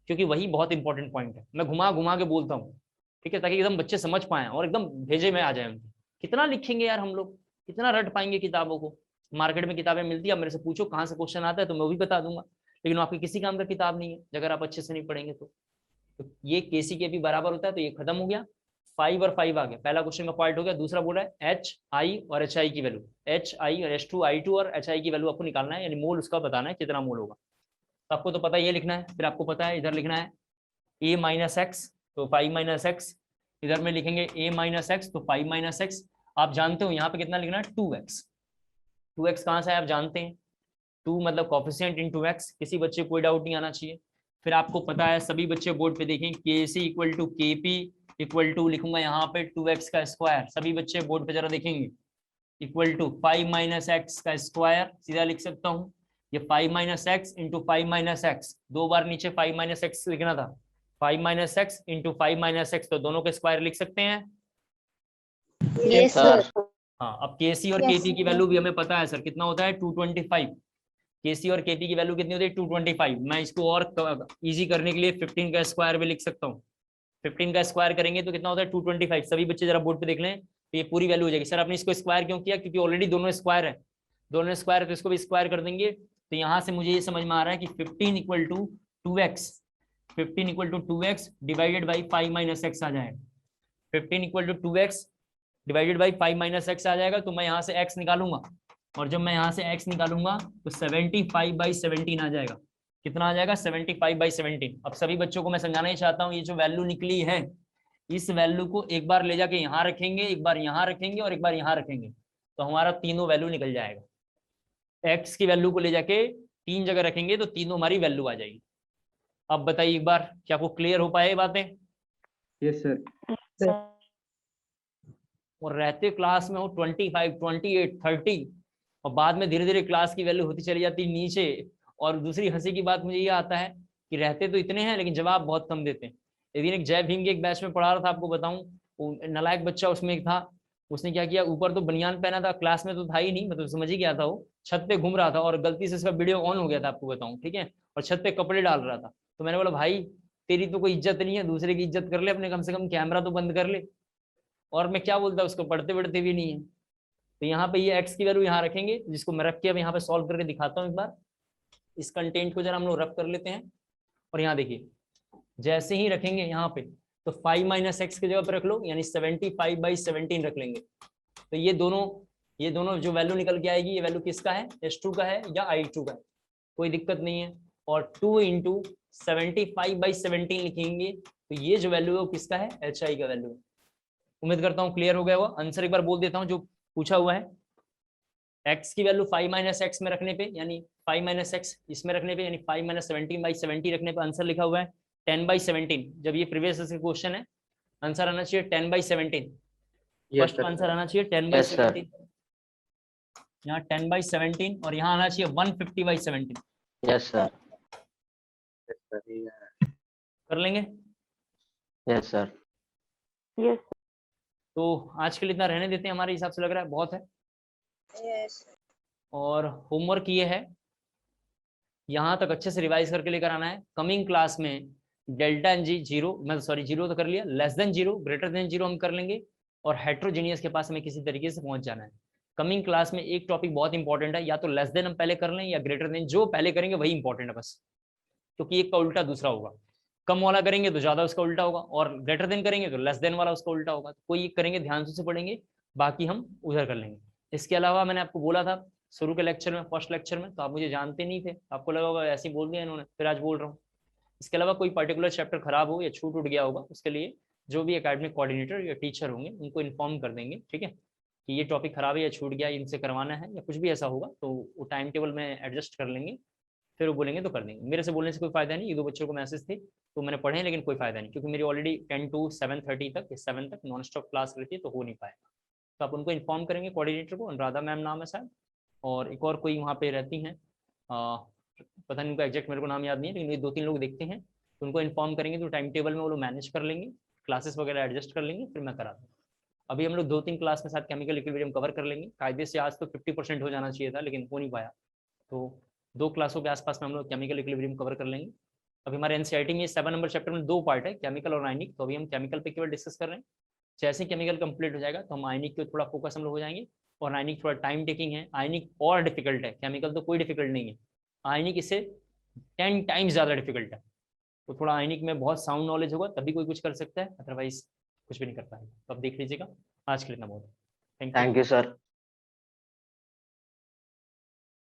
क्योंकि वही बहुत इंपॉर्टेंट पॉइंट है। मैं घुमा घुमा के बोलता हूँ, ठीक है, ताकि एकदम बच्चे समझ पाए और एकदम भेजे में आ जाए उनके। कितना लिखेंगे यार हम लोग, कितना रट पाएंगे किताबों को? मार्केट में किताबें मिलती है, मेरे से पूछो कहाँ से क्वेश्चन आता है तो मैं भी बता दूंगा, लेकिन आपके किसी काम का किताब नहीं है अगर आप अच्छे से नहीं पढ़ेंगे तो ये Kc Kp बराबर होता है। तो ये खत्म हो गया, 5 और 5 आ गया, पहला क्वेश्चन का पार्ट हो गया। दूसरा बोला है HI और HI की वैल्यू, HI और H2 I2 और HI की वैल्यू आपको निकालना है, यानी मोल उसका बताना है कितना मोल होगा। तो आपको तो पता है ये लिखना है, फिर आपको पता है इधर लिखना है A माइनस एक्स, तो 5 माइनस एक्स, इधर में लिखेंगे A माइनस एक्स, तो 5 माइनस एक्स। आप जानते हो यहाँ पे कितना लिखना है 2x। 2x कहाँ से है आप जानते हैं, 2 मतलब कोफिशिएंट इनटू x। किसी बच्चे को कोई डाउट नहीं आना चाहिए। फिर आपको पता है, सभी बच्चे बोर्ड पे देखें, Kc equal to Kp equal to लिखूंगा यहाँ पे 2x का स्क्वायर। सभी बच्चे बोर्ड पे जरा देखेंगे, इक्वल टू 5 माइनस एक्स का स्क्वायर, सीधा लिख सकता हूँ ये 5 minus x into 5 minus x, 2 बार नीचे 5 माइनस एक्स लिखना था, 5 minus x into 5 minus x, तो दोनों के स्क्वायर लिख सकते हैं। Yes sir. हाँ, अब Kc और Kp की वैल्यू भी हमें पता है सर, कितना होता है 225। Kc और Kp की वैल्यू कितनी होती है 225। मैं इसको और इजी करने के लिए 15 का स्क्वायर भी लिख सकता हूँ। 15 का स्क्वायर करेंगे तो कितना होता है 225। सभी बच्चे जरा बोर्ड पे देख लें, तो ये पूरी वैल्यू हो जाएगी। सर आपने इसको स्क्वायर क्यों किया? क्योंकि ऑलरेडी दोनों स्क्वायर है, दोनों स्क्वायर है, तो इसको भी स्क्वायर कर देंगे। तो यहाँ से मुझे ये समझ में आ रहा है कि 15 equal to 2x, 15 equal to 2x divided by 5 minus x आ जाएगा। 15 equal to 2x divided by 5 minus x आ जाएगा। तो मैं यहाँ से x निकालूंगा, और जब मैं यहाँ से x निकालूंगा तो 75/17 आ जाएगा। कितना आ जाएगा 75/17। अब सभी बच्चों को मैं समझाना ही चाहता हूँ, ये जो वैल्यू निकली है, इस वैल्यू को एक बार ले जाके यहाँ रखेंगे, एक बार यहाँ रखेंगे और एक बार यहाँ रखेंगे, तो हमारा तीनों वैल्यू निकल जाएगा। x की वैल्यू को ले जाके 3 जगह रखेंगे तो तीनों हमारी वैल्यू आ जाएगी। अब बताइए एक बार, क्या आपको क्लियर हो पाए बातें? Yes sir. और रहते क्लास में हो 25, 28, 30 और बाद में धीरे धीरे क्लास की वैल्यू होती चली जाती नीचे। और दूसरी हंसी की बात मुझे ये आता है कि रहते तो इतने हैं लेकिन जवाब बहुत कम देते हैं। एक दिन एक जय भीम के एक बैच में पढ़ा रहा था, आपको बताऊं, वो नालायक बच्चा उसमें एक था, उसने क्या किया, ऊपर तो बनियान पहना था, क्लास में तो था ही नहीं, मतलब समझ ही गया था, वो छत पे घूम रहा था और गलती से उसका वीडियो ऑन हो गया था, आपको बताऊं, ठीक है, और छत पे कपड़े डाल रहा था। तो मैंने बोला भाई तेरी तो कोई इज्जत नहीं है, दूसरे की इज्जत कर ले अपने, कम से कम कैमरा तो बंद कर ले। और मैं क्या बोलता, उसको पढ़ते पढ़ते भी नहीं है। तो यहाँ पे ये एक्स की वैल्यू यहाँ रखेंगे, जिसको मैं रख के अब यहाँ पे सॉल्व करके दिखाता हूँ एक बार। इस कंटेंट को जरा हम लोग रफ कर लेते हैं और यहाँ देखिए जैसे ही रखेंगे यहाँ पे तो 5 - x की जगह पे रख लो, यानी 75/17 रख लेंगे। तो ये दोनों जो वैल्यू निकल के आएगी, ये वैल्यू किसका है, S2 का है या I2 का है, कोई दिक्कत नहीं है। और 2 × 75/17 लिखेंगे तो ये जो वैल्यू है वो किसका है, HI का वैल्यू है। उम्मीद करता हूँ क्लियर हो गया होगा। आंसर एक बार बोल देता हूँ जो पूछा हुआ है। x की वैल्यू 5 - x में रखने पे, यानी 5 - x इसमें रखने पे, यानी 5 - 17/17 रखने पे आंसर लिखा हुआ है 10/17। जब ये प्रीवियस क्वेश्चन है, आंसर आना चाहिए 10/17। फर्स्ट आंसर आना चाहिए 10/17। यहाँ 10/17 और यहाँ आना चाहिए 150/17। Yes sir. कर लेंगे। Yes sir. यस तो आज के लिए इतना रहने देते हैं, हमारे हिसाब से लग रहा है बहुत है। और होमवर्क ये है, यहाँ तक अच्छे से रिवाइज करके लेकर आना है। कमिंग क्लास में डेल्टा एन जी जीरो, मैं सॉरी जीरो तो कर लिया, less than zero, greater than zero हम कर लेंगे, और हेट्रोजीनियस के पास हमें किसी तरीके से पहुंच जाना है। कमिंग क्लास में एक टॉपिक बहुत इंपॉर्टेंट है, या तो लेस देन हम पहले कर लें या ग्रेटर देन, जो पहले करेंगे वही इंपॉर्टेंट है बस, क्योंकि एक का उल्टा दूसरा होगा। कम वाला करेंगे तो ज्यादा उसका उल्टा होगा, और ग्रेटर देन करेंगे तो लेस देन वाला उसका उल्टा होगा। तो कोई एक करेंगे, ध्यान से पढ़ेंगे, बाकी हम उधर कर लेंगे। इसके अलावा मैंने आपको बोला था शुरू के लेक्चर में, फर्स्ट लेक्चर में, तो आप मुझे जानते नहीं थे, आपको लगा होगा ऐसे ही बोल दिया इन्होंने, फिर आज बोल रहा हूँ। इसके अलावा कोई पर्टिकुलर चैप्टर खराब हो या छूट उठ गया होगा, उसके लिए जो भी एकेडमिक कोऑर्डिनेटर या टीचर होंगे उनको इन्फॉर्म कर देंगे, ठीक है, कि ये टॉपिक खराब है या छूट गया, इनसे करवाना है, या कुछ भी ऐसा होगा तो वो टाइम टेबल में एडजस्ट कर लेंगे, फिर वो बोलेंगे तो कर देंगे। मेरे से बोलने से कोई फायदा नहीं, ये दो बच्चों को मैसेज थे तो मैंने पढ़े, लेकिन कोई फायदा नहीं, क्योंकि मेरी ऑलरेडी 10 to 7:30 तक, 7 तक नॉन स्टॉप क्लास रहती है, तो हो नहीं पाएगा। तो आप उनको इन्फॉर्म करेंगे, कोऑर्डिनेटर को, अनुराधा मैम नाम है शायद, और एक और कोई वहाँ पे रहती हैं, पता नहीं उनका एग्जैक्ट मेरे को नाम याद नहीं है, लेकिन ये 2-3 लोग देखते हैं, तो उनको इन्फॉर्म करेंगे तो टाइम टेबल में वो लोग मैनेज कर लेंगे, क्लासेस वगैरह एडजस्ट कर लेंगे, फिर मैं करा दूँ। अभी हम लोग 2-3 क्लास में साथ केमिकल इक्विलिब्रियम कवर कर लेंगे। कायदे से आज तो 50% हो जाना चाहिए था, लेकिन हो नहीं पाया, तो 2 क्लासों के आसपास में हम लोग केमिकल इक्विलिब्रियम कवर कर लेंगे। अभी हमारे एनसीईआरटी में 7 नंबर चैप्टर में 2 पार्ट है, केमिकल और आयनिक, तो अभी हम केमिकल पे केवल डिस्कस कर रहे हैं। जैसे केमिकल कंप्लीट हो जाएगा तो हम आयनिक पे थोड़ा फोकस हम लोग हो जाएंगे, और आयनिक थोड़ा टाइम टेकिंग है, आयनिक और डिफिकल्ट है, केमिकल तो कोई डिफिकल्ट नहीं है, आयनिक इससे 10 टाइम्स ज़्यादा डिफिकल्ट है। तो थोड़ा आयनिक में बहुत साउंड नॉलेज होगा तभी कोई कुछ कर सकता है, अदरवाइज कुछ भी नहीं कर पाएगा। तो अब देख लीजिएगा। आज के लिए इतना बहुत है। Thank you sir.